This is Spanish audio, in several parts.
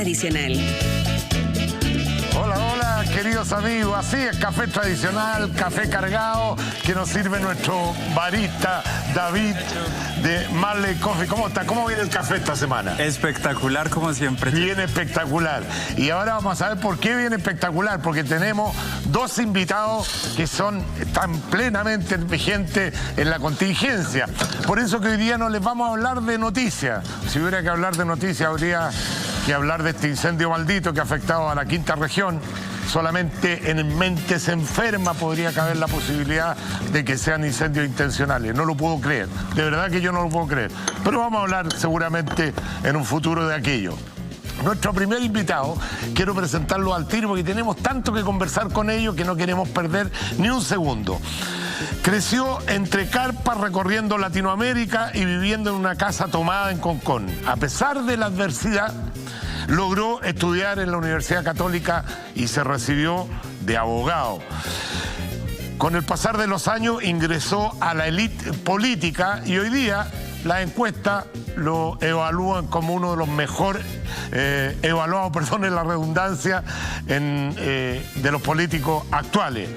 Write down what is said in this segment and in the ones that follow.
Tradicional. Hola, hola, queridos amigos. Así es, café tradicional, café cargado, que nos sirve nuestro barista David de Marley Coffee. ¿Cómo está? ¿Cómo viene el café esta semana? Espectacular, como siempre. Viene espectacular. Y ahora vamos a ver por qué viene espectacular. Porque tenemos dos invitados que están plenamente vigentes en la contingencia. Por eso que hoy día no les vamos a hablar de noticias. Si hubiera que hablar de noticias, habría que hablar de este incendio maldito que ha afectado a la quinta región. Solamente en Mentes Enfermas podría caber la posibilidad de que sean incendios intencionales. No lo puedo creer, de verdad que yo no lo puedo creer. Pero vamos a hablar seguramente en un futuro de aquello. Nuestro primer invitado, quiero presentarlo al tiro porque tenemos tanto que conversar con ellos que no queremos perder ni un segundo. Creció entre carpas recorriendo Latinoamérica y viviendo en una casa tomada en Concón. A pesar de la adversidad, logró estudiar en la Universidad Católica y se recibió de abogado. Con el pasar de los años ingresó a la élite política y hoy día las encuestas lo evalúan como uno de los mejor evaluados, perdonen la redundancia, de los políticos actuales.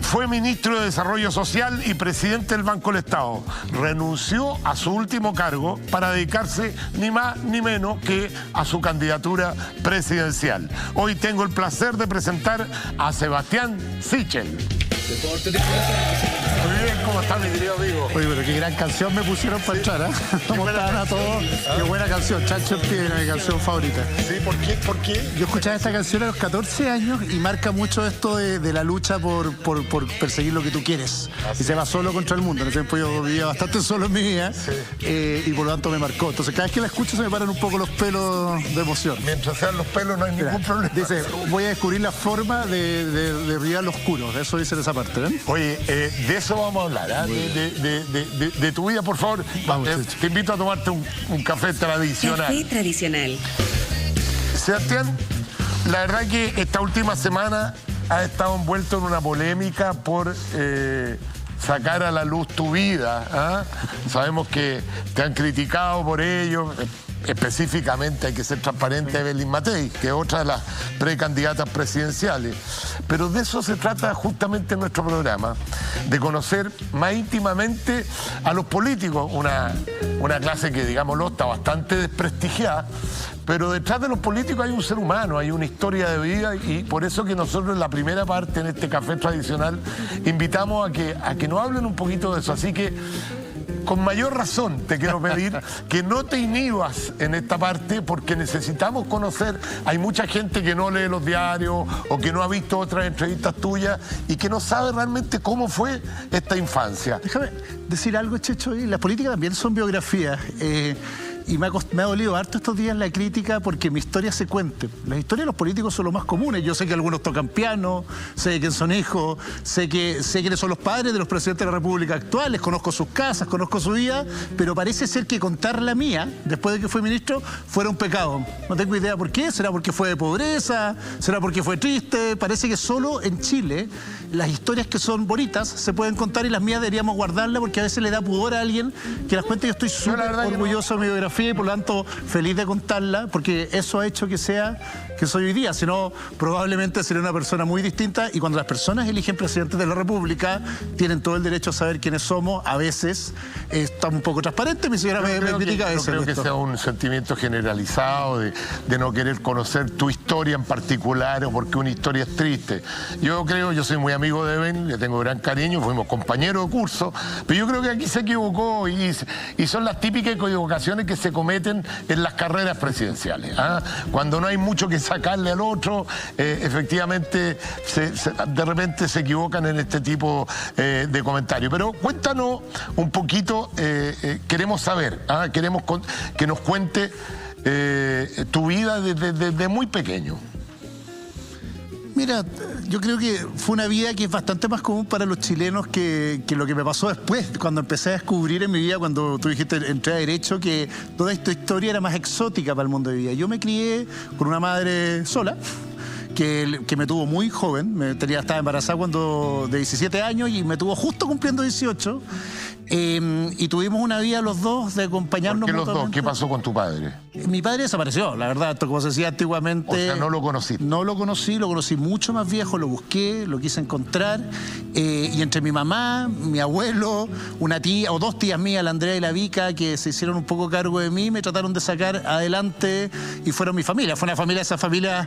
Fue ministro de Desarrollo Social y presidente del Banco del Estado. Renunció a su último cargo para dedicarse ni más ni menos que a su candidatura presidencial. Hoy tengo el placer de presentar a Sebastián Sichel. Muy bien, ¿cómo está mi querido amigo? Oye, pero qué gran canción me pusieron para entrar, ¿eh? ¿Cómo estaban a todos? Qué buena canción, Chancho en Pie, mi canción favorita. Sí, ¿por qué? ¿Por qué? Yo escuchaba esta canción a los 14 años y marca mucho esto de la lucha por perseguir lo que tú quieres. Y se va solo contra el mundo. En ese tiempo yo vivía bastante solo en mi vida, y por lo tanto me marcó. Entonces cada vez que la escucho se me paran un poco los pelos de emoción. Mientras sean los pelos no hay ningún problema. Dice, voy a descubrir la forma de brillar lo oscuro. Eso dice en esa parte, ¿ven? Oye, de eso vamos a hablar, ¿eh? De tu vida, por favor. Te invito a tomarte un café tradicional. Café tradicional. Sebastián, la verdad que esta última semana has estado envuelto en una polémica por sacar a la luz tu vida. ¿Eh? Sabemos que te han criticado por ello. Específicamente hay que ser transparente, Evelyn Matei, que es otra de las precandidatas presidenciales. Pero de eso se trata justamente nuestro programa, de conocer más íntimamente a los políticos, una clase que, digámoslo, está bastante desprestigiada, pero detrás de los políticos hay un ser humano, hay una historia de vida, y por eso que nosotros en la primera parte, en este café tradicional, invitamos a que nos hablen un poquito de eso. Así que con mayor razón te quiero pedir que no te inhibas en esta parte porque necesitamos conocer. Hay mucha gente que no lee los diarios o que no ha visto otras entrevistas tuyas y que no sabe realmente cómo fue esta infancia. Déjame decir algo, Checho, y las políticas también son biografías. Y me ha dolido harto estos días la crítica porque mi historia se cuente. Las historias de los políticos son lo más comunes. Yo sé que algunos tocan piano, sé de quién son hijos, sé quiénes son los padres de los presidentes de la República actuales, conozco sus casas, conozco su vida, pero parece ser que contar la mía, después de que fui ministro, fuera un pecado. No tengo idea por qué. ¿Será porque fue de pobreza? ¿Será porque fue triste? Parece que solo en Chile las historias que son bonitas se pueden contar y las mías deberíamos guardarlas porque a veces le da pudor a alguien que las cuente. Yo estoy súper orgulloso de mi biografía y por lo tanto feliz de contarla porque eso ha hecho que sea que soy hoy día. Si no, probablemente sería una persona muy distinta, y cuando las personas eligen presidentes de la República tienen todo el derecho a saber quiénes somos. A veces está un poco transparente, mi señora me critica a veces. No creo que sea un sentimiento generalizado de no querer conocer tu historia en particular o porque una historia es triste. Yo soy muy amigo de Ben, le tengo gran cariño, fuimos compañeros de curso, pero yo creo que aquí se equivocó y son las típicas equivocaciones que se cometen en las carreras presidenciales. Cuando no hay mucho que sacarle al otro, efectivamente de repente se equivocan en este tipo de comentarios. Pero cuéntanos un poquito, queremos saber, queremos que nos cuente tu vida desde muy pequeño. Mira, yo creo que fue una vida que es bastante más común para los chilenos que lo que me pasó después, cuando empecé a descubrir en mi vida, cuando tú dijiste entré a Derecho, que toda esta historia era más exótica para el mundo de vida. Yo me crié con una madre sola, que me tuvo muy joven, estaba embarazada de 17 años y me tuvo justo cumpliendo 18. Y tuvimos una vida los dos de acompañarnos ¿Por qué los dos? mutuamente. ¿Qué pasó con tu padre? Mi padre desapareció, la verdad, como se decía antiguamente. O sea, no lo conociste. No lo conocí mucho más viejo, lo busqué, lo quise encontrar. Y entre mi mamá, mi abuelo, una tía o dos tías mías, la Andrea y la Vica, que se hicieron un poco cargo de mí, me trataron de sacar adelante y fueron mi familia. Fue una familia, esas familias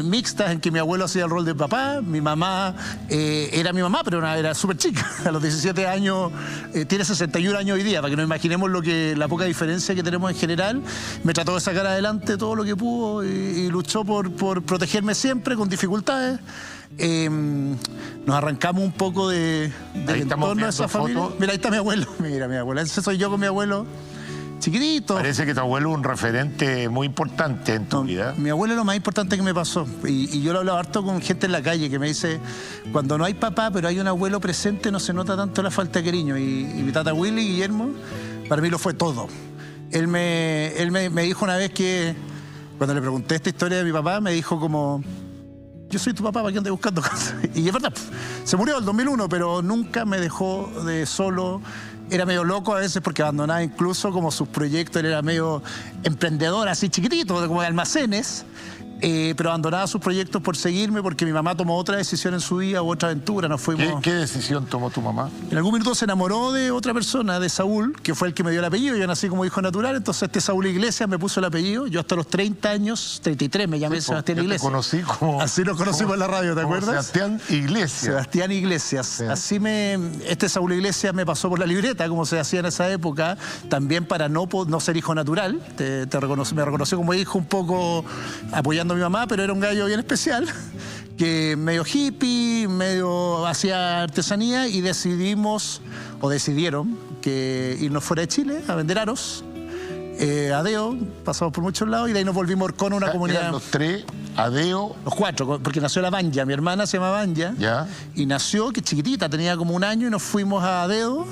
mixtas en que mi abuelo hacía el rol de papá, mi mamá era mi mamá, pero era súper chica. A los 17 años, tiene 61 años hoy día, para que nos imaginemos la poca diferencia que tenemos en general. Me trató de sacar adelante todo lo que pudo y luchó por protegerme siempre con dificultades. Nos arrancamos un poco del entorno de esa familia. Mira, ahí está mi abuelo. Mira, mi abuelo. Ese soy yo con mi abuelo, chiquitito. Parece que tu abuelo es un referente muy importante en tu vida. Mi abuelo es lo más importante que me pasó. Y yo lo hablo harto con gente en la calle que me dice, cuando no hay papá, pero hay un abuelo presente, no se nota tanto la falta de cariño. Y mi tata Willy, Guillermo, para mí lo fue todo. Él me dijo una vez que, cuando le pregunté esta historia de mi papá, me dijo como, yo soy tu papá, ¿para qué andas buscando cosas? Y es verdad, se murió en el 2001, pero nunca me dejó de solo. Era medio loco a veces porque abandonaba incluso como sus proyectos. Él era medio emprendedor, así chiquitito, como de almacenes. Pero abandonaba sus proyectos por seguirme porque mi mamá tomó otra decisión en su vida u otra aventura. Nos fuimos... ¿Qué decisión tomó tu mamá? En algún minuto se enamoró de otra persona, de Saúl, que fue el que me dio el apellido. Yo nací como hijo natural, entonces Saúl Iglesias me puso el apellido. Yo hasta los 30 años, 33, me llamé Sebastián Iglesias. Te conocí como... Así nos conocimos en la radio, ¿te acuerdas? Sebastián Iglesias. Sebastián Iglesias. Sí. Así Saúl Iglesias me pasó por la libreta, como se hacía en esa época, también para no ser hijo natural. Me reconoció como hijo un poco apoyando a mi mamá, pero era un gallo bien especial, que medio hippie, medio hacía artesanía, y decidieron que irnos fuera de Chile a vender aros. Adeo, pasamos por muchos lados y de ahí nos volvimos a Orcón, una comunidad. Eran los tres, Adeo. Los cuatro, porque nació la Banja, mi hermana se llama Banja. Ya. Y nació, que chiquitita, tenía como 1 año, y nos fuimos a Adeo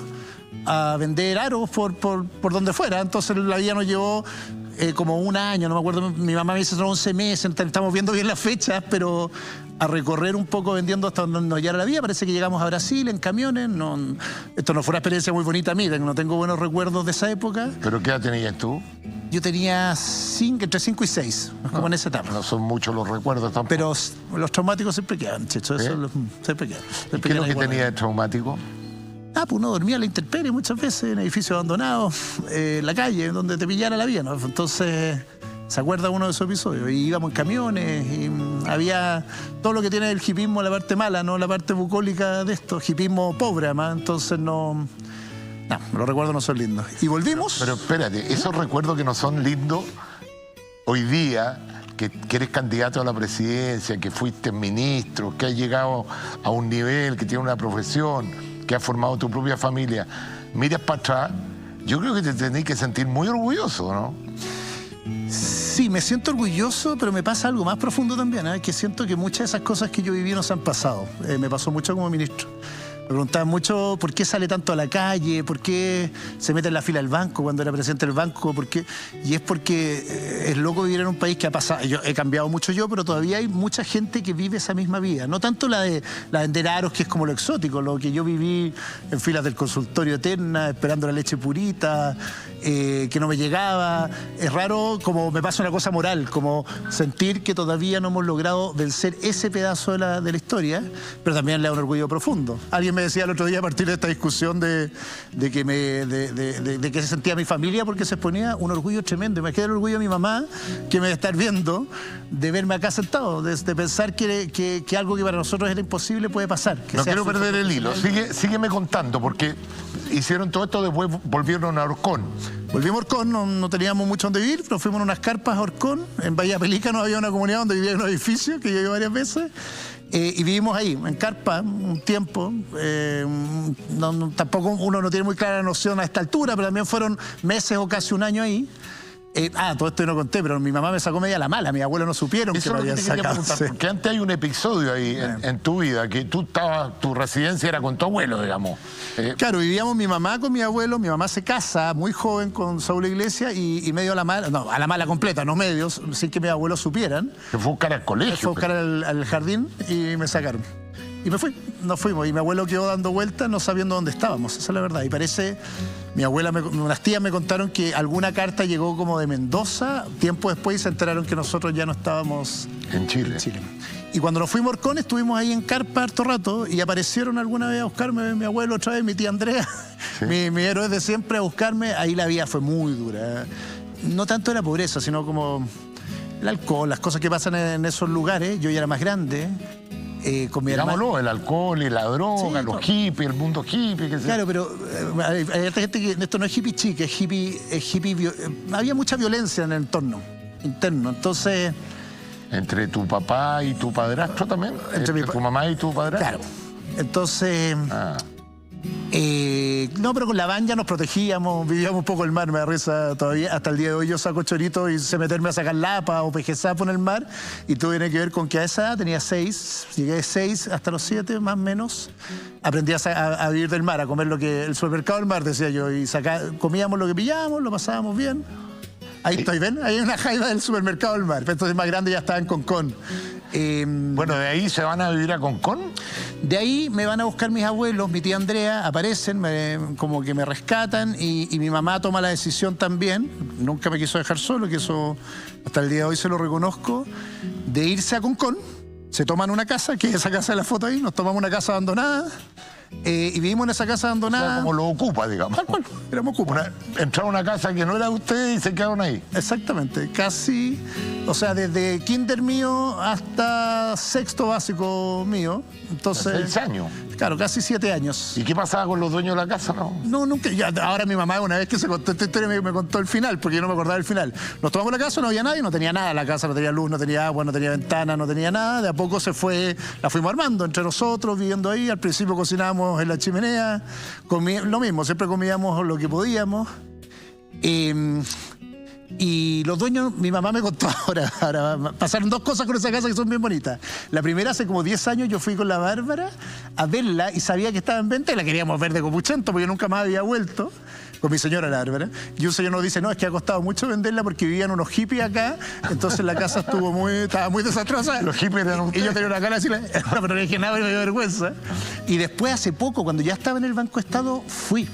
a vender aros por donde fuera. Entonces la vida nos llevó como 1 año, no me acuerdo, mi mamá me dice son 11 meses, estamos viendo bien las fechas, pero a recorrer un poco vendiendo hasta donde nos llegara la vida. Parece que llegamos a Brasil en camiones. Esto no fue una experiencia muy bonita a mí, no tengo buenos recuerdos de esa época. ¿Pero qué edad tenías tú? Yo tenía entre 5 y 6, como en esa etapa. No son muchos los recuerdos tampoco. Pero los traumáticos siempre quedan, Checho, eso siempre quedan. ¿Qué es lo que tenía de traumático? Pues uno dormía a la intemperie muchas veces en edificios abandonados, en la calle, donde te pillara la vida, ¿no? Entonces, se acuerda uno de esos episodios. Y íbamos en camiones, y había todo lo que tiene el hipismo, la parte mala, no la parte bucólica de esto, hipismo pobre además, entonces los recuerdos no son lindos. Y volvimos. Pero espérate, esos recuerdos que no son lindos, hoy día, que eres candidato a la presidencia, que fuiste ministro, que has llegado a un nivel, que tienes una profesión, que has formado tu propia familia, miras para atrás, yo creo que te tenés que sentir muy orgulloso, ¿no? Sí, me siento orgulloso, pero me pasa algo más profundo también, que siento que muchas de esas cosas que yo viví nos han pasado. Me pasó mucho como ministro. Me preguntaban mucho por qué sale tanto a la calle, por qué se mete en la fila del banco cuando era presidente del banco, y es porque es loco vivir en un país que ha pasado. Yo he cambiado mucho pero todavía hay mucha gente que vive esa misma vida. No tanto la de vender aros, que es como lo exótico, lo que yo viví en filas del consultorio eterna, esperando la leche purita, que no me llegaba. Es raro, como me pasa una cosa moral, como sentir que todavía no hemos logrado vencer ese pedazo de la historia, pero también le da un orgullo profundo. Alguien me decía el otro día, a partir de esta discusión de que se sentía mi familia porque se exponía, un orgullo tremendo. Me queda el orgullo de mi mamá, que me debe estar viendo, de verme acá sentado, de pensar que algo que para nosotros era imposible puede pasar. No quiero perder el hilo. Sígueme contando, porque hicieron todo esto, después volvieron a Orcón. Volvimos a Orcón, no teníamos mucho donde vivir, pero fuimos a unas carpas a Orcón. En Bahía Pelícano había una comunidad donde vivía en un edificio que yo iba varias veces. Y vivimos ahí, en carpa, un tiempo. Tampoco uno no tiene muy clara la noción a esta altura, pero también fueron meses o casi 1 año ahí. Todo esto yo no conté, pero mi mamá me sacó media la mala. Mi abuelo no supieron que lo habían sacado. Porque antes hay un episodio ahí en tu vida, que tu residencia era con tu abuelo, digamos. Claro, vivíamos mi mamá con mi abuelo. Mi mamá se casa muy joven con Saúl Iglesias y medio a la mala, no, a la mala completa, no medios, sin que mis abuelos supieran. Que fue a buscar al colegio. Fue a buscar al jardín y me sacaron. Y me fui, nos fuimos. Y mi abuelo quedó dando vueltas no sabiendo dónde estábamos, esa es la verdad. Y parece, mi abuela, unas tías me contaron que alguna carta llegó como de Mendoza, tiempo después, y se enteraron que nosotros ya no estábamos En Chile. Y cuando nos fuimos a Orcón, estuvimos ahí en carpa harto rato y aparecieron alguna vez a buscarme mi abuelo otra vez, mi tía Andrea, Sí. mi héroe de siempre a buscarme. Ahí la vida fue muy dura. No tanto la pobreza, sino como el alcohol, las cosas que pasan en esos lugares. Yo ya era más grande. Con mi hermano. Digámoslo, el alcohol y la droga, Sí, los hippies, el mundo hippie, que Claro, pero hay otra gente que esto no es hippie chic, es hippie. Había mucha violencia en el entorno interno. Entonces, Entre tu papá y tu padrastro también. Entre tu mamá y tu padrastro. claro. Entonces, no, pero con la van ya nos protegíamos, vivíamos un poco el mar, me da risa todavía. Hasta el día de hoy yo saco chorito y sé meterme a sacar lapa o pejezapo en el mar. Y todo tiene que ver con que a esa edad tenía 6, llegué de 6 hasta los 7, más o menos. Aprendí a vivir del mar, a comer lo que el supermercado del mar, decía yo. Y comíamos lo que pillábamos, lo pasábamos bien. Ahí estoy, ¿ven? Ahí hay una jaiba del supermercado del mar. Pero entonces más grande ya estaba en Concón. Bueno, de ahí se van a vivir a Concón. De ahí me van a buscar mis abuelos, mi tía Andrea, aparecen, como que me rescatan y mi mamá toma la decisión también, nunca me quiso dejar solo, que eso hasta el día de hoy se lo reconozco, de irse a Concón. Se toman una casa, que es esa casa de la foto ahí, nos tomamos una casa abandonada y vivimos en esa casa abandonada. O sea, como lo ocupa, digamos. Tal cual, éramos ocupas. Entraron a una casa que no era de ustedes y se quedaron ahí. Exactamente, casi, o sea, desde kinder mío hasta sexto básico mío. Entonces, 6 años. Claro, casi 7 años. ¿Y qué pasaba con los dueños de la casa? No, nunca. Ya, ahora mi mamá, una vez que se contó esta historia, me contó el final, porque yo no me acordaba del final. Nos tomamos la casa, no había nadie, no tenía nada. La casa no tenía luz, no tenía agua, no tenía ventana, no tenía nada. De a poco la fuimos armando entre nosotros, viviendo ahí. Al principio cocinábamos en la chimenea, lo mismo, siempre comíamos lo que podíamos. Y los dueños, mi mamá me contó ahora, pasaron 2 cosas con esa casa que son bien bonitas. La primera, hace como 10 años yo fui con la Bárbara a verla y sabía que estaba en venta y la queríamos ver de copuchento porque yo nunca más había vuelto con mi señora la Bárbara. Y un señor nos dice, no, es que ha costado mucho venderla porque vivían unos hippies acá, entonces la casa estaba muy desastrosa. Los hippies eran ustedes. Y yo tenía una cara así, pero no le dije nada y me dio vergüenza. Y después, hace poco, cuando ya estaba en el Banco Estado, fui.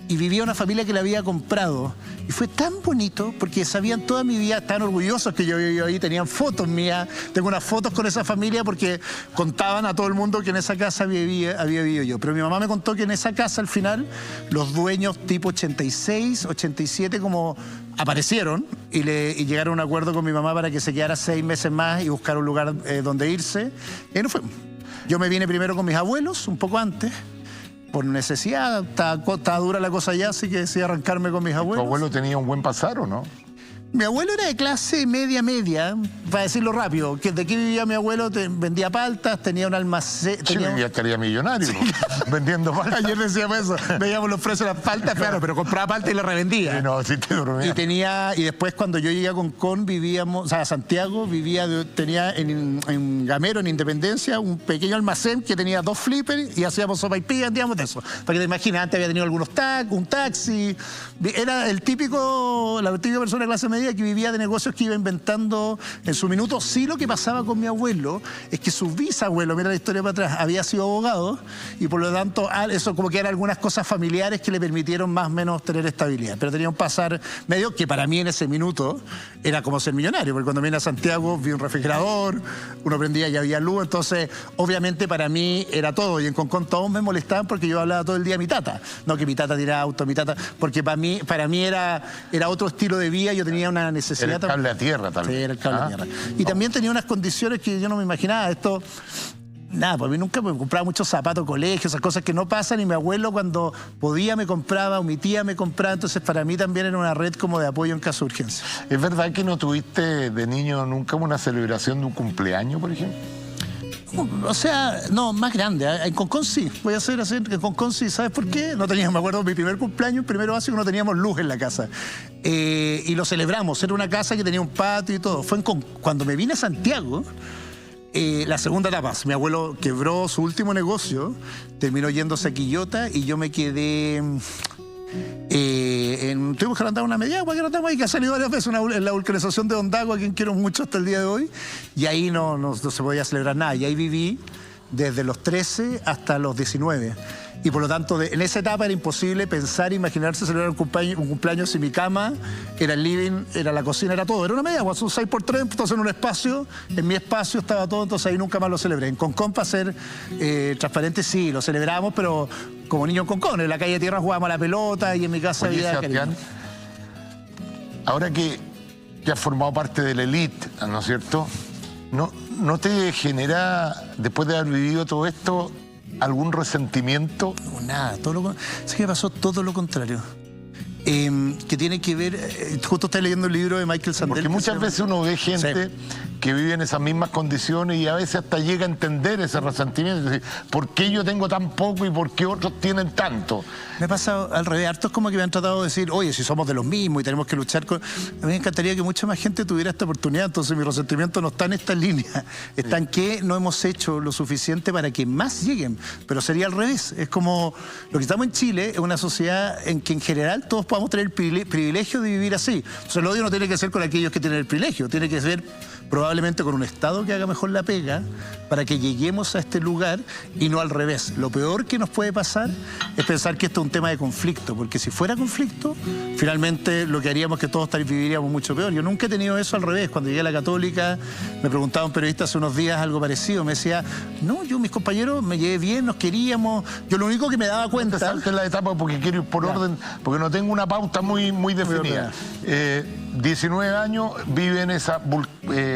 Y vivía una familia que la había comprado. Y fue tan bonito porque sabían toda mi vida, estaban orgullosos que yo vivía ahí, tenían fotos mías. Tengo unas fotos con esa familia porque contaban a todo el mundo que en esa casa había vivido yo. Pero mi mamá me contó que en esa casa al final los dueños tipo 86, 87 como aparecieron y llegaron a un acuerdo con mi mamá para que se quedara 6 meses más y buscar un lugar donde irse. Y ahí nos fuimos. Yo me vine primero con mis abuelos, un poco antes. Por necesidad, estaba dura la cosa allá, así que decidí arrancarme con mis abuelos. ¿Tu abuelo tenía un buen pasar o no? Mi abuelo era de clase media, para decirlo rápido. ¿De qué vivía mi abuelo? Vendía paltas, tenía un almacén. Sí, ya estaría millonario, vendiendo paltas. Ayer decíamos eso, veíamos los precios de las paltas, claro, pero compraba paltas y las revendía. Sí, no, sí te dormía. Y después cuando yo llegué a Concón, vivíamos, o sea, a Santiago, tenía en Gamero, en Independencia, un pequeño almacén que tenía 2 flippers y hacíamos sopaipillas, vendíamos de eso. Para que te imaginas, antes había tenido algunos un taxi. Era la típica persona de clase media que vivía de negocios que iba inventando en su minuto. Sí, lo que pasaba con mi abuelo es que su bisabuelo, mira la historia para atrás, había sido abogado y por lo tanto eso como que eran algunas cosas familiares que le permitieron más o menos tener estabilidad. Pero tenía un pasar medio que para mí en ese minuto era como ser millonario, porque cuando vine a Santiago vi un refrigerador, uno prendía y había luz, entonces obviamente para mí era todo. Y en Concón todos me molestaban porque yo hablaba todo el día a mi tata. No que mi tata tiraba auto, porque para mí era otro estilo de vida. Yo tenía una necesidad. Era el cable a tierra también. Sí, era el cable a tierra. Y también tenía unas condiciones que yo no me imaginaba. Nada, pues a mí nunca me compraba muchos zapatos, colegios, esas cosas que no pasan. Y mi abuelo cuando podía me compraba, o mi tía me compraba. Entonces para mí también era una red como de apoyo en caso de urgencia. ¿Es verdad que no tuviste de niño nunca una celebración de un cumpleaños, por ejemplo? O sea, no, más grande. En Concón sí, voy a hacer así. En Concón sí, ¿sabes por qué? No teníamos, me acuerdo, mi primer cumpleaños, primero básico, no teníamos luz en la casa. Y lo celebramos. Era una casa que tenía un patio y todo. Fue cuando me vine a Santiago, la segunda etapa. Mi abuelo quebró su último negocio, terminó yéndose a Quillota y yo me quedé... tuvimos que arrendar una media agua que ha salido varias veces en la vulcanización de Ondago, a quien quiero mucho hasta el día de hoy, y ahí no se podía celebrar nada, y ahí viví desde los 13 hasta los 19. Y por lo tanto, en esa etapa era imposible pensar, imaginarse celebrar un cumpleaños si mi cama era el living, era la cocina, era todo. Era una media, un 6x3, entonces en un espacio, en mi espacio estaba todo, entonces ahí nunca más lo celebré. En Concón, para ser transparente, sí, lo celebramos, pero como niño en Concón, en la calle Tierra jugábamos a la pelota y en mi casa Oye, había Sebastián, ahora que has formado parte de la élite, ¿no es cierto? ¿No te genera, después de haber vivido todo esto, algún resentimiento? No, nada, sí que pasó todo lo contrario. Que tiene que ver, justo estás leyendo el libro de Michael Sandel. Porque muchas veces uno ve gente que vive en esas mismas condiciones y a veces hasta llega a entender ese resentimiento. Es decir, ¿por qué yo tengo tan poco y por qué otros tienen tanto? Me pasa al revés, hartos como que me han tratado de decir, oye, si somos de los mismos y tenemos que luchar con... A mí me encantaría que mucha más gente tuviera esta oportunidad, entonces mi resentimiento no está en esta línea, está en que no hemos hecho lo suficiente para que más lleguen, pero sería al revés. Es como lo que estamos en Chile, es una sociedad en que en general todos podamos tener el privilegio de vivir así. O sea, el odio no tiene que ser con aquellos que tienen el privilegio, tiene que ser probablemente con un Estado que haga mejor la pega para que lleguemos a este lugar y no al revés. Lo peor que nos puede pasar es pensar que esto es un tema de conflicto, porque si fuera conflicto, finalmente lo que haríamos es que todos viviríamos mucho peor. Yo nunca he tenido eso al revés. Cuando llegué a la Católica, me preguntaba un periodista hace unos días algo parecido, me decía, no, yo, mis compañeros, me llevé bien, nos queríamos, yo lo único que me daba cuenta... No te saltes la etapa porque quiero ir por orden, porque no tengo una pauta muy definida. 19 años, vive en esa...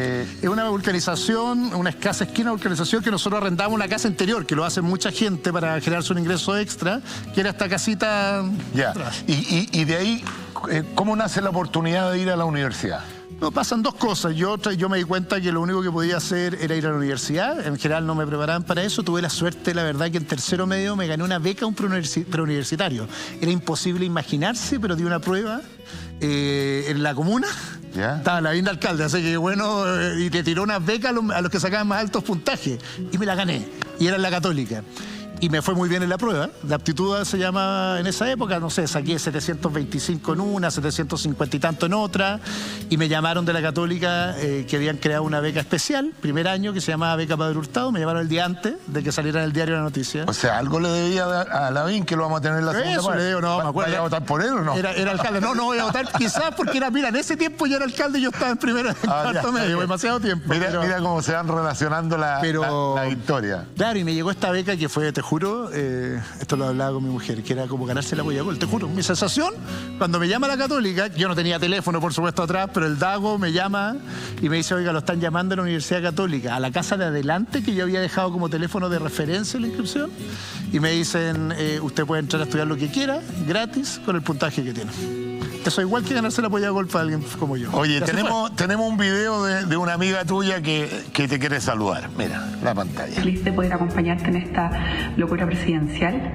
Es una vulcanización, una escasa esquina de vulcanización que nosotros arrendamos una casa interior, que lo hace mucha gente para generarse un ingreso extra, que era esta casita... Ya, y de ahí, ¿cómo nace la oportunidad de ir a la universidad? No, pasan dos cosas. Yo me di cuenta que lo único que podía hacer era ir a la universidad. En general no me preparaban para eso. Tuve la suerte, la verdad, que en tercero medio me gané una beca a un preuniversitario. Era imposible imaginarse, pero di una prueba en la comuna. ¿Ya? Estaba la vinda alcalde, así que bueno, y te tiró una beca a los que sacaban más altos puntajes. Y me la gané. Y era en la Católica. Y me fue muy bien en la prueba. La aptitud se llama en esa época, no sé, saqué 725 en una, 750 y tanto en otra. Y me llamaron de la Católica que habían creado una beca especial, primer año, que se llamaba Beca Padre Hurtado. Me llamaron el día antes de que saliera en el diario la noticia. O sea, algo le debía dar a Lavín, que lo vamos a tener en la segunda parte. Le digo, no, me acuerdo. ¿Vaya a votar por él o no? Era alcalde. No voy a votar quizás porque era, mira, en ese tiempo yo era alcalde y yo estaba en primero, en cuarto medio, demasiado tiempo. Mira cómo se van relacionando la historia. Claro, y me llegó esta beca que fue, te juro, esto lo hablaba con mi mujer, que era como ganarse la Polla Gol. Te juro, mi sensación, cuando me llama la Católica, yo no tenía teléfono, por supuesto, atrás, pero el Dago me llama y me dice, oiga, lo están llamando a la Universidad Católica, a la casa de adelante, que yo había dejado como teléfono de referencia en la inscripción, y me dicen, usted puede entrar a estudiar lo que quiera, gratis, con el puntaje que tiene. Eso es igual que ganarse la Polla Gol para alguien como yo. Oye, tenemos un video de una amiga tuya que te quiere saludar. Mira, la pantalla. Feliz de poder acompañarte en esta locura presidencial.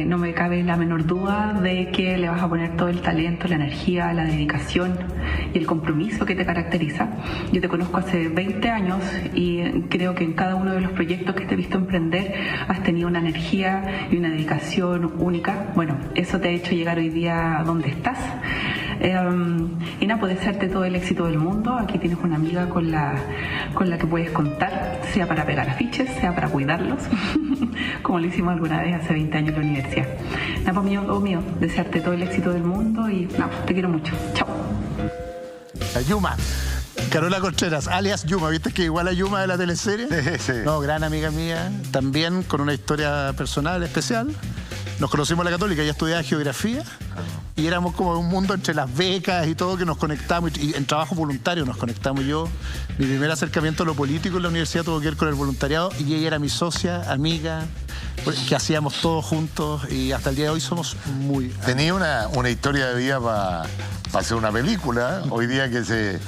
No me cabe la menor duda de que le vas a poner todo el talento, la energía, la dedicación y el compromiso que te caracteriza. Yo te conozco hace 20 años y creo que en cada uno de los proyectos que te he visto emprender has tenido una energía y una dedicación única. Bueno, eso te ha hecho llegar hoy día a donde estás. Y nada, puedes desearte todo el éxito del mundo. Aquí tienes una amiga con la que puedes contar, sea para pegar afiches, sea para cuidarlos, como lo hicimos alguna vez hace 20 años en la universidad. Nada, mío, desearte todo el éxito del mundo y nada, te quiero mucho. Chao. La Yuma, Carola Contreras, alias Yuma, ¿viste que igual a Yuma de la teleserie? Sí. No, gran amiga mía, también con una historia personal especial. Nos conocimos en la Católica, ella estudiaba geografía y éramos como un mundo entre las becas y todo que nos conectamos, y en trabajo voluntario nos conectamos. Yo, mi primer acercamiento a lo político en la universidad tuvo que ver con el voluntariado y ella era mi socia, amiga, que hacíamos todo juntos y hasta el día de hoy somos muy amigos. Tenía una historia de vida para hacer una película. Hoy día que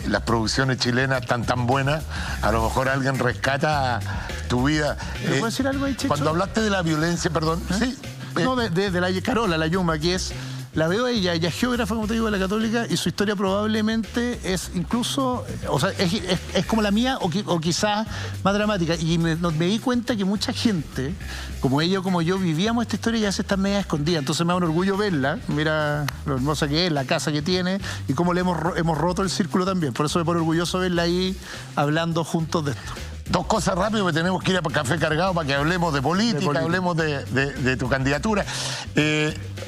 las producciones chilenas están tan buenas, a lo mejor alguien rescata tu vida. ¿Me puedo decir algo ahí, Checho? Cuando hablaste de la violencia, perdón, sí. No, de la Carola, la Yuma, que es... La veo ella es geógrafa, como te digo, de la Católica, y su historia probablemente es incluso, o sea, es como la mía o quizás más dramática. Y me di cuenta que mucha gente, como ella o como yo, vivíamos esta historia y ya se está media escondida. Entonces me da un orgullo verla, mira lo hermosa que es, la casa que tiene y cómo le hemos roto el círculo también. Por eso me pone orgulloso verla ahí hablando juntos de esto. Dos cosas rápido, porque tenemos que ir a Café Cargado para que hablemos de política, hablemos de tu candidatura.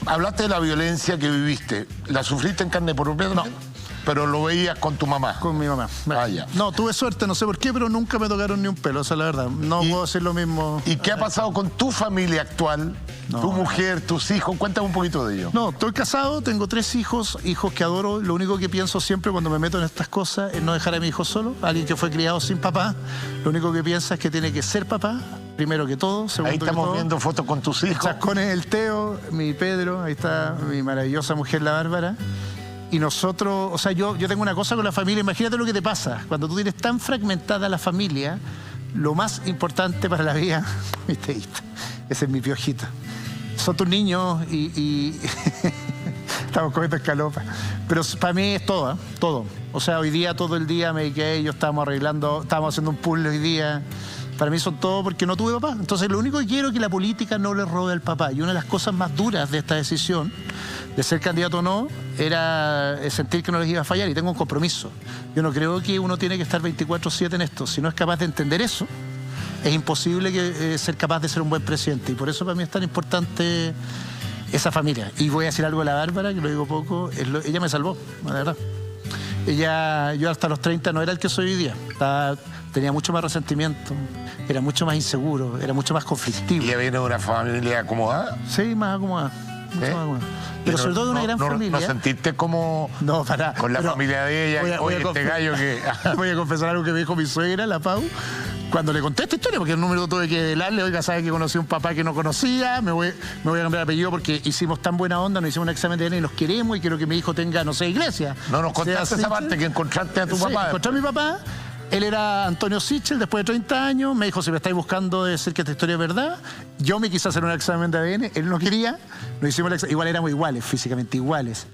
Hablaste de la violencia que viviste. ¿La sufriste en carne propia? No. Pero lo veías con tu mamá. Con mi mamá. Ya. No, tuve suerte, no sé por qué, pero nunca me tocaron ni un pelo, esa es la verdad. No puedo decir lo mismo. ¿Y qué ha pasado con tu familia actual? No. Tu mujer, tus hijos, cuéntame un poquito de ello. No, estoy casado, tengo 3 hijos que adoro. Lo único que pienso siempre cuando me meto en estas cosas es no dejar a mi hijo solo. Alguien que fue criado sin papá, lo único que piensa es que tiene que ser papá, primero que todo. Segundo ahí estamos que todo. Viendo fotos con tus hijos. Chascones, el Teo, mi Pedro, ahí está mi maravillosa mujer, la Bárbara. Y nosotros, o sea, yo tengo una cosa con la familia, imagínate lo que te pasa. Cuando tú tienes tan fragmentada la familia, lo más importante para la vida, ¿viste? Ese es mi piojito. Son tus niños y estamos comiendo escalopa. Pero para mí es todo, todo. O sea, hoy día, todo el día me dediqué a ellos, estábamos haciendo un puzzle hoy día. Para mí son todo porque no tuve papá. Entonces, lo único que quiero es que la política no le robe al papá. Y una de las cosas más duras de esta decisión, de ser candidato o no, era sentir que no les iba a fallar. Y tengo un compromiso. Yo no creo que uno tiene que estar 24/7 en esto. Si no es capaz de entender eso, es imposible ser capaz de ser un buen presidente. Y por eso para mí es tan importante esa familia. Y voy a decir algo a la Bárbara, que lo digo poco. Ella me salvó, la verdad. Yo hasta los 30 no era el que soy hoy día. Tenía mucho más resentimiento, era mucho más inseguro, era mucho más conflictivo. ¿Y ella viene de una familia acomodada? Sí, más acomodada. Mucho más acomodada. Pero sobre todo de una gran familia. ¿No sentiste como con la familia de ella? Voy a confesar algo que me dijo mi suegra, la Pau, cuando le conté esta historia, porque el número tuve que darle. Oiga, sabe que conocí a un papá que no conocía, me voy a cambiar de apellido porque hicimos tan buena onda, nos hicimos un examen de ADN y los queremos y quiero que mi hijo tenga, no sé, iglesia. No nos contaste esa parte, que encontraste a tu papá. Encontré a mi papá. Él era Antonio Sichel, después de 30 años, me dijo, si me estáis buscando de decir que esta historia es verdad. Yo me quise hacer un examen de ADN, él no quería, nos hicimos el examen, igual éramos iguales, físicamente iguales.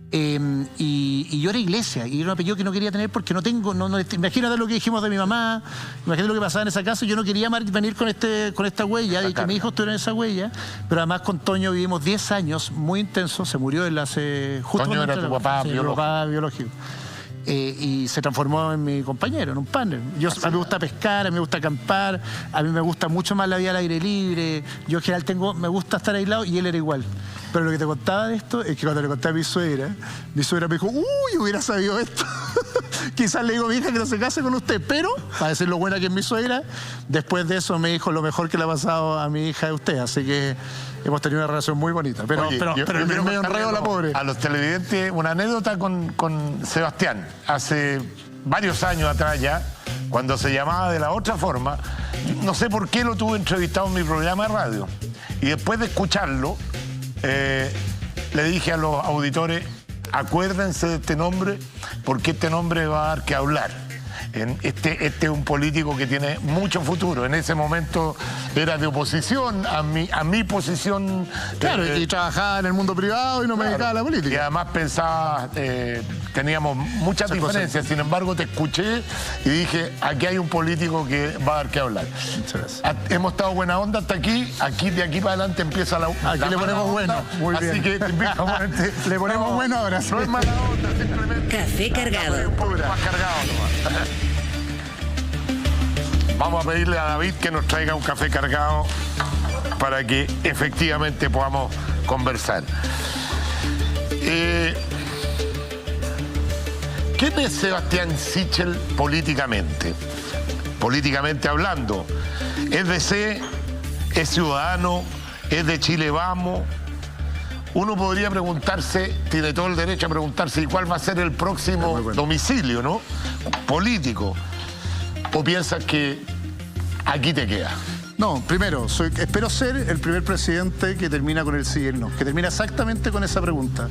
Y yo era iglesia, y era un apellido que no quería tener porque no tengo, imagínate lo que dijimos de mi mamá, imagínate lo que pasaba en esa casa, yo no quería venir con esta huella, y que mi hijo estuviera en esa huella, pero además con Toño vivimos 10 años muy intensos, se murió él hace... Toño era tu papá biológico. Y se transformó en mi compañero, en un partner. A mí me gusta pescar, a mí me gusta acampar, a mí me gusta mucho más la vida al aire libre. Yo en general me gusta estar aislado y él era igual. Pero lo que te contaba de esto es que cuando le conté a mi suegra me dijo, uy, hubiera sabido esto. Quizás le digo a mi hija que no se case con usted, pero, para decir lo buena que es mi suegra, después de eso me dijo lo mejor que le ha pasado a mi hija de usted. Así que hemos tenido una relación muy bonita. Pero me enredo la pobre. A los televidentes, una anécdota con Sebastián. Hace varios años atrás ya, cuando se llamaba de la otra forma, no sé por qué lo tuve entrevistado en mi programa de radio. Y después de escucharlo, le dije a los auditores, acuérdense de este nombre, porque este nombre va a dar que hablar. Este es un político que tiene mucho futuro. En ese momento era de oposición a mi posición. Claro, y trabajaba en el mundo privado y no me dedicaba a la política. Y además pensaba, teníamos muchas diferencias. Sin embargo, te escuché y dije, aquí hay un político que va a dar que hablar. Muchas gracias. Hemos estado buena onda hasta aquí. De aquí para adelante empieza la Aquí le ponemos bueno. Muy bien. Así que te invito a ponerte. Le ponemos bueno ahora. No es mala onda, simplemente. Café Cargado. Un poco más cargado nomás. Vamos a pedirle a David que nos traiga un café cargado para que efectivamente podamos conversar. ¿Quién es Sebastián Sichel políticamente? Políticamente hablando. ¿Es de C? ¿Es ciudadano? ¿Es de Chile Vamos? Uno podría preguntarse, tiene todo el derecho a preguntarse, ¿y cuál va a ser el próximo domicilio, ¿no? Político. ¿O piensas que aquí te queda? No, primero, espero ser el primer presidente que termina con el sí y el no, que termina exactamente con esa pregunta.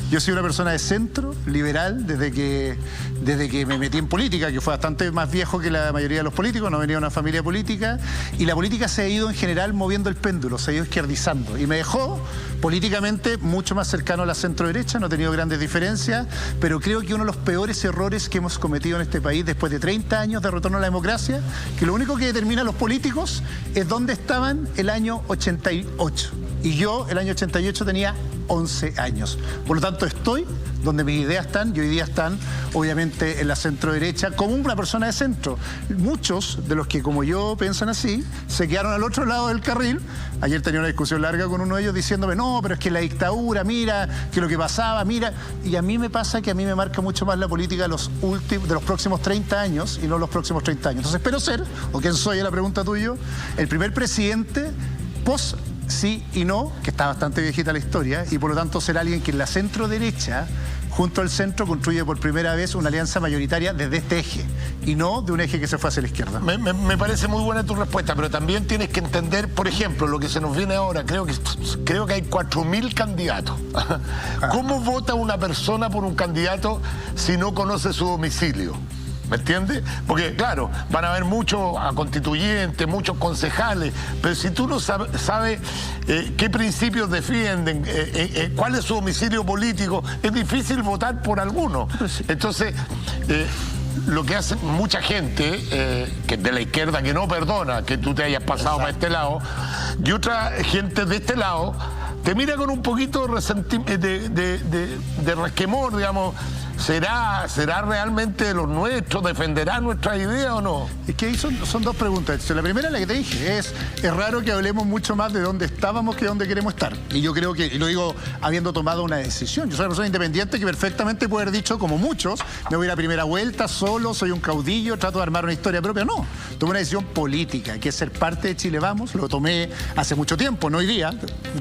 Yo soy una persona de centro, liberal, desde que me metí en política, que fue bastante más viejo que la mayoría de los políticos, no venía de una familia política, y la política se ha ido en general moviendo el péndulo, se ha ido izquierdizando, y me dejó políticamente mucho más cercano a la centro-derecha, no he tenido grandes diferencias, pero creo que uno de los peores errores que hemos cometido en este país después de 30 años de retorno a la democracia, que lo único que determina a los políticos es dónde estaban el año 88. Y yo, el año 88, tenía 11 años. Por lo tanto, estoy donde mis ideas están, y hoy día están, obviamente, en la centro-derecha, como una persona de centro. Muchos de los que, como yo, piensan así, se quedaron al otro lado del carril. Ayer tenía una discusión larga con uno de ellos diciéndome, no, pero es que la dictadura, mira, que lo que pasaba, mira. Y a mí me pasa que a mí me marca mucho más la política de los próximos 30 años y no los próximos 30 años. Entonces, espero ser, o quién soy, es la pregunta tuya, el primer presidente post sí y no, que está bastante viejita la historia, y por lo tanto ser alguien que en la centro-derecha, junto al centro, construye por primera vez una alianza mayoritaria desde este eje, y no de un eje que se fue hacia la izquierda. Me parece muy buena tu respuesta, pero también tienes que entender, por ejemplo, lo que se nos viene ahora. Creo que hay 4.000 candidatos. ¿Cómo vota una persona por un candidato si no conoce su domicilio? ¿Me entiendes? Porque, claro, van a haber muchos constituyentes, muchos concejales, pero si tú no sabes qué principios defienden, cuál es su domicilio político, es difícil votar por alguno. Entonces, lo que hace mucha gente, que de la izquierda, que no perdona que tú te hayas pasado para este lado, y otra gente de este lado te mira con un poquito de resquemor, digamos. ¿Será realmente de los nuestros? ¿Defenderá nuestra idea o no? Es que ahí son dos preguntas. La primera, la que te dije, es raro que hablemos mucho más de dónde estábamos que de dónde queremos estar. Y yo creo que, y lo digo habiendo tomado una decisión. Yo soy una persona independiente que perfectamente puede haber dicho, como muchos, me voy a ir a primera vuelta solo, soy un caudillo, trato de armar una historia propia. No, tomé una decisión política, que es ser parte de Chile Vamos. Lo tomé hace mucho tiempo, no hoy día.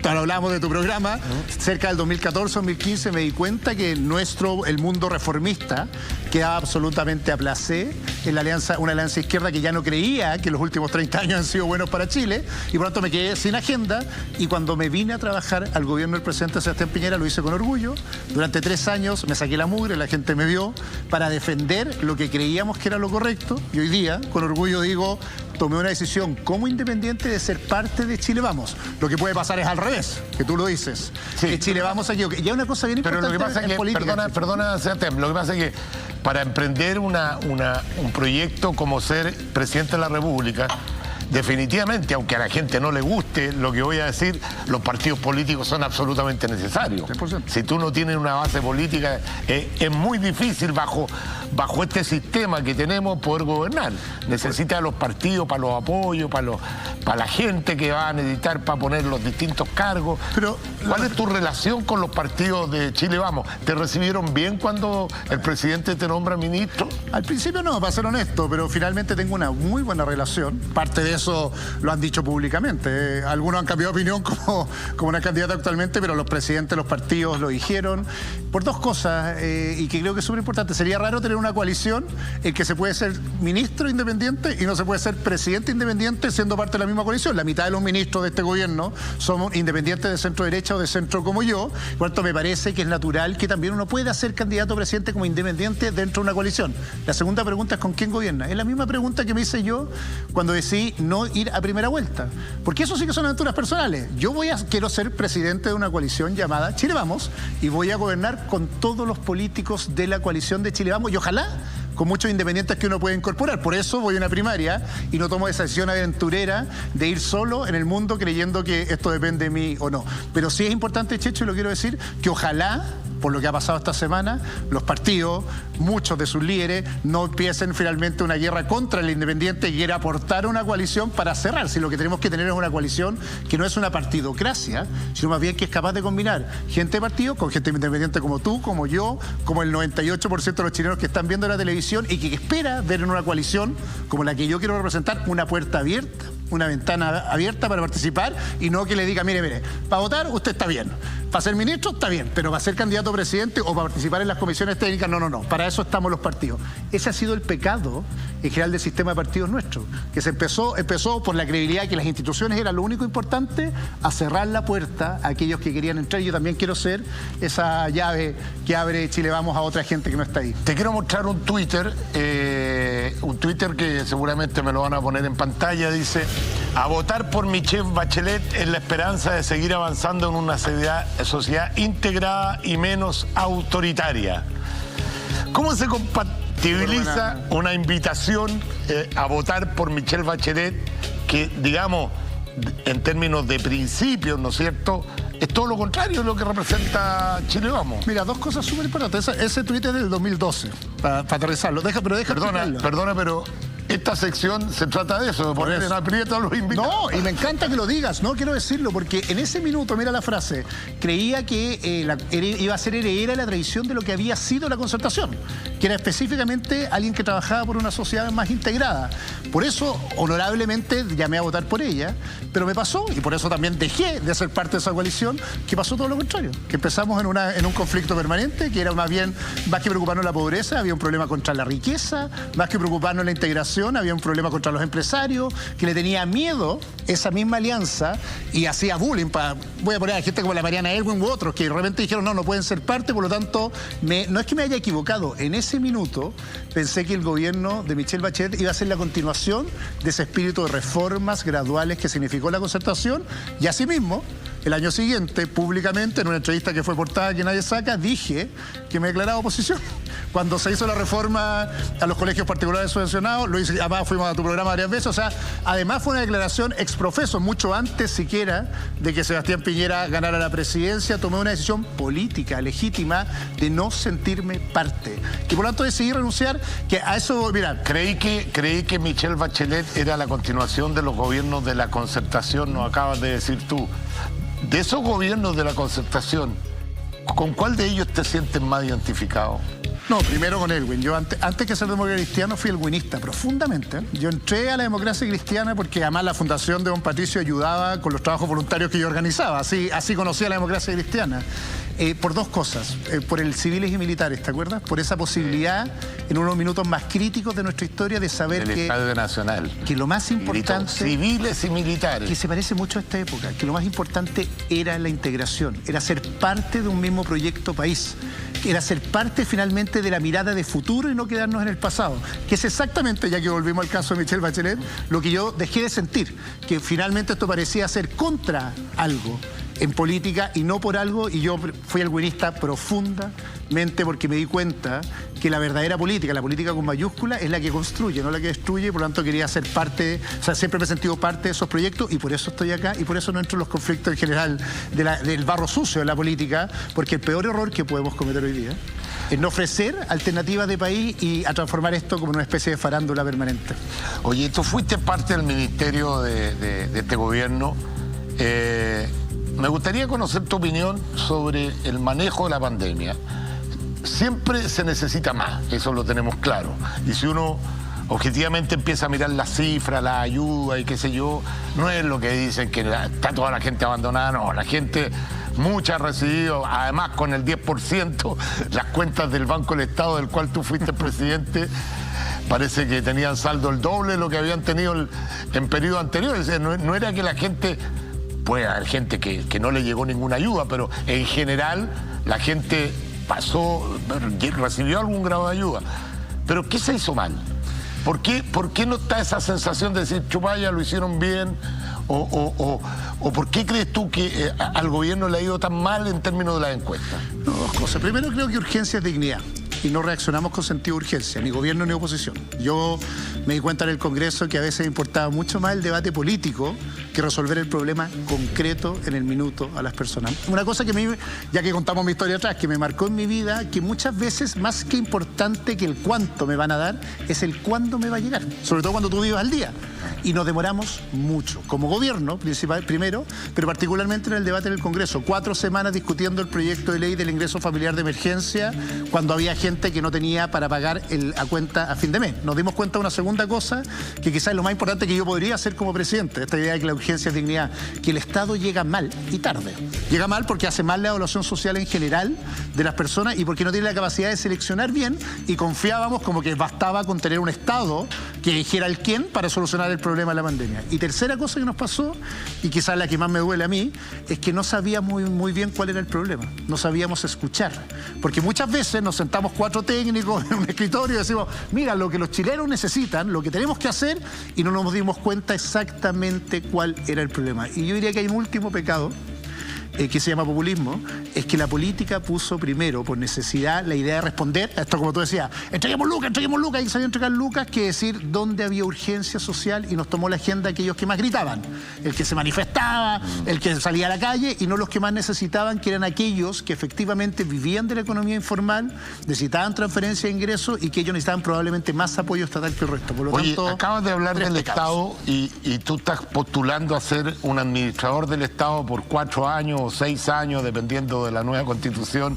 Hablábamos de tu programa. Cerca del 2014, 2015 me di cuenta que el mundo reformista quedaba absolutamente a placer en una alianza izquierda que ya no creía que los últimos 30 años han sido buenos para Chile, y por lo tanto me quedé sin agenda, y cuando me vine a trabajar al gobierno del presidente Sebastián Piñera lo hice con orgullo. Durante 3 años me saqué la mugre, la gente me vio, para defender lo que creíamos que era lo correcto, y hoy día, con orgullo digo, tomé una decisión como independiente de ser parte de Chile Vamos. Lo que puede pasar es al revés, que tú lo dices. Sí. Que Chile Vamos aquí. Y hay una cosa bien importante. Pero lo que pasa es que, política. perdona, Sebastián, lo que pasa es que para emprender un proyecto como ser presidente de la República, definitivamente, aunque a la gente no le guste lo que voy a decir, los partidos políticos son absolutamente necesarios. 100%. Si tú no tienes una base política, es muy difícil bajo este sistema que tenemos poder gobernar. Necesitas a los partidos para los apoyos, para la gente que va a necesitar para poner los distintos cargos. Pero, ¿cuál es tu relación con los partidos de Chile Vamos? ¿Te recibieron bien cuando el presidente te nombra ministro? Al principio no, para ser honesto, pero finalmente tengo una muy buena relación. Parte de eso lo han dicho públicamente. Algunos han cambiado de opinión como una candidata actualmente, pero los presidentes de los partidos lo dijeron por dos cosas, y que creo que es súper importante. Sería raro tener una coalición en que se puede ser ministro independiente y no se puede ser presidente independiente siendo parte de la misma coalición. La mitad de los ministros de este gobierno somos independientes de centro derecha o de centro como yo. Por tanto, me parece que es natural que también uno pueda ser candidato a presidente como independiente dentro de una coalición. La segunda pregunta es ¿con quién gobierna? Es la misma pregunta que me hice yo cuando decidí no ir a primera vuelta. Porque eso sí que son aventuras personales. Quiero ser presidente de una coalición llamada Chile Vamos, y voy a gobernar con todos los políticos de la coalición de Chile Vamos, y ojalá con muchos independientes que uno puede incorporar. Por eso voy a una primaria y no tomo esa decisión aventurera de ir solo en el mundo creyendo que esto depende de mí o no. Pero sí es importante, Checho, y lo quiero decir, que ojalá, por lo que ha pasado esta semana, los partidos, muchos de sus líderes, no empiecen finalmente una guerra contra el independiente y quiera aportar una coalición para cerrar. Si lo que tenemos que tener es una coalición que no es una partidocracia, sino más bien que es capaz de combinar gente de partido con gente independiente como tú, como yo, como el 98% de los chilenos que están viendo la televisión y que espera ver en una coalición como la que yo quiero representar una puerta abierta, una ventana abierta para participar, y no que le diga, mire, para votar usted está bien, para ser ministro está bien, pero para ser candidato a presidente o para participar en las comisiones técnicas, no. Para eso estamos los partidos. Ese ha sido el pecado en general del sistema de partidos nuestro, que se empezó por la credibilidad que las instituciones eran lo único importante, a cerrar la puerta a aquellos que querían entrar. Yo también quiero ser esa llave que abre Chile Vamos a otra gente que no está ahí. Te quiero mostrar un Twitter que seguramente me lo van a poner en pantalla. Dice: a votar por Michelle Bachelet en la esperanza de seguir avanzando en una sociedad integrada y menos autoritaria. ¿Cómo se compatibiliza una invitación a votar por Michelle Bachelet que, digamos, en términos de principios, ¿no es cierto?, es todo lo contrario de lo que representa Chile Vamos. Mira, dos cosas súper importantes. Ese tuit es del 2012, para aterrizarlo. Perdona, pero esta sección se trata de eso, de poner en aprieto a los invitados. No, y me encanta que lo digas, no quiero decirlo, porque en ese minuto, mira la frase, creía que iba a ser heredera de la tradición de lo que había sido la Concertación, que era específicamente alguien que trabajaba por una sociedad más integrada. Por eso, honorablemente, llamé a votar por ella, pero me pasó, y por eso también dejé de ser parte de esa coalición, que pasó todo lo contrario, que empezamos en un conflicto permanente, que era más que preocuparnos la pobreza, había un problema contra la riqueza, más que preocuparnos la integración, había un problema contra los empresarios, que le tenía miedo esa misma alianza y hacía bullying. Voy a poner a gente como la Mariana Elwin u otros que de repente dijeron no pueden ser parte, por lo tanto, no es que me haya equivocado. En ese minuto pensé que el gobierno de Michelle Bachelet iba a ser la continuación de ese espíritu de reformas graduales que significó la Concertación, y asimismo, el año siguiente, públicamente, en una entrevista que fue portada que nadie saca, dije que me declaraba oposición. Cuando se hizo la reforma a los colegios particulares subvencionados, lo hice, además fuimos a tu programa varias veces, o sea, además fue una declaración exprofeso, mucho antes siquiera de que Sebastián Piñera ganara la presidencia, tomé una decisión política, legítima, de no sentirme parte. Y por lo tanto decidí renunciar, que a eso, mira... Creí que Michelle Bachelet era la continuación de los gobiernos de la Concertación, nos acabas de decir tú. De esos gobiernos de la Concertación, ¿con cuál de ellos te sientes más identificado? No, primero con Elwin. Yo antes que ser demócrata cristiano fui elwinista, profundamente. Yo entré a la democracia cristiana porque además la fundación de Don Patricio ayudaba con los trabajos voluntarios que yo organizaba. Así conocí a la democracia cristiana. Por dos cosas. Por el civiles y militares, ¿te acuerdas? Por esa posibilidad, en unos minutos más críticos de nuestra historia, de saber el Estadio Nacional. Que lo más importante... Civiles y militares. Que se parece mucho a esta época. Que lo más importante era la integración. Era ser parte de un mismo proyecto país. Era ser parte finalmente de la mirada de futuro y no quedarnos en el pasado. Que es exactamente, ya que volvimos al caso de Michelle Bachelet, lo que yo dejé de sentir. Que finalmente esto parecía ser contra algo en política y no por algo, y yo fui elwinista profundamente porque me di cuenta que la verdadera política, la política con mayúscula, es la que construye, no la que destruye, y por lo tanto quería ser parte, o sea, siempre me he sentido parte de esos proyectos, y por eso estoy acá, y por eso no entro en los conflictos en general del barro sucio de la política, porque el peor error que podemos cometer hoy día es no ofrecer alternativas de país y a transformar esto como una especie de farándula permanente. Oye, tú fuiste parte del ministerio de este gobierno. Me gustaría conocer tu opinión sobre el manejo de la pandemia. Siempre se necesita más, eso lo tenemos claro. Y si uno objetivamente empieza a mirar las cifras, la ayuda y qué sé yo, no es lo que dicen que está toda la gente abandonada, no. La gente, mucha ha recibido, además con el 10%, las cuentas del Banco del Estado, del cual tú fuiste presidente, parece que tenían saldo el doble de lo que habían tenido en periodos anteriores. No era que la gente... Puede haber gente que no le llegó ninguna ayuda, pero en general la gente recibió algún grado de ayuda. Pero ¿qué se hizo mal? ¿Por qué no está esa sensación de decir, chupaya, lo hicieron bien? ¿O por qué crees tú que al gobierno le ha ido tan mal en términos de las encuestas? No, dos cosas. Primero, creo que urgencia es dignidad. Y no reaccionamos con sentido de urgencia, ni gobierno ni oposición. Yo me di cuenta en el Congreso que a veces importaba mucho más el debate político que resolver el problema concreto en el minuto a las personas. Una cosa que a mí, ya que contamos mi historia atrás, que me marcó en mi vida, que muchas veces más que importante que el cuánto me van a dar, es el cuándo me va a llegar. Sobre todo cuando tú vivas al día. Y nos demoramos mucho, como gobierno primero, pero particularmente en el debate en el Congreso. 4 semanas discutiendo el proyecto de ley del ingreso familiar de emergencia, cuando había gente que no tenía para pagar a cuenta a fin de mes. Nos dimos cuenta de una segunda cosa, que quizás es lo más importante que yo podría hacer como presidente, esta idea de que la urgencia es dignidad, que el Estado llega mal y tarde. Llega mal porque hace mal la evaluación social en general de las personas y porque no tiene la capacidad de seleccionar bien, y confiábamos como que bastaba con tener un Estado que dijera el quién para solucionar el problema de la pandemia. Y tercera cosa que nos pasó, y quizás la que más me duele a mí, es que no sabíamos muy bien cuál era el problema. No sabíamos escuchar. Porque muchas veces nos sentamos 4 técnicos en un escritorio y decimos, mira, lo que los chilenos necesitan, lo que tenemos que hacer, y no nos dimos cuenta exactamente cuál era el problema. Y yo diría que hay un último pecado, que se llama populismo, es que la política puso primero, por necesidad, la idea de responder a esto, como tú decías, entreguemos lucas, hay que salir a entregar lucas, que decir dónde había urgencia social, y nos tomó la agenda aquellos que más gritaban, el que se manifestaba, el que salía a la calle, y no los que más necesitaban, que eran aquellos que efectivamente vivían de la economía informal, necesitaban transferencia de ingresos y que ellos necesitaban probablemente más apoyo estatal que el resto. Por lo tanto, acabas de hablar del Estado y tú estás postulando a ser un administrador del Estado por 4 años o 6 años, dependiendo de la nueva Constitución,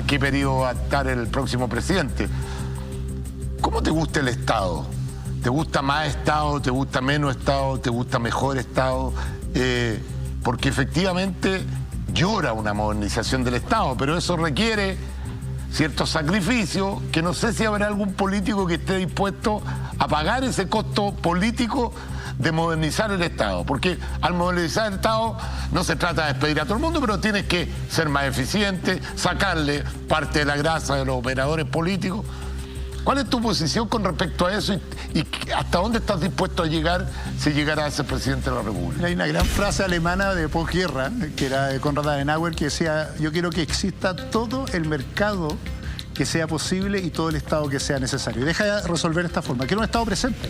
qué periodo va a estar el próximo presidente. ¿Cómo te gusta el Estado? ¿Te gusta más Estado? ¿Te gusta menos Estado? ¿Te gusta mejor Estado? Porque efectivamente llora una modernización del Estado, pero eso requiere ciertos sacrificios que no sé si habrá algún político que esté dispuesto a pagar ese costo político de modernizar el Estado, porque al modernizar el Estado no se trata de despedir a todo el mundo, pero tienes que ser más eficiente, sacarle parte de la grasa de los operadores políticos. ¿Cuál es tu posición con respecto a eso y hasta dónde estás dispuesto a llegar si llegaras a ser presidente de la República? Hay una gran frase alemana de posguerra, que era de Konrad Adenauer, que decía: yo quiero que exista todo el mercado que sea posible y todo el Estado que sea necesario. Y deja de resolver de esta forma. Quiero un Estado presente,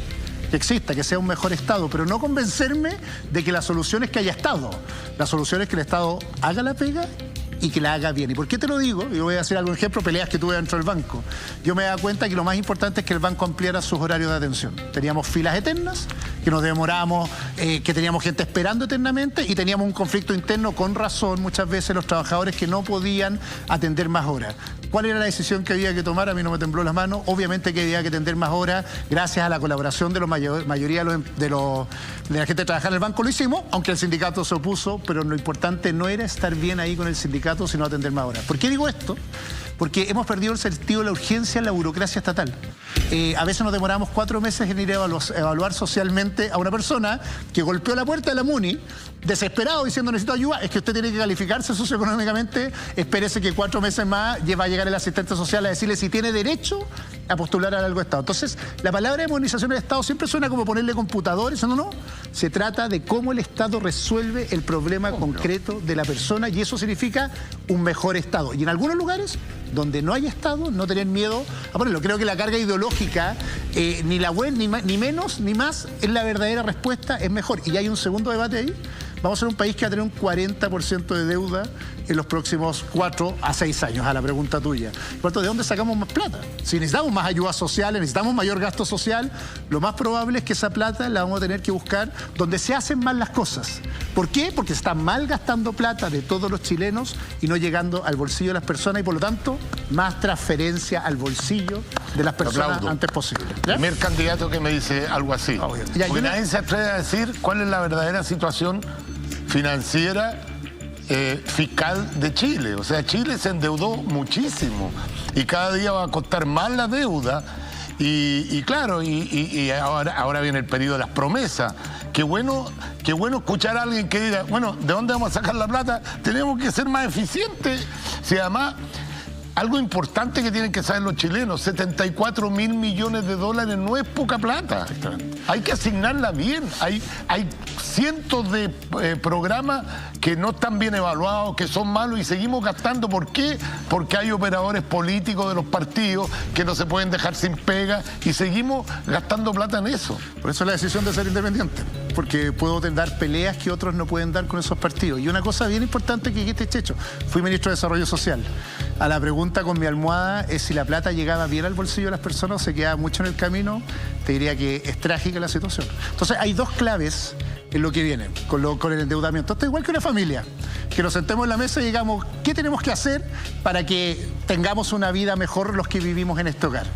que exista, que sea un mejor Estado, pero no convencerme de que la solución es que haya Estado. La solución es que el Estado haga la pega y que la haga bien. ¿Y por qué te lo digo? Yo voy a hacer algún ejemplo, peleas que tuve dentro del banco. Yo me daba cuenta que lo más importante es que el banco ampliara sus horarios de atención. Teníamos filas eternas, que nos demorábamos, que teníamos gente esperando eternamente, y teníamos un conflicto interno con razón, muchas veces los trabajadores que no podían atender más horas. ¿Cuál era la decisión que había que tomar? A mí no me tembló las manos. Obviamente que había que atender más horas, gracias a la colaboración de la mayoría de la gente que trabajaba en el banco. Lo hicimos, aunque el sindicato se opuso, pero lo importante no era estar bien ahí con el sindicato, sino atender más horas. ¿Por qué digo esto? Porque hemos perdido el sentido de la urgencia en la burocracia estatal. A veces nos demoramos 4 meses en ir a evaluar socialmente a una persona que golpeó la puerta de la MUNI, desesperado, diciendo: necesito ayuda. Es que usted tiene que calificarse socioeconómicamente, espérese que 4 meses más va a llegar el asistente social a decirle si tiene derecho a postular a algo de Estado. Entonces, la palabra de modernización del Estado siempre suena como ponerle computadores. No, se trata de cómo el Estado resuelve el problema concreto de la persona, y eso significa un mejor Estado. Y en algunos lugares donde no hay Estado, no tener miedo a ponerlo. Creo que la carga ideológica, ni la buena, ni menos, ni más, es la verdadera respuesta, es mejor. Y hay un segundo debate ahí. Vamos a ser un país que va a tener un 40% de deuda en los próximos 4 a 6 años, a la pregunta tuya. Por tanto, ¿de dónde sacamos más plata? Si necesitamos más ayudas sociales, necesitamos mayor gasto social, lo más probable es que esa plata la vamos a tener que buscar donde se hacen mal las cosas. ¿Por qué? Porque se está mal gastando plata de todos los chilenos y no llegando al bolsillo de las personas, y por lo tanto, más transferencia al bolsillo de las personas antes posible. ¿Ya? Primer candidato que me dice algo así. Porque nadie se atreve a decir cuál es la verdadera situación financiera, fiscal de Chile. O sea, Chile se endeudó muchísimo y cada día va a costar más la deuda. Y claro, ahora viene el periodo de las promesas. Qué bueno escuchar a alguien que diga: bueno, ¿de dónde vamos a sacar la plata? Tenemos que ser más eficientes. Si además, algo importante que tienen que saber los chilenos: 74.000 millones de dólares no es poca plata. Hay que asignarla bien. Hay cientos de programas que no están bien evaluados, que son malos, y seguimos gastando. ¿Por qué? Porque hay operadores políticos de los partidos que no se pueden dejar sin pega, y seguimos gastando plata en eso. Por eso la decisión de ser independiente, porque puedo dar peleas que otros no pueden dar con esos partidos. Y una cosa bien importante que dijiste, Checho: fui ministro de Desarrollo Social. A la pregunta con mi almohada es si la plata llegaba bien al bolsillo de las personas o se quedaba mucho en el camino, te diría que es trágica la situación. Entonces, hay dos claves en lo que viene con el endeudamiento. Esto es igual que una familia, que nos sentemos en la mesa y digamos: ¿qué tenemos que hacer para que tengamos una vida mejor los que vivimos en este hogar?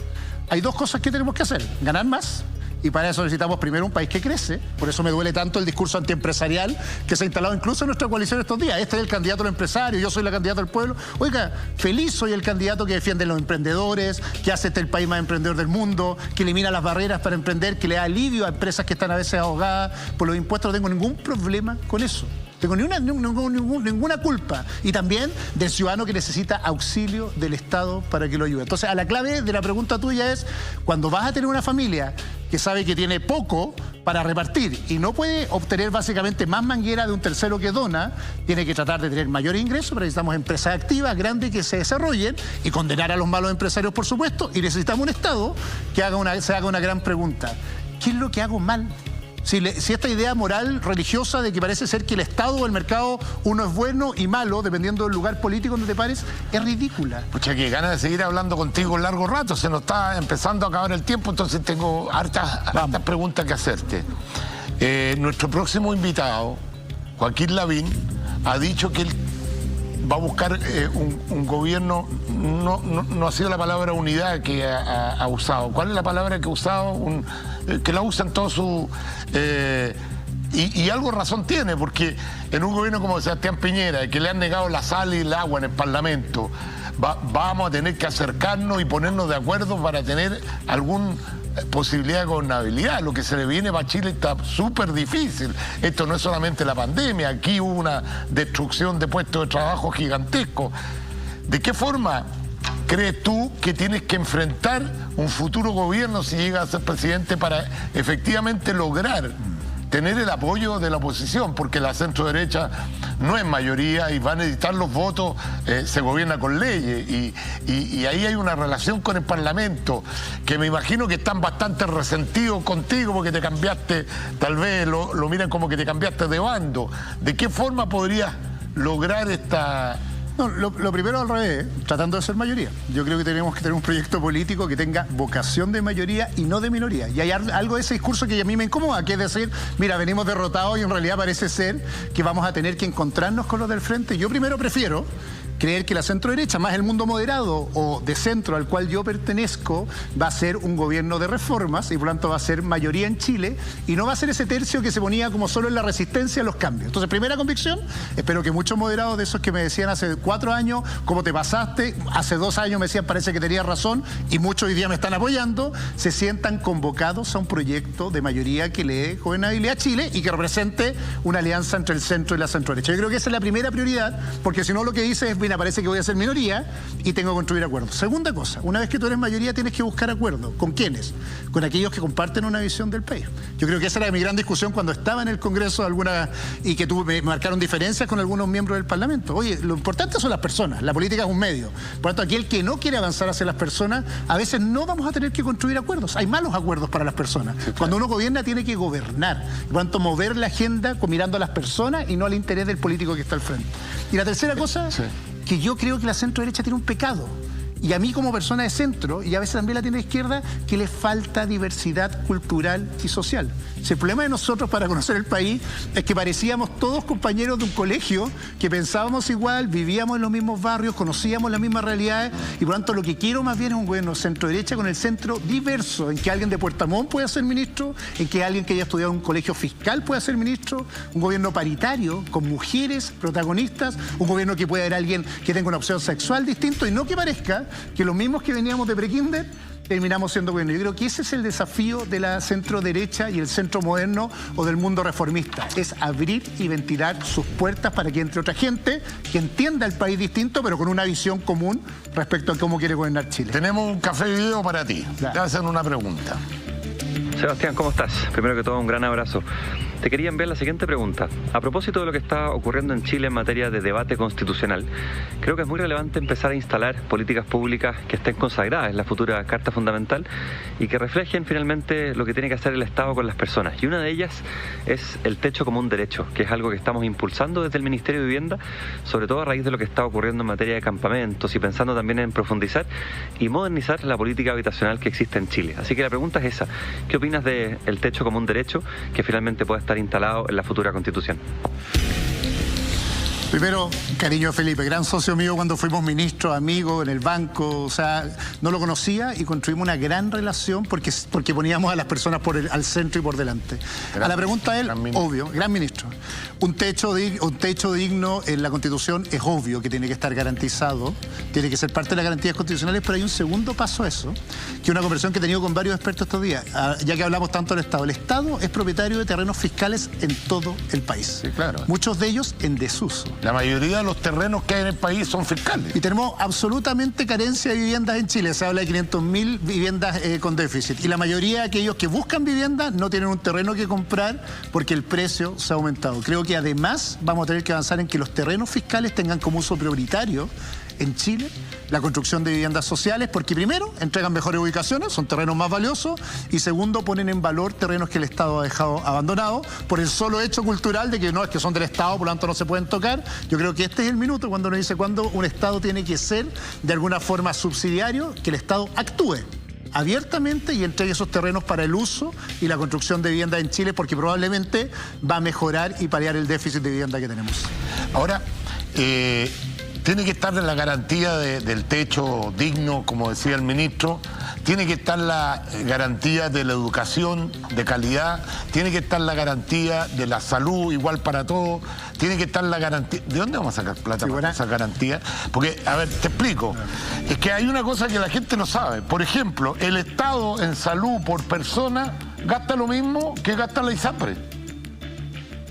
Hay dos cosas que tenemos que hacer: ganar más, y para eso necesitamos primero un país que crece. Por eso me duele tanto el discurso antiempresarial que se ha instalado incluso en nuestra coalición estos días. Este es el candidato del empresario, yo soy la candidata del pueblo. Oiga, feliz soy el candidato que defiende a los emprendedores, que hace el país más emprendedor del mundo, que elimina las barreras para emprender, que le da alivio a empresas que están a veces ahogadas por los impuestos. No tengo ningún problema con eso. Tengo ninguna culpa. Y también del ciudadano que necesita auxilio del Estado para que lo ayude. Entonces, a la clave de la pregunta tuya es: cuando vas a tener una familia que sabe que tiene poco para repartir y no puede obtener básicamente más manguera de un tercero que dona, tiene que tratar de tener mayores ingresos, pero necesitamos empresas activas, grandes, que se desarrollen y condenar a los malos empresarios, por supuesto, y necesitamos un Estado que se haga una gran pregunta. ¿Qué es lo que hago mal? Si esta idea moral religiosa de que parece ser que el Estado o el mercado uno es bueno y malo, dependiendo del lugar político donde te pares, es ridícula. Pucha, que ganas de seguir hablando contigo un largo rato, se nos está empezando a acabar el tiempo, entonces tengo hartas preguntas que hacerte. Nuestro próximo invitado, Joaquín Lavín, ha dicho que él va a buscar un gobierno, no ha sido la palabra unidad que ha usado. ¿Cuál es la palabra que ha usado? Que la usan todos sus... y algo razón tiene, porque en un gobierno como Sebastián Piñera, que le han negado la sal y el agua en el Parlamento, vamos a tener que acercarnos y ponernos de acuerdo para tener alguna posibilidad de gobernabilidad. Lo que se le viene para Chile está súper difícil. Esto no es solamente la pandemia, aquí hubo una destrucción de puestos de trabajo gigantesco. ¿De qué forma crees tú que tienes que enfrentar un futuro gobierno si llegas a ser presidente para efectivamente lograr tener el apoyo de la oposición? Porque la centro-derecha no es mayoría y va a necesitar los votos, se gobierna con leyes y ahí hay una relación con el Parlamento que me imagino que están bastante resentidos contigo porque te cambiaste, tal vez lo miran como que te cambiaste de bando. ¿De qué forma podrías lograr esta...? No, lo primero al revés, tratando de ser mayoría. Yo creo que tenemos que tener un proyecto político que tenga vocación de mayoría y no de minoría. Y hay algo de ese discurso que a mí me incomoda, que es decir, mira, venimos derrotados y en realidad parece ser que vamos a tener que encontrarnos con los del frente. Yo primero prefiero creer que la centro-derecha, más el mundo moderado o de centro al cual yo pertenezco, va a ser un gobierno de reformas y por lo tanto va a ser mayoría en Chile y no va a ser ese tercio que se ponía como solo en la resistencia a los cambios. Entonces, primera convicción, espero que muchos moderados de esos que me decían hace 4 años, ¿cómo te pasaste? Hace 2 años me decían, parece que tenías razón y muchos hoy día me están apoyando, se sientan convocados a un proyecto de mayoría que le dé gobernabilidad a Chile y que represente una alianza entre el centro y la centro-derecha. Yo creo que esa es la primera prioridad, porque si no lo que dice es, mira, parece que voy a ser minoría y tengo que construir acuerdos. Segunda cosa, una vez que tú eres mayoría tienes que buscar acuerdos. ¿Con quiénes? Con aquellos que comparten una visión del país. Yo creo que esa era mi gran discusión cuando estaba en el Congreso y que me marcaron diferencias con algunos miembros del Parlamento. Oye, lo importante son las personas, la política es un medio. Por lo tanto, aquel que no quiere avanzar hacia las personas, a veces no vamos a tener que construir acuerdos. Hay malos acuerdos para las personas. Sí, claro. Cuando uno gobierna tiene que gobernar. Por lo tanto, mover la agenda mirando a las personas y no al interés del político que está al frente. Y la tercera cosa... Sí. Que yo creo que la centro-derecha tiene un pecado. Y a mí como persona de centro, y a veces también la tiene de izquierda, que le falta diversidad cultural y social. Si el problema de nosotros para conocer el país es que parecíamos todos compañeros de un colegio, que pensábamos igual, vivíamos en los mismos barrios, conocíamos las mismas realidades, y por lo tanto lo que quiero más bien es un gobierno centro-derecha con el centro diverso, en que alguien de Puerto Montt pueda ser ministro, en que alguien que haya estudiado en un colegio fiscal pueda ser ministro, un gobierno paritario, con mujeres protagonistas, un gobierno que pueda haber alguien que tenga una opción sexual distinta y no que parezca que los mismos que veníamos de prekinder terminamos siendo gobierno. Yo creo que ese es el desafío de la centro-derecha y el centro moderno o del mundo reformista. Es abrir y ventilar sus puertas para que entre otra gente que entienda el país distinto, pero con una visión común respecto a cómo quiere gobernar Chile. Tenemos un café video para ti. Claro. Te hacen una pregunta. Sebastián, ¿cómo estás? Primero que todo, un gran abrazo. Te quería enviar la siguiente pregunta. A propósito de lo que está ocurriendo en Chile en materia de debate constitucional, creo que es muy relevante empezar a instalar políticas públicas que estén consagradas en la futura Carta Fundamental y que reflejen finalmente lo que tiene que hacer el Estado con las personas. Y una de ellas es el techo como un derecho, que es algo que estamos impulsando desde el Ministerio de Vivienda, sobre todo a raíz de lo que está ocurriendo en materia de campamentos y pensando también en profundizar y modernizar la política habitacional que existe en Chile. Así que la pregunta es esa. ¿Qué opinas del techo como un derecho que finalmente pueda estar instalado en la futura Constitución? Primero, cariño a Felipe, gran socio mío cuando fuimos ministros, amigos en el banco, o sea, no lo conocía y construimos una gran relación porque poníamos a las personas al centro y por delante. A la pregunta de él, obvio, gran ministro. Un techo digno en la Constitución es obvio que tiene que estar garantizado, tiene que ser parte de las garantías constitucionales, pero hay un segundo paso a eso, que es una conversación que he tenido con varios expertos estos días, ya que hablamos tanto del Estado. El Estado es propietario de terrenos fiscales en todo el país. Sí, claro. Muchos de ellos en desuso. La mayoría de los terrenos que hay en el país son fiscales. Y tenemos absolutamente carencia de viviendas en Chile. Se habla de 500.000 viviendas con déficit. Y la mayoría de aquellos que buscan vivienda no tienen un terreno que comprar porque el precio se ha aumentado. Creo que además vamos a tener que avanzar en que los terrenos fiscales tengan como uso prioritario en Chile la construcción de viviendas sociales, porque primero entregan mejores ubicaciones, son terrenos más valiosos, y segundo ponen en valor terrenos que el Estado ha dejado abandonados por el solo hecho cultural de que no es que son del Estado, por lo tanto no se pueden tocar. Yo creo que este es el minuto cuando uno dice cuando un Estado tiene que ser de alguna forma subsidiario, que el Estado actúe abiertamente y entregue esos terrenos para el uso y la construcción de viviendas en Chile, porque probablemente va a mejorar y paliar el déficit de vivienda que tenemos. Ahora, tiene que estar la garantía del techo digno, como decía el ministro, tiene que estar la garantía de la educación de calidad, tiene que estar la garantía de la salud igual para todos, tiene que estar la garantía... ¿De dónde vamos a sacar plata para esa garantía? Porque, a ver, te explico, es que hay una cosa que la gente no sabe. Por ejemplo, el Estado en salud por persona gasta lo mismo que gasta la ISAPRE.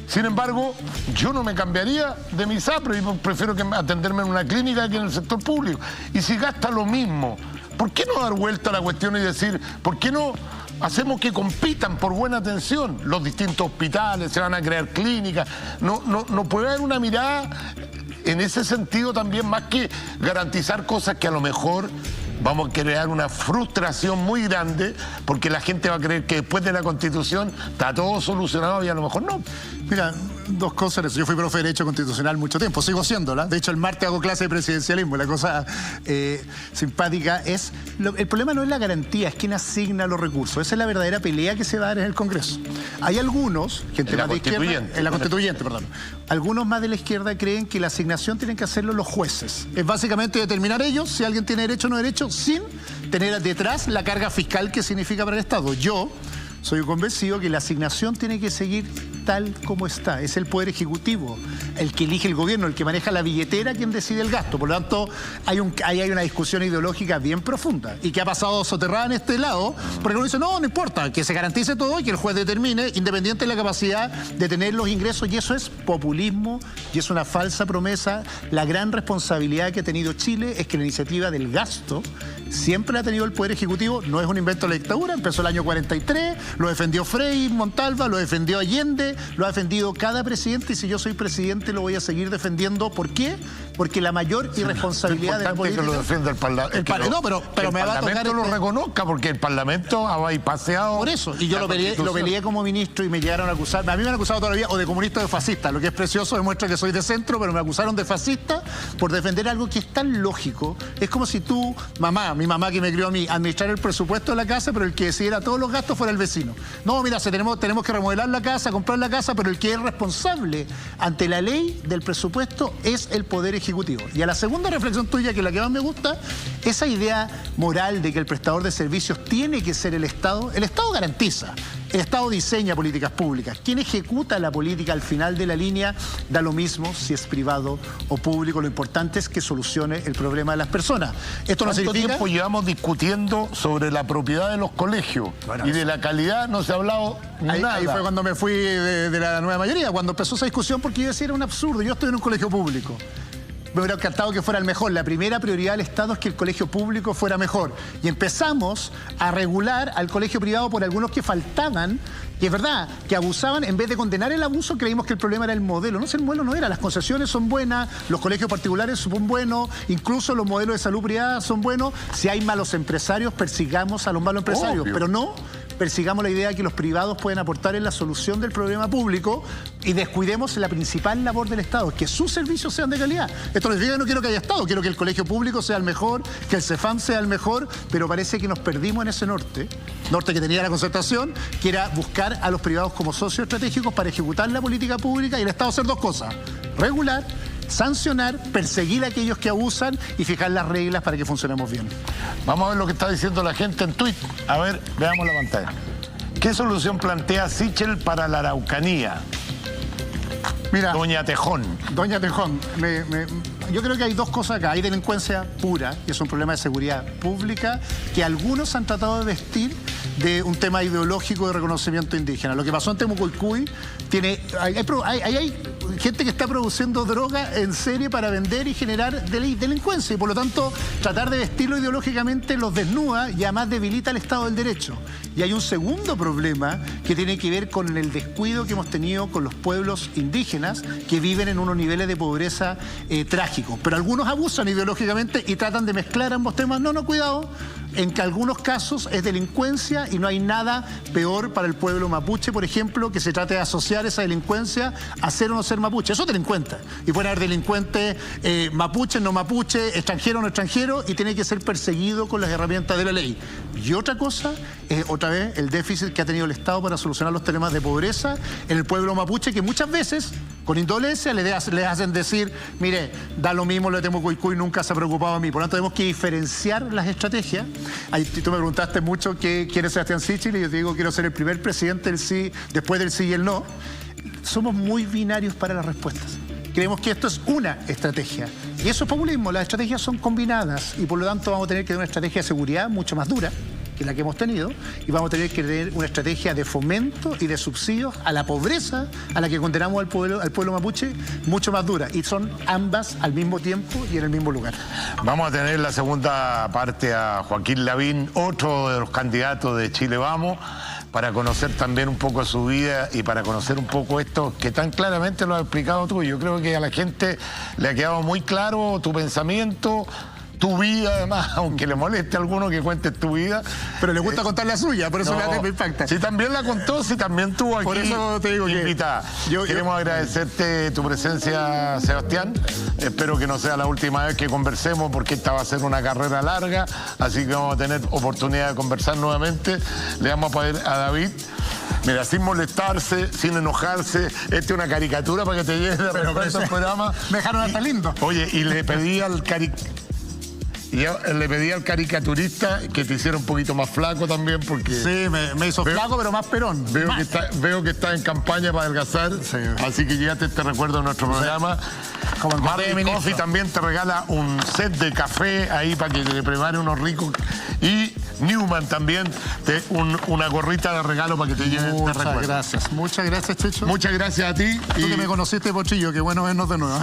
Sin embargo, yo no me cambiaría de mi ISAPRE y prefiero atenderme en una clínica que en el sector público. Y si gasta lo mismo, ¿por qué no dar vuelta a la cuestión y decir, ¿por qué no hacemos que compitan por buena atención? Los distintos hospitales, se van a crear clínicas. No puede haber una mirada en ese sentido también, más que garantizar cosas que a lo mejor vamos a crear una frustración muy grande, porque la gente va a creer que después de la Constitución está todo solucionado y a lo mejor no. Mira, dos cosas. Yo fui profe de Derecho Constitucional mucho tiempo, sigo siéndola. De hecho, el martes hago clase de presidencialismo. La cosa simpática es... el problema no es la garantía, es quién asigna los recursos. Esa es la verdadera pelea que se va a dar en el Congreso. Hay algunos, gente más de izquierda... En la Constituyente, perdón. Algunos más de la izquierda creen que la asignación tienen que hacerlo los jueces. Es básicamente determinar ellos si alguien tiene derecho o no derecho, sin tener detrás la carga fiscal que significa para el Estado. Yo soy convencido que la asignación tiene que seguir tal como está. Es el Poder Ejecutivo el que elige el gobierno, el que maneja la billetera, quien decide el gasto. Por lo tanto, ahí hay una discusión ideológica bien profunda y que ha pasado soterrada en este lado, porque uno dice, no importa, que se garantice todo y que el juez determine, independiente de la capacidad de tener los ingresos, y eso es populismo y es una falsa promesa. La gran responsabilidad que ha tenido Chile es que la iniciativa del gasto siempre la ha tenido el Poder Ejecutivo, no es un invento de la dictadura, empezó el año 43, lo defendió Frei Montalva, lo defendió Allende, lo ha defendido cada presidente, y si yo soy presidente lo voy a seguir defendiendo. ¿Por qué? Porque la mayor irresponsabilidad de la política... que lo defienda el Parlamento. No, pero me va a tocar... El Parlamento lo reconozca, porque el Parlamento ha bypaseado... Por eso, y yo lo peleé como ministro y me llegaron a acusar. A mí me han acusado todavía o de comunista o de fascista, lo que es precioso, demuestra que soy de centro, pero me acusaron de fascista por defender algo que es tan lógico. Es como si tú, mi mamá que me crió a mí, administrar el presupuesto de la casa, pero el que decidiera todos los gastos fuera el vecino. No, mira, tenemos que remodelar la casa, comprar la casa, pero el que es responsable ante la ley del presupuesto es el Poder Ejecutivo. Y a la segunda reflexión tuya, que es la que más me gusta, esa idea moral de que el prestador de servicios tiene que ser el Estado garantiza. El Estado diseña políticas públicas. Quien ejecuta la política al final de la línea da lo mismo si es privado o público. Lo importante es que solucione el problema de las personas. Esto no significa... ¿Cuánto tiempo llevamos discutiendo sobre la propiedad de los colegios? Bueno, y de la calidad no se ha hablado nada. Ahí fue cuando me fui de la nueva mayoría, cuando empezó esa discusión, porque yo decía era un absurdo. Yo estoy en un colegio público. Me hubiera encantado que fuera el mejor. La primera prioridad del Estado es que el colegio público fuera mejor. Y empezamos a regular al colegio privado por algunos que faltaban, y es verdad, que abusaban. En vez de condenar el abuso, creímos que el problema era el modelo. No, el modelo no era. Las concesiones son buenas, los colegios particulares son buenos, incluso los modelos de salud privada son buenos. Si hay malos empresarios, persigamos a los malos empresarios. Obvio. Pero no persigamos la idea de que los privados pueden aportar en la solución del problema público y descuidemos la principal labor del Estado, que sus servicios sean de calidad. Esto no significa que no quiero que haya Estado, quiero que el colegio público sea el mejor, que el CEFAM sea el mejor, pero parece que nos perdimos en ese norte que tenía la concertación, que era buscar a los privados como socios estratégicos para ejecutar la política pública, y el Estado hacer dos cosas: regular, sancionar, perseguir a aquellos que abusan y fijar las reglas para que funcionemos bien. Vamos a ver lo que está diciendo la gente en Twitter. A ver, veamos la pantalla. ¿Qué solución plantea Sichel para la Araucanía? Mira, Doña Tejón. Doña Tejón, yo creo que hay dos cosas acá. Hay delincuencia pura, y es un problema de seguridad pública, que algunos han tratado de vestir de un tema ideológico de reconocimiento indígena. Lo que pasó en Temucoicuy hay gente que está produciendo droga en serie para vender y generar delincuencia. Y por lo tanto, tratar de vestirlo ideológicamente los desnuda y además debilita el Estado del Derecho. Y hay un segundo problema que tiene que ver con el descuido que hemos tenido con los pueblos indígenas que viven en unos niveles de pobreza trágicos. Pero algunos abusan ideológicamente y tratan de mezclar ambos temas. No, cuidado, en que algunos casos es delincuencia y no hay nada peor para el pueblo mapuche, por ejemplo, que se trate de asociar esa delincuencia a ser o no ser mapuche. Eso es delincuente. Y pueden haber delincuentes mapuche, no mapuche, extranjero o no extranjero, y tiene que ser perseguido con las herramientas de la ley. Y otra cosa es, otra vez, el déficit que ha tenido el Estado para solucionar los temas de pobreza en el pueblo mapuche, que muchas veces, con indolencia, le hacen decir, mire, da lo mismo, lo de Temucuicui nunca se ha preocupado a mí. Por lo tanto, tenemos que diferenciar las estrategias. Ahí, tú me preguntaste mucho qué quiere Sebastián Sichel, y yo te digo, quiero ser el primer presidente del sí, después del sí y el no. Somos muy binarios para las respuestas. Creemos que esto es una estrategia. Y eso es populismo. Las estrategias son combinadas y por lo tanto vamos a tener que tener una estrategia de seguridad mucho más dura que la que hemos tenido, y vamos a tener que tener una estrategia de fomento y de subsidios a la pobreza a la que condenamos al pueblo mapuche mucho más dura, y son ambas al mismo tiempo y en el mismo lugar. Vamos a tener la segunda parte a Joaquín Lavín, otro de los candidatos de Chile Vamos, para conocer también un poco su vida y para conocer un poco esto que tan claramente lo has explicado tú. Yo creo que a la gente le ha quedado muy claro tu pensamiento, tu vida, además, aunque le moleste a alguno que cuentes tu vida. Pero le gusta contar la suya, por eso me impacta. Si también la contó, si también tuvo aquí. Por eso te digo invitada. Queremos agradecerte tu presencia, Sebastián. Espero que no sea la última vez que conversemos, porque esta va a ser una carrera larga, así que vamos a tener oportunidad de conversar nuevamente. Le vamos a pedir a David, mira, sin molestarse, sin enojarse, esta es una caricatura para que te lleve de repente al programa. Me dejaron hasta lindo. Oye, y le pedí al caricaturista que te hiciera un poquito más flaco también, porque... Sí, me hizo flaco, pero más perón. Veo que está en campaña para adelgazar, sí. Así que llévate este recuerdo de nuestro programa. Como el Marley Coffee también te regala un set de café ahí para que te prepare unos ricos. Y Newman también, una gorrita de regalo para que te lleven este recuerdo. Muchas gracias, Checho. Muchas gracias a ti. Tú que me conociste, Pochillo, qué bueno vernos de nuevo.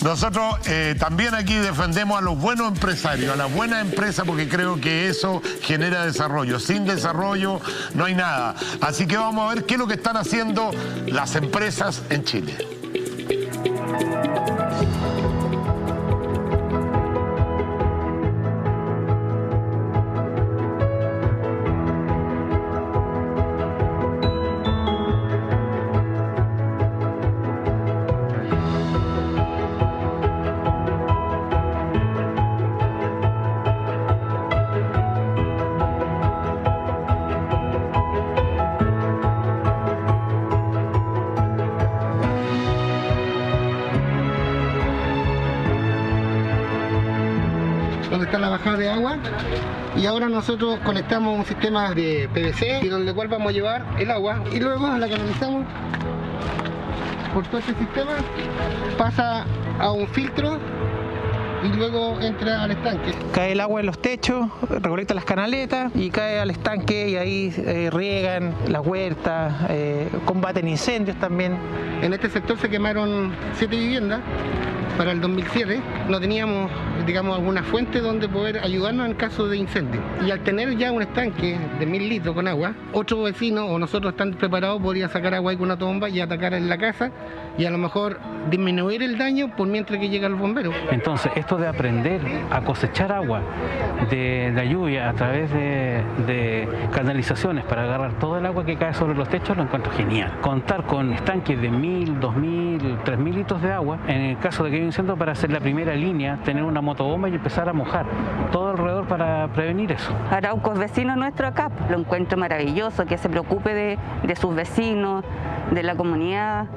Nosotros también aquí defendemos a los buenos empresarios, a las buenas empresas, porque creo que eso genera desarrollo. Sin desarrollo no hay nada. Así que vamos a ver qué es lo que están haciendo las empresas en Chile. donde está la bajada de agua, y ahora nosotros conectamos un sistema de PVC y donde cual vamos a llevar el agua, y luego la canalizamos por todo este sistema, pasa a un filtro y luego entra al estanque. Cae el agua en los techos, recolecta las canaletas y cae al estanque, y ahí riegan las huertas, combaten incendios también. En este sector se quemaron 7 viviendas para el 2007. No teníamos, digamos, alguna fuente donde poder ayudarnos en caso de incendio. Y al tener ya un estanque de 1000 litros con agua, otro vecino o nosotros están preparados, podría sacar agua ahí con una tomba y atacar en la casa y a lo mejor disminuir el daño por mientras que llegan los bomberos. Entonces, esto de aprender a cosechar agua de la lluvia a través de canalizaciones para agarrar todo el agua que cae sobre los techos, lo encuentro genial. Contar con estanques de 1000, 2000, 3000 litros de agua, en el caso de que haya un incendio, para hacer la primera línea, tener una motobomba y empezar a mojar todo alrededor para prevenir eso. Arauco es vecino nuestro acá, lo encuentro maravilloso, que se preocupe de sus vecinos, de la comunidad.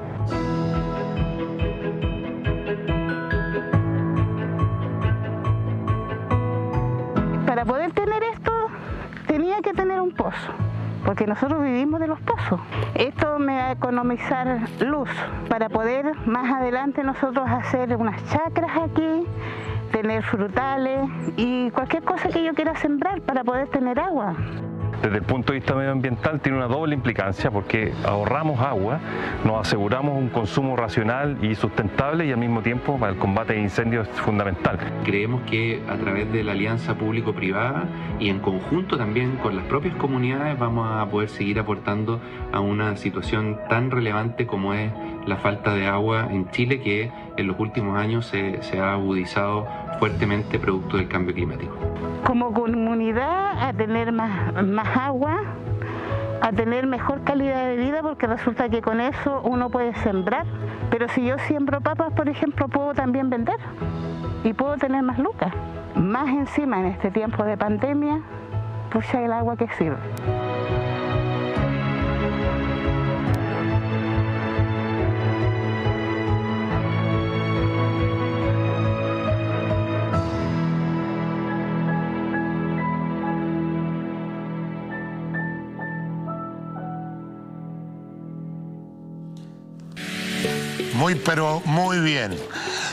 Para poder tener esto, tenía que tener un pozo, porque nosotros vivimos de los pozos. Esto me va a economizar luz para poder más adelante nosotros hacer unas chacras aquí, tener frutales y cualquier cosa que yo quiera sembrar para poder tener agua. desde el punto de vista medioambiental tiene una doble implicancia porque ahorramos agua, nos aseguramos un consumo racional y sustentable y al mismo tiempo para el combate de incendios es fundamental. Creemos que a través de la alianza público-privada y en conjunto también con las propias comunidades vamos a poder seguir aportando a una situación tan relevante como es la falta de agua en Chile, que en los últimos años se ha agudizado fuertemente producto del cambio climático. Como comunidad, a tener más agua, a tener mejor calidad de vida, porque resulta que con eso uno puede sembrar. Pero si yo siembro papas, por ejemplo, puedo también vender y puedo tener más lucas. Más encima en este tiempo de pandemia, pucha el agua que sirve. Pero muy bien.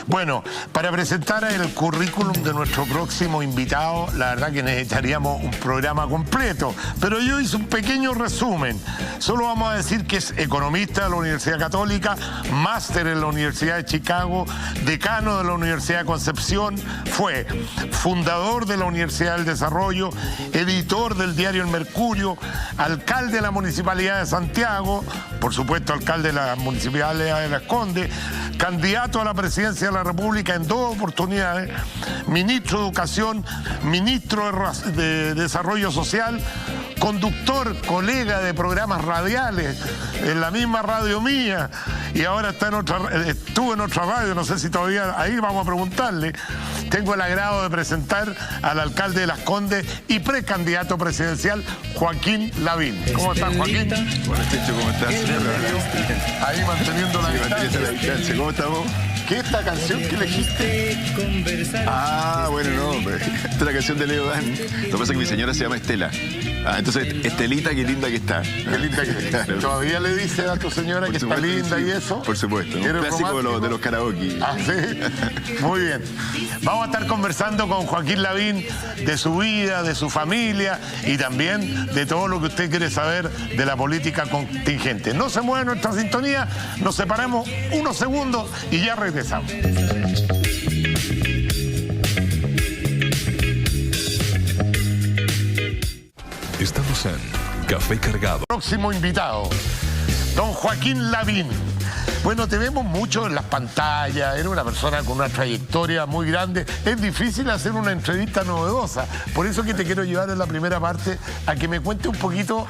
Bueno, para presentar el currículum de nuestro próximo invitado, la verdad que necesitaríamos un programa completo, pero yo hice un pequeño resumen. Solo vamos a decir que es economista de la Universidad Católica, máster en la Universidad de Chicago, decano de la Universidad de Concepción, fue fundador de la Universidad del Desarrollo, editor del diario El Mercurio, alcalde de la Municipalidad de Santiago, por supuesto alcalde de la Municipalidad de Las Condes, candidato a la presidencia de la República en 2 oportunidades, ministro de Educación, ministro de Desarrollo Social, conductor, colega de programas radiales en la misma radio mía, y ahora estuvo en otra radio, no sé si todavía, ahí vamos a preguntarle. Tengo el agrado de presentar al alcalde de Las Condes y precandidato presidencial, Joaquín Lavín. ¿Cómo estás, Joaquín? Buenas, Checho, ¿cómo estás? Ahí manteniendo la distancia. ¿Cómo estamos? ¿Qué es esta canción que elegiste? Bueno, no, esta es la canción de Leo Dan. Lo que pasa es que mi señora se llama Estela. Entonces, Estelita, qué linda que está. Qué linda que está. ¿Todavía le dice a tu señora que está linda y eso? Por supuesto, un clásico de los karaoke. Ah, sí. Muy bien. Vamos a estar conversando con Joaquín Lavín de su vida, de su familia y también de todo lo que usted quiere saber de la política contingente. No se mueve nuestra sintonía, nos separamos unos segundos y ya regresamos. Estamos en Café Cargado. Próximo invitado, don Joaquín Lavín. Bueno, te vemos mucho en las pantallas, eres una persona con una trayectoria muy grande. Es difícil hacer una entrevista novedosa, por eso que te quiero llevar en la primera parte a que me cuente un poquito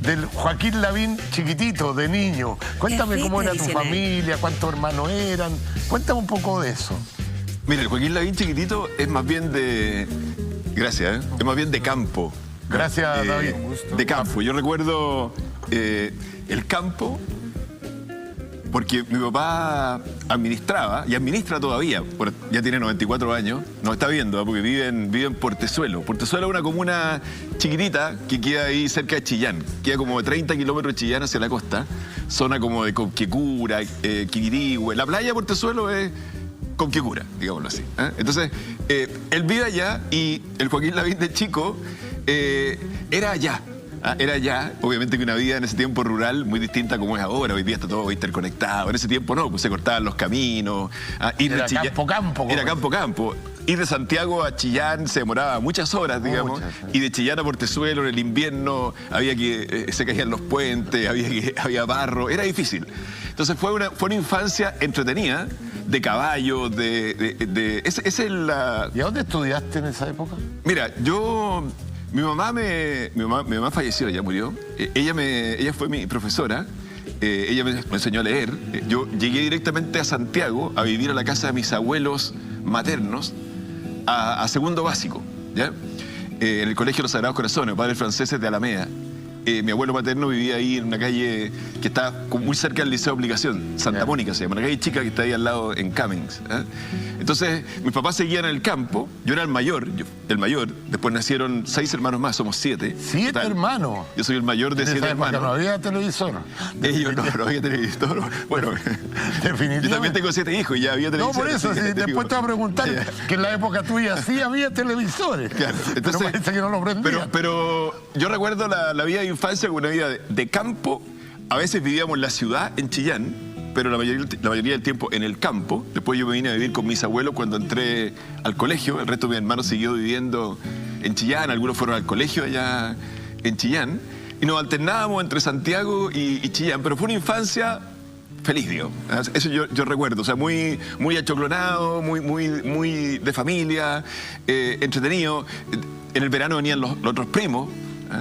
del Joaquín Lavín chiquitito, de niño. Cuéntame cómo era tu familia, cuántos hermanos eran. Cuéntame un poco de eso. Mira, el Joaquín Lavín chiquitito es más bien de... Gracias, es más bien de campo. Gracias, David. De campo. Yo recuerdo el campo porque mi papá administraba y administra todavía. Ya tiene 94 años. Nos está viendo porque vive en Portezuelo. Portezuelo es una comuna chiquitita que queda ahí cerca de Chillán. Queda como de 30 kilómetros de Chillán hacia la costa. Zona como de Conquecura, Quiquirigüe. La playa de Portezuelo es Conquecura, digámoslo así. Entonces, él vive allá y el Joaquín Lavín de chico era allá. Era ya, obviamente, que una vida en ese tiempo rural muy distinta como es ahora. Hoy día está todo interconectado. En ese tiempo no, pues se cortaban los caminos. Era campo. Era campo. Ir de Santiago a Chillán se demoraba muchas horas, digamos. Y de Chillán a Portezuelo en el invierno había que se caían los puentes, había barro. Era difícil. Entonces fue una infancia entretenida, de caballos, ¿Y a dónde estudiaste en esa época? Mira, Mi mamá falleció, ya murió. Ella fue mi profesora. Ella me enseñó a leer. Yo llegué directamente a Santiago a vivir a la casa de mis abuelos maternos a segundo básico, ¿ya? En el Colegio de los Sagrados Corazones, padres franceses de Alameda. Mi abuelo materno vivía ahí en una calle que está muy cerca del Liceo de Aplicación, Santa Mónica se llama, una calle chica que está ahí al lado en Cummings. Entonces, mis papás seguían en el campo, yo era el mayor, después nacieron 6 hermanos más, somos 7. ¿7 hermanos? Yo soy el mayor de 7 hermanos. ¿No había televisor? No había televisor. Bueno, definitivamente. Yo también tengo 7 hijos y ya había televisor. No, por eso, después te voy a preguntar que en la época tuya sí había televisores. Claro, entonces, pero parece que no lo prendían. Pero yo recuerdo la vida de infancia como una vida de campo. A veces vivíamos en la ciudad, en Chillán, pero la mayoría del tiempo en el campo. Después yo me vine a vivir con mis abuelos cuando entré al colegio. El resto de mis hermanos siguió viviendo en Chillán. Algunos fueron al colegio allá en Chillán. Y nos alternábamos entre Santiago y Chillán. Pero fue una infancia feliz, digo. Eso yo recuerdo. O sea, muy achoclonado, muy de familia, entretenido. En el verano venían los otros primos.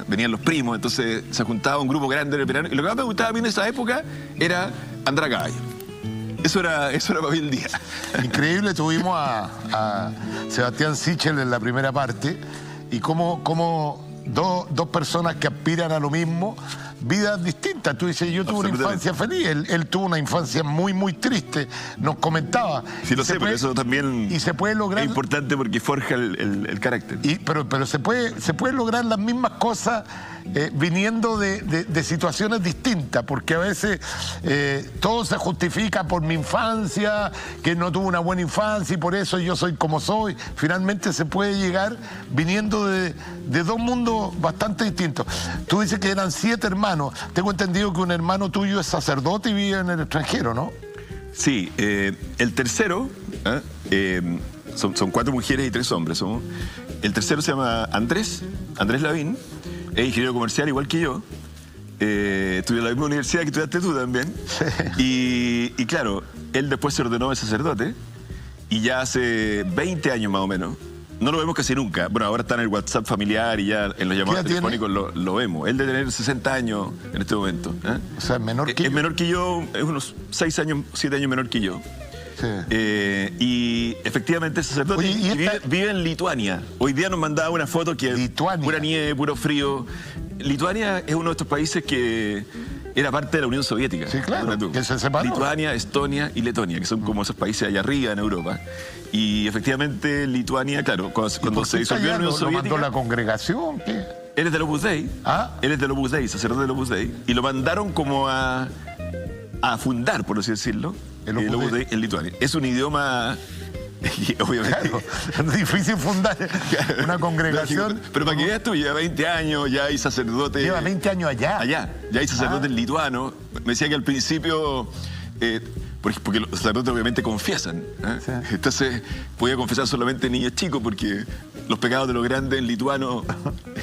Venían los primos, entonces se juntaba un grupo grande en el verano. Y lo que más me gustaba a mí en esa época era andar a caballo. Eso era para mí el día. Increíble, tuvimos a Sebastián Sichel en la primera parte y como dos personas que aspiran a lo mismo, vidas distintas. Tú dices, yo tuve una infancia feliz, él tuvo una infancia muy triste, nos comentaba. Sí, lo sé, pero eso también y se puede lograr, es importante porque forja el carácter. Pero se puede lograr las mismas cosas viniendo de situaciones distintas, porque a veces todo se justifica por mi infancia, que no tuve una buena infancia y por eso yo soy como soy. Finalmente se puede llegar viniendo de dos mundos bastante distintos. Tú dices que eran 7 hermanos. Tengo entendido que un hermano tuyo es sacerdote y vive en el extranjero, ¿no? Sí, el tercero, son 4 mujeres y 3 hombres. El tercero se llama Andrés Lavín, es ingeniero comercial igual que yo. Estudió en la misma universidad que estudiaste tú también. Y claro, él después se ordenó de sacerdote y ya hace 20 años más o menos. No lo vemos casi nunca. Bueno, ahora está en el WhatsApp familiar y ya en los llamados telefónicos lo vemos. Él debe tener 60 años en este momento. O sea, menor que yo. Es menor que yo, es unos 6 años, 7 años menor que yo. Sí. Y efectivamente es sacerdote. Oye, y vive en Lituania. Hoy día nos mandaba una foto que es pura nieve, puro frío. Lituania es uno de estos países que era parte de la Unión Soviética. Sí, claro, que se separó. Lituania, Estonia y Letonia, que son como esos países allá arriba en Europa. Y efectivamente Lituania, claro, cuando se disolvió la Unión Soviética... ¿Lo mandó la congregación? ¿Qué? Él es del Opus Dei. ¿Ah? Él es del Opus Dei, sacerdote del Opus Dei. Y lo mandaron como a fundar, por así decirlo, el Opus Dei en Lituania. Es un idioma... Obviamente. Claro, es difícil fundar una congregación. Pero para que veas tú, lleva 20 años, ya hay sacerdote... Lleva 20 años allá. Ya hay sacerdotes lituanos. Me decía que al principio... porque los sacerdotes obviamente confiesan. Sí. Entonces podía confesar solamente niños chicos porque los pecados de los grandes en lituano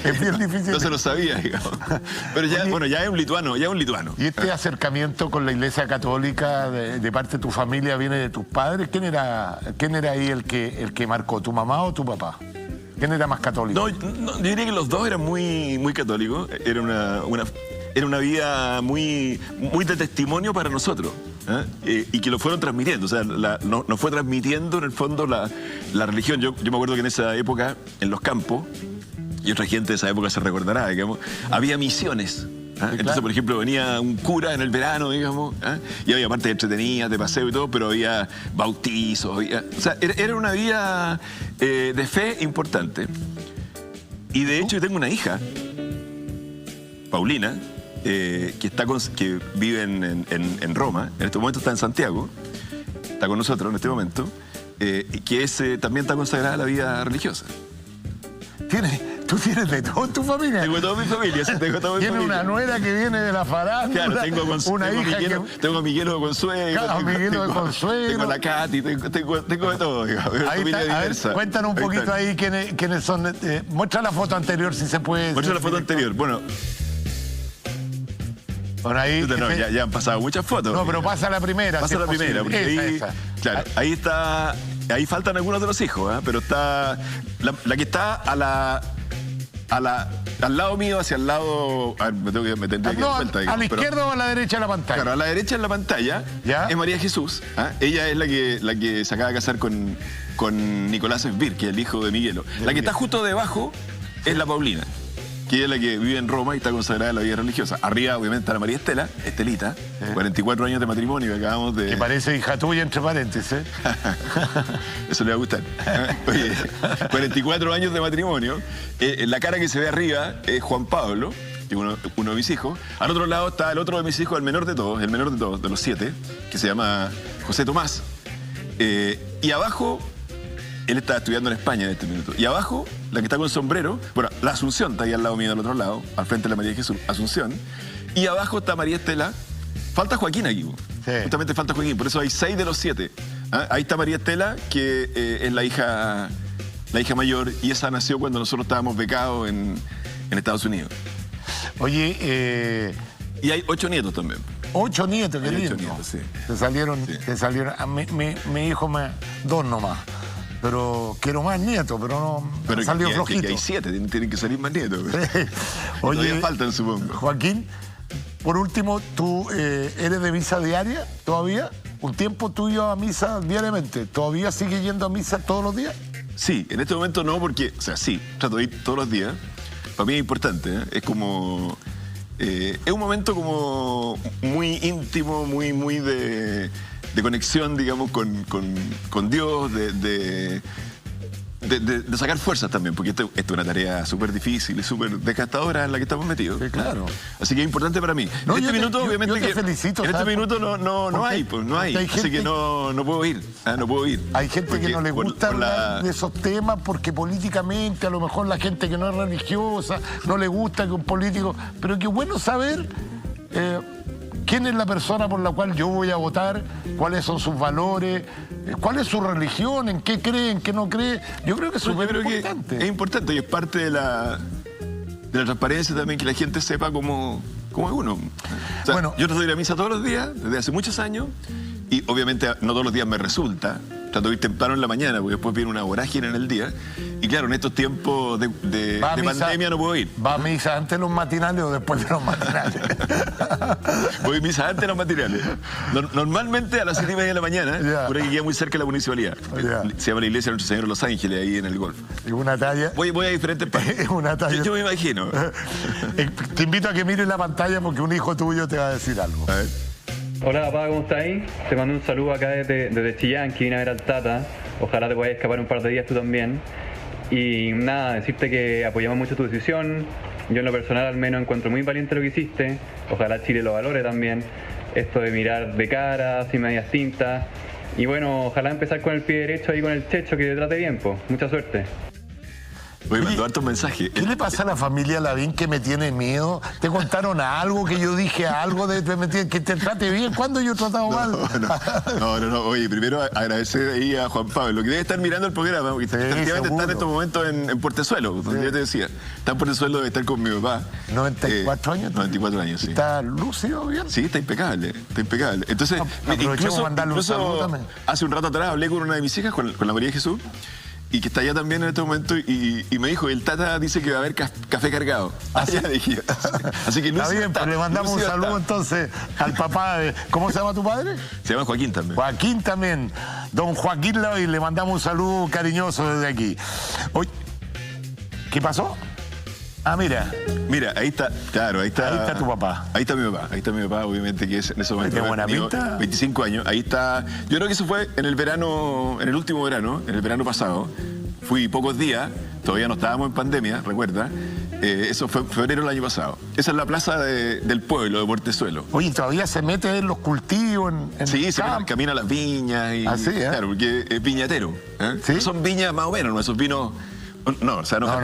es bien difícil. No se lo sabía, digamos. Pero ya, ya es un lituano, ¿Y este acercamiento con la Iglesia Católica de parte de tu familia viene de tus padres? ¿Quién era ahí el que marcó, tu mamá o tu papá? ¿Quién era más católico? No, yo diría que los dos eran muy católicos. Era una vida muy de testimonio para nosotros. Y que lo fueron transmitiendo, o sea, nos fue transmitiendo en el fondo la religión. Yo me acuerdo que en esa época, en los campos, y otra gente de esa época se recordará, digamos, había misiones. Entonces, por ejemplo, venía un cura en el verano, digamos, y había partes entretenidas, de paseo y todo, pero había bautizos, o sea, era una vida de fe importante. Y de hecho yo tengo una hija, Paulina, que vive en Roma, en este momento está en Santiago, está con nosotros en este momento, y que también está consagrada a la vida religiosa. ¿Tú tienes de todo en tu familia? Tengo toda mi familia, sí, tengo toda mi familia. Tiene una nuera que viene de la farándula. Claro, tengo a Miguelo de Consuegro. Claro, Miguelo de Consuegro. Tengo a la Katy, tengo de todo, digamos. Ahí está, diversa. Cuéntanos un poquito ahí quiénes son. Muestra la foto anterior, si se puede. Muestra la foto anterior. Bueno, ahí, ya han pasado muchas fotos. No, pero pasa la primera. Pasa la primera, porque esa. Claro, ahí está. Ahí faltan algunos de los hijos, pero está. La que está al lado mío, hacia el lado... A ver, me tendría que dar vuelta. ¿A la izquierda o a la derecha de la pantalla? Claro, a la derecha en la pantalla es María Jesús. Ella es la que se acaba de casar con Nicolás Esbir, que es el hijo de Miguelo. La que está justo debajo es la Paulina, que es la que vive en Roma y está consagrada a la vida religiosa. Arriba, obviamente, está la María Estela, Estelita, 44 años de matrimonio que acabamos de... Que parece hija tuya, entre paréntesis. Eso le va a gustar. Oye, 44 años de matrimonio. La cara que se ve arriba es Juan Pablo, que es uno de mis hijos. Al otro lado está el otro de mis hijos, el menor de todos, de los 7, que se llama José Tomás. Y abajo él estaba estudiando en España en este minuto. Y abajo, la que está con el sombrero, bueno, la Asunción está ahí al lado mío, al otro lado, al frente de la María de Jesús, Asunción. Y abajo está María Estela. Falta Joaquín aquí, sí. Justamente falta Joaquín, por eso hay 6 de los 7. Ahí está María Estela, que es la hija mayor, y esa nació cuando nosotros estábamos becados en Estados Unidos. Oye, y hay 8 nietos también. 8 nietos, qué lindo. 8 nietos, sí. Te salieron, sí. Te salieron. Mi hijo 2 nomás. Pero quiero más nietos, pero no salió flojito. Que hay 7, tienen que salir más nietos. Oye, todavía faltan, supongo. Joaquín, por último, ¿tú eres de misa diaria todavía? ¿Un tiempo tú ibas a misa diariamente? ¿Todavía sigues yendo a misa todos los días? Sí, en este momento no, porque, o sea, sí, trato de ir todos los días. Para mí es importante, ¿eh? Es como... es un momento como muy íntimo, muy de conexión, digamos, con Dios, de sacar fuerzas también, porque esto es una tarea súper difícil y súper desgastadora en la que estamos metidos. Sí, claro. Así que es importante para mí. No, en este minuto, obviamente, yo te felicito, en este minuto no hay, pues, no hay. Así que no puedo ir. No puedo ir. Hay gente que no le gusta hablar de esos temas porque políticamente, a lo mejor la gente que no es religiosa, no le gusta que un político... Pero qué bueno saber... ¿quién es la persona por la cual yo voy a votar? ¿Cuáles son sus valores? ¿Cuál es su religión? ¿En qué cree? ¿En qué no cree? Yo creo que eso es importante. Es importante y es parte de la transparencia también, que la gente sepa cómo es uno. O sea, bueno, yo trato de ir a misa todos los días, desde hace muchos años, y obviamente no todos los días me resulta. Trato de ir temprano en la mañana, porque después viene una vorágine en el día. Y claro, en estos tiempos de pandemia no puedo ir. ¿Va a misa antes de los matinales o después de los matinales? Voy a misa antes de los matinales. Normalmente a las 7:30 de la mañana, por ahí queda muy cerca de la municipalidad. Se llama la iglesia de Nuestro Señor de Los Ángeles, ahí en el Golf. ¿Es una talla? Voy a diferentes partes. Es una talla. Yo me imagino. Te invito a que mires la pantalla porque un hijo tuyo te va a decir algo. A ver. Hola papá, ¿cómo estáis? Te mando un saludo acá desde Chillán, que vine a ver al Tata. Ojalá te puedas escapar un par de días tú también. Y nada, decirte que apoyamos mucho tu decisión. Yo en lo personal al menos encuentro muy valiente lo que hiciste. Ojalá Chile lo valore también. Esto de mirar de cara, sin medias tintas. Y bueno, ojalá empezar con el pie derecho ahí con el Checho, que te trate bien, po. Mucha suerte. Voy a mandar hartos mensajes. ¿Qué le pasa a la familia Lavín que me tiene miedo? ¿Te contaron algo, que yo dije algo, que te trate bien? ¿Cuándo yo he tratado mal? No. Oye, primero agradecer ahí a Juan Pablo, que debe estar mirando el programa, porque efectivamente está en estos momentos en Portezuelo, donde yo te decía. Está en Portezuelo, debe estar con mi papá. 94 años. 94 años, sí. ¿Está lúcido bien? Sí, está impecable, Entonces, aprovechemos mandarle un saludo también. Hace un rato atrás hablé con una de mis hijas, con la María de Jesús, y que está allá también en este momento, y me dijo, el Tata dice que va a haber café cargado. Así dije. Así que está bien, pues le mandamos un saludo entonces al papá de... ¿Cómo se llama tu padre? Se llama Joaquín también. Joaquín también. Don Joaquín Lavín, le mandamos un saludo cariñoso desde aquí. Oye, ¿qué pasó? Ah, mira, ahí está, claro, ahí está. Ahí está tu papá. Ahí está mi papá, obviamente, que es en ese momento. ¿Tiene buena pinta? 25 años, ahí está. Yo creo que eso fue en el verano, en el último verano, en el verano pasado. Fui pocos días, todavía no estábamos en pandemia, recuerda. Eso fue en febrero del año pasado. Esa es la plaza del pueblo, de Portezuelo. Oye, ¿todavía se mete en los cultivos? Sí, camina a las viñas. Y, así, ¿eh? Claro, porque es viñatero. ¿Sí? No son viñas más o menos, no, esos vinos... No, se enoja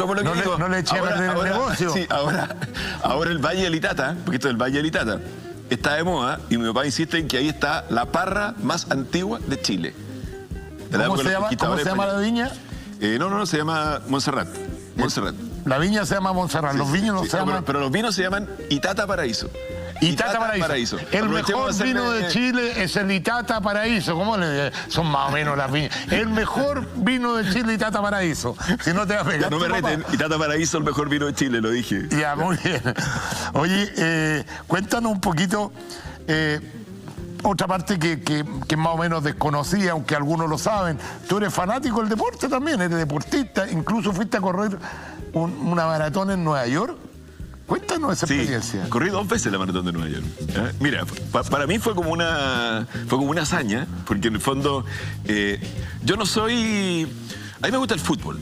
por lo que digo. No le eché a perder el negocio. Sí, ahora el Valle del Itata, porque esto es el Valle del Itata, está de moda, y mi papá insiste en que ahí está la parra más antigua de Chile. ¿Cómo se llama la viña? No, se llama Montserrat. La viña se llama Montserrat, los vinos no se llaman... Pero los vinos se llaman Itata Paraíso. Itata Paraíso. El mejor vino de Chile es el Itata Paraíso. ¿Cómo le son más o menos las viñas? El mejor vino de Chile, Itata Paraíso. Si no te vas a pegar. Ya no me reten, Itata Paraíso, el mejor vino de Chile, lo dije. Ya, muy bien. Oye, cuéntanos un poquito... otra parte que más o menos desconocía, aunque algunos lo saben. Tú eres fanático del deporte también, eres deportista. Incluso fuiste a correr una maratón en Nueva York. Cuéntanos esa experiencia. Corrí 2 veces la maratón de Nueva York. Mira, para mí fue como una hazaña, porque en el fondo yo no soy... A mí me gusta el fútbol.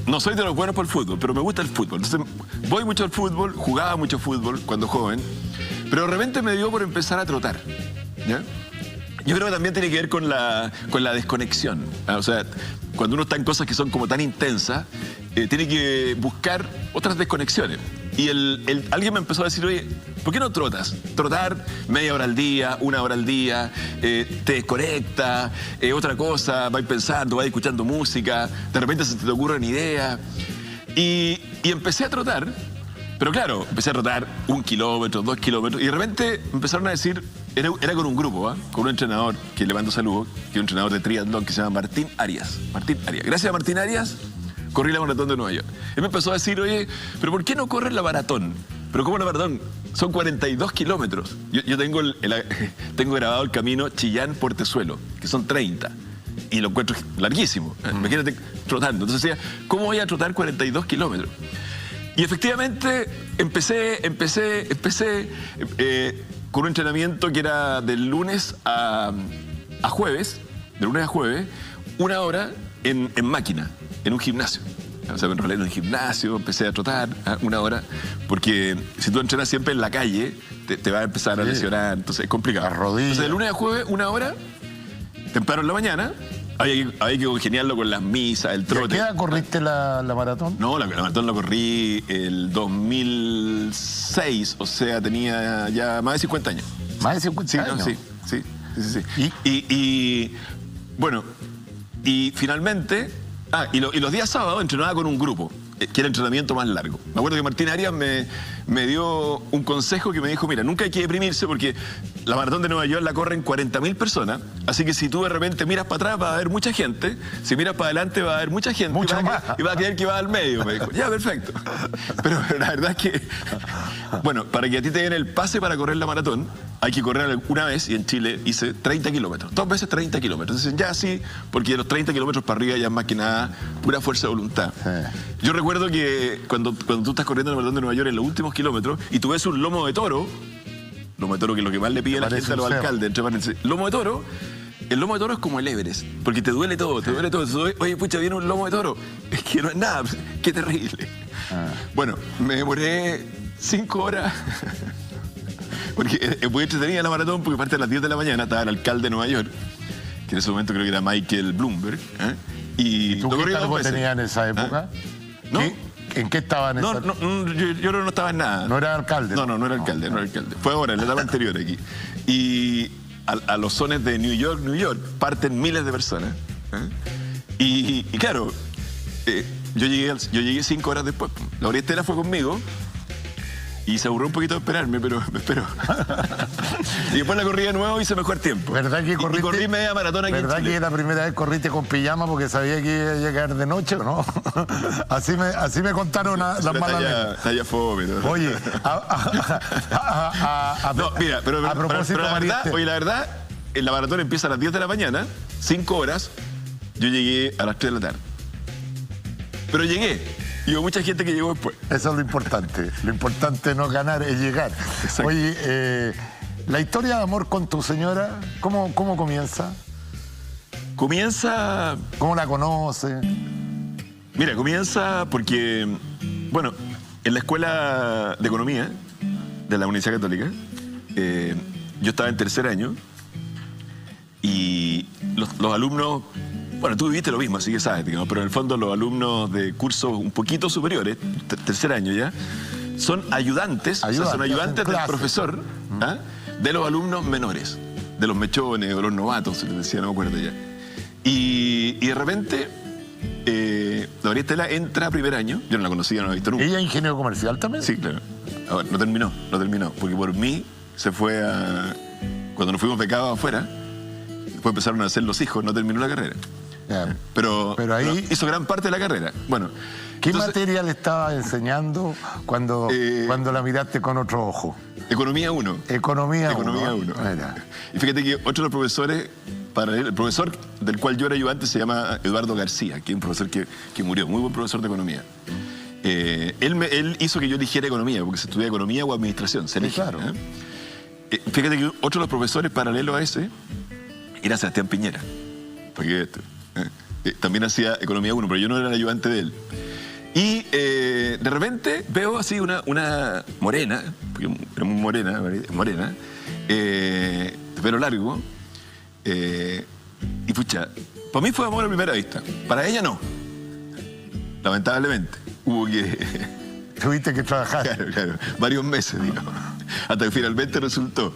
No soy de los buenos por el fútbol, pero me gusta el fútbol. Entonces voy mucho al fútbol, jugaba mucho fútbol cuando joven, pero de repente me dio por empezar a trotar. ¿Ya? Yo creo que también tiene que ver con la desconexión. O sea, cuando uno está en cosas que son como tan intensas, tiene que buscar otras desconexiones. Y alguien me empezó a decir, oye, ¿por qué no trotas? Trotar media hora al día, 1 hora al día, te desconecta, otra cosa, vais pensando, vais escuchando música, de repente se te ocurren ideas. Y empecé a trotar, pero claro, empecé a trotar 1 kilómetro, 2 kilómetros, y de repente empezaron a decir, era con un grupo, con un entrenador, que le mando saludos, que es un entrenador de triatlón que se llama Martín Arias. Gracias a Martín Arias, corrí la maratón de Nueva York. Él me empezó a decir, oye, ¿pero por qué no corres la maratón? ¿Pero cómo la maratón? Son 42 kilómetros. Yo tengo grabado el camino Chillán-Portezuelo, que son 30. Y lo encuentro larguísimo. Imagínate trotando. Entonces decía, ¿cómo voy a trotar 42 kilómetros? Y efectivamente empecé con un entrenamiento que era del lunes a jueves, de lunes a jueves, 1 hora en máquina, en un gimnasio. O sea, me enrolé en el gimnasio, empecé a trotar 1 hora, porque si tú entrenas siempre en la calle, te va a empezar a lesionar, entonces es complicado. Las rodillas. Entonces, de lunes a jueves, 1 hora, temprano en la mañana, había que congeniarlo con las misas, el trote. ¿A qué edad corriste la maratón? No, la maratón la corrí el 2006, o sea, tenía ya más de 50 años. ¿Más de 50 años? Sí. Y bueno, y finalmente... y los días sábados entrenaba con un grupo, que era entrenamiento más largo. Me acuerdo que Martín Arias me dio un consejo que me dijo, mira, nunca hay que deprimirse porque la maratón de Nueva York la corren 40.000 personas, así que si tú de repente miras para atrás va a haber mucha gente, si miras para adelante va a haber mucha gente, y va a creer que va al medio, me dijo. Ya, perfecto. Pero la verdad es que, bueno, para que a ti te den el pase para correr la maratón, hay que correr una vez, y en Chile hice 30 kilómetros, 2 veces 30 kilómetros. Entonces ya sí, porque de los 30 kilómetros para arriba ya es más que nada pura fuerza de voluntad. Yo recuerdo que cuando tú estás corriendo en la maratón de Nueva York en los últimos kilómetros y tú ves un lomo de toro que es lo que más le pide a la gente a los alcaldes, entre paréntesis, lomo de toro, el lomo de toro es como el Everest, porque te duele todo. Entonces, oye, pucha, viene un lomo de toro, es que no es nada, qué terrible. Bueno, me demoré 5 horas... Porque muy entretenida la maratón, porque parte a las 10 de la mañana estaba el alcalde de Nueva York, que en ese momento creo que era Michael Bloomberg. ¿Y tú qué cargo tenías en esa época? ¿No? ¿En qué estaba en esa época? Yo creo que no estaba en nada. ¿No era alcalde? No era alcalde. Fue ahora, en la etapa anterior aquí. Y a los sones de New York, parten miles de personas. Y claro, yo llegué 5 horas después. La Estela fue conmigo. Y se aburrió un poquito de esperarme, pero me esperó. Y después la corrí de nuevo y hice mejor tiempo. ¿Verdad que corriste? Y corrí media maratón aquí en Chile. ¿Verdad que la primera vez corriste con pijama porque sabía que iba a llegar de noche o no? Así me contaron las malas lenguas. Talla fome. Oye, pero a propósito, la verdad, la maratón empieza a las 10 de la mañana, 5 horas, yo llegué a las 3 de la tarde. Pero llegué. Y hubo mucha gente que llegó después. Eso es lo importante. Lo importante no es ganar, es llegar. Exacto. Oye, la historia de amor con tu señora, ¿cómo comienza? Comienza... ¿Cómo la conoces? Mira, comienza porque, bueno, en la escuela de economía de la Universidad Católica, yo estaba en 3er año y los alumnos... Bueno, tú viviste lo mismo, así que sabes, digamos, pero en el fondo los alumnos de cursos un poquito superiores, 3er año ya, son ayudantes del profesor, de los alumnos menores, de los mechones, de los novatos, se les decía, no me acuerdo ya. Y de repente, la María Estela entra a 1er año, yo no la conocía, no la he visto nunca. ¿Ella es ingeniero comercial también? Sí, claro. Ahora, no terminó, porque por mí se fue a... Cuando nos fuimos becados afuera, después empezaron a hacer los hijos, no terminó la carrera. Pero ahí hizo gran parte de la carrera. Bueno, ¿qué materia le estaba enseñando cuando la miraste con otro ojo? Economía 1. Economía 1. Y fíjate que otro de los profesores, el profesor del cual yo era ayudante se llama Eduardo García, que es un profesor que murió, muy buen profesor de economía. Él hizo que yo eligiera economía, porque se estudia economía o administración. Se elige, claro. Fíjate que otro de los profesores paralelo a ese era Sebastián Piñera. Porque también hacía economía 1, pero yo no era el ayudante de él. Y de repente veo así una morena, porque era muy morena, de pelo largo, Y pucha, para mí fue amor a primera vista. Para ella no. Lamentablemente. Hubo que... Tuviste que trabajar. Claro. Varios meses, digamos. Hasta que finalmente resultó.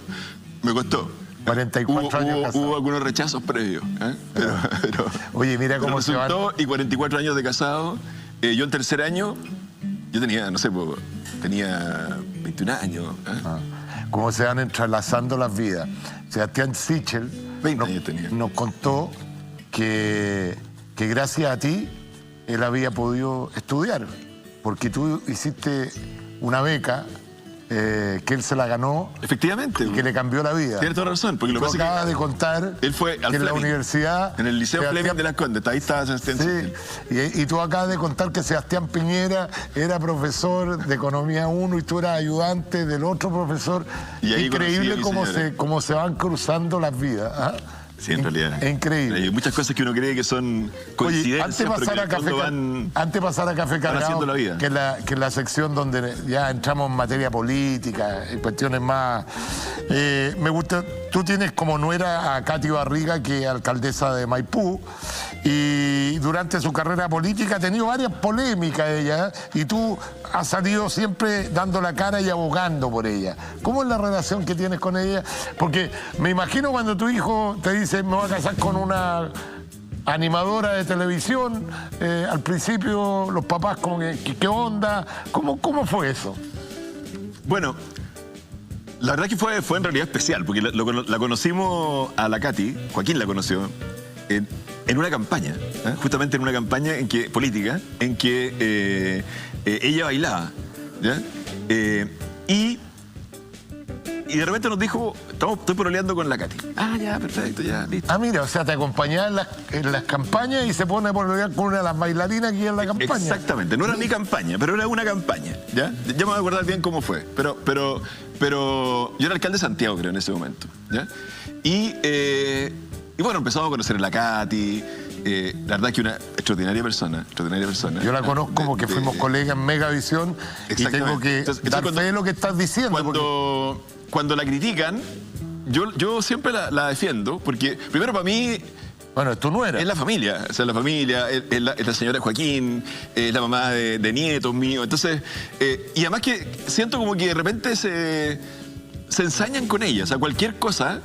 Me costó. 44 años casado. Hubo algunos rechazos previos. Pero oye, mira cómo se van. Resultó, y 44 años de casado. Yo en tercer año, yo tenía, no sé, tenía 21 años. Cómo se van entrelazando las vidas. Sebastián Sichel nos contó que gracias a ti él había podido estudiar, porque tú hiciste una beca que él se la ganó. Efectivamente. Y que le cambió la vida. Tienes toda razón. Porque lo que acabas de contar él fue que en la universidad... En el Liceo Fleming de las Condes. Ahí estaba Sebastián Sichel. Y tú acabas de contar que Sebastián Piñera era profesor de Economía 1 y tú eras ayudante del otro profesor. Y ahí increíble cómo se van cruzando las vidas. Sí, en realidad. Increíble. Hay muchas cosas que uno cree que son coincidencias. Oye, antes de pasar a Café Cargado, que es la sección donde ya entramos en materia política y cuestiones más... me gusta, tú tienes como nuera a Katy Barriga, que es alcaldesa de Maipú, y durante su carrera política ha tenido varias polémicas ella, y tú has salido siempre dando la cara y abogando por ella. ¿Cómo es la relación que tienes con ella? Porque me imagino cuando tu hijo te dice me voy a casar con una animadora de televisión, al principio los papás como ¿qué onda? ¿Cómo fue eso? Bueno, la verdad que fue en realidad especial, porque la conocimos a la Katy, Joaquín la conoció, en una campaña, justamente en una campaña política, en que ella bailaba, ¿ya? Y de repente nos dijo, estoy pololeando con la Katy. Ah, ya, perfecto, ya, listo. Mira, o sea, te acompañaba en las campañas y se pone a pololear con una de las bailarinas que iba en la campaña. Exactamente, no era mi campaña, pero era una campaña, ¿ya? Ya me voy a acordar bien cómo fue, pero yo era alcalde de Santiago, creo, en ese momento, ¿ya? Y bueno, empezamos a conocer a la Katy. La verdad que una extraordinaria persona. Yo la conozco porque fuimos colegas en Megavisión y tengo que dar fe de lo que estás diciendo. Cuando la critican, yo siempre la defiendo, porque primero para mí... Bueno, es tu nuera. Es la familia, o sea, la familia, es la señora Joaquín, es la mamá de nietos míos. Entonces, y además que siento como que de repente se ensañan con ella. O sea, cualquier cosa,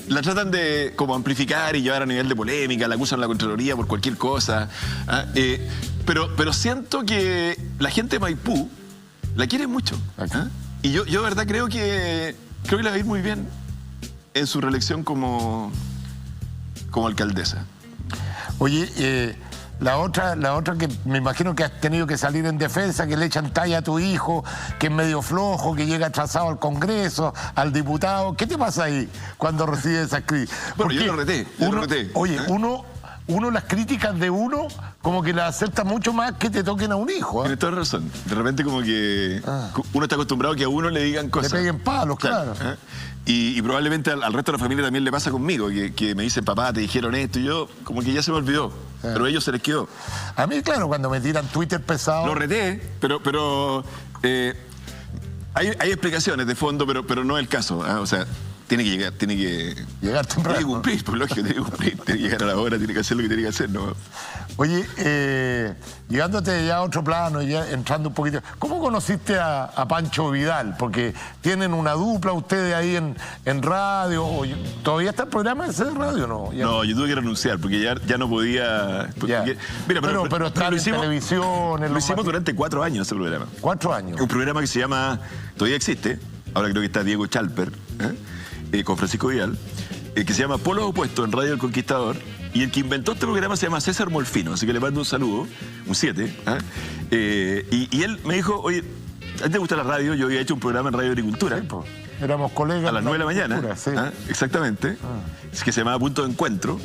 la tratan de como amplificar y llevar a nivel de polémica, la acusan a la Contraloría por cualquier cosa. Pero siento que la gente de Maipú la quiere mucho. Y yo de verdad creo que le va a ir muy bien en su reelección como alcaldesa. Oye, la otra que me imagino que has tenido que salir en defensa, que le echan talla a tu hijo, que es medio flojo, que llega atrasado al Congreso, al diputado. ¿Qué te pasa ahí cuando recibes esas críticas? Bueno, yo lo reté. Oye, uno las críticas de uno como que las acepta mucho más que te toquen a un hijo. Tienes toda razón. De repente como que uno está acostumbrado a que a uno le digan cosas. Le peguen palos, claro. Y probablemente al resto de la familia también le pasa conmigo, que me dicen, papá, te dijeron esto, y yo como que ya se me olvidó. Pero a ellos se les quedó. A mí, claro, cuando me tiran Twitter pesado... Lo reté, pero hay explicaciones de fondo, pero no es el caso. O sea, tiene que llegar temprano. Tiene que cumplir, por lógico, tiene que cumplir. Tiene que llegar a la hora, tiene que hacer lo que tiene que hacer, ¿no? Oye, llegándote ya a otro plano, ya entrando un poquito, ¿cómo conociste a Pancho Vidal? Porque tienen una dupla ustedes ahí en radio. ¿Todavía está el programa ese de radio no? No, yo tuve que renunciar porque ya no podía... Mira, pero está en televisión... Lo hicimos durante 4 años ese programa. 4 años. Un programa que se llama... Todavía existe, ahora creo que está Diego Chalper, con Francisco Vidal, que se llama Polos Opuestos en Radio El Conquistador, y el que inventó este programa se llama César Molfino, así que le mando un saludo, un 7, y él me dijo, oye, ¿a ti te gusta la radio? Yo había hecho un programa en Radio Agricultura. Sí, pues, éramos colegas. A las 9 de la mañana, sí. Exactamente, que se llamaba Punto de Encuentro,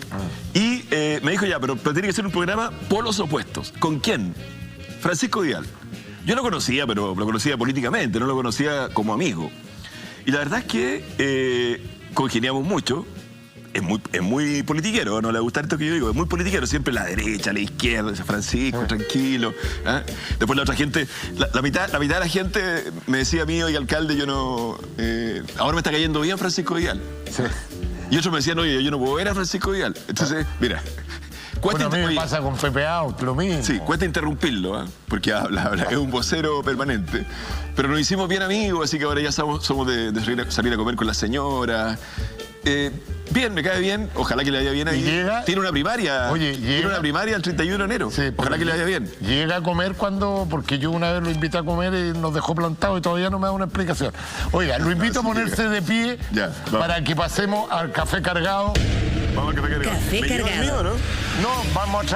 y me dijo ya, pero tiene que ser un programa Polos Opuestos. ¿Con quién? Francisco Vidal. Yo lo conocía, pero lo conocía políticamente, no lo conocía como amigo. Y la verdad es que congeniamos mucho. es muy politiquero, no le gusta esto que yo digo, es muy politiquero, siempre la derecha, la izquierda, San Francisco, tranquilo. ¿Eh? Después la otra gente, la mitad de la gente me decía a mí, oye, alcalde, yo no... ahora me está cayendo bien Francisco Vidal. Sí. Y otros me decían, oye, yo no puedo ver a Francisco Vidal. Entonces, mira... Bueno, a mí me pasa con Pepe Out, lo mismo. Sí, cuesta interrumpirlo, ¿eh? Porque habla, es un vocero permanente. Pero nos hicimos bien amigos, así que ahora ya somos de salir a comer con la señora. Bien, me cae bien, ojalá que le vaya bien ahí. Tiene una primaria. Oye, tiene una primaria el 31 de enero. Sí, ojalá que le vaya bien. Llega a comer porque yo una vez lo invité a comer y nos dejó plantado y todavía no me da una explicación. Oiga, lo invito a ponerse de pie para que pasemos al café cargado. Vamos al café cargado. Café cargado. Mío, ¿no? No, vamos a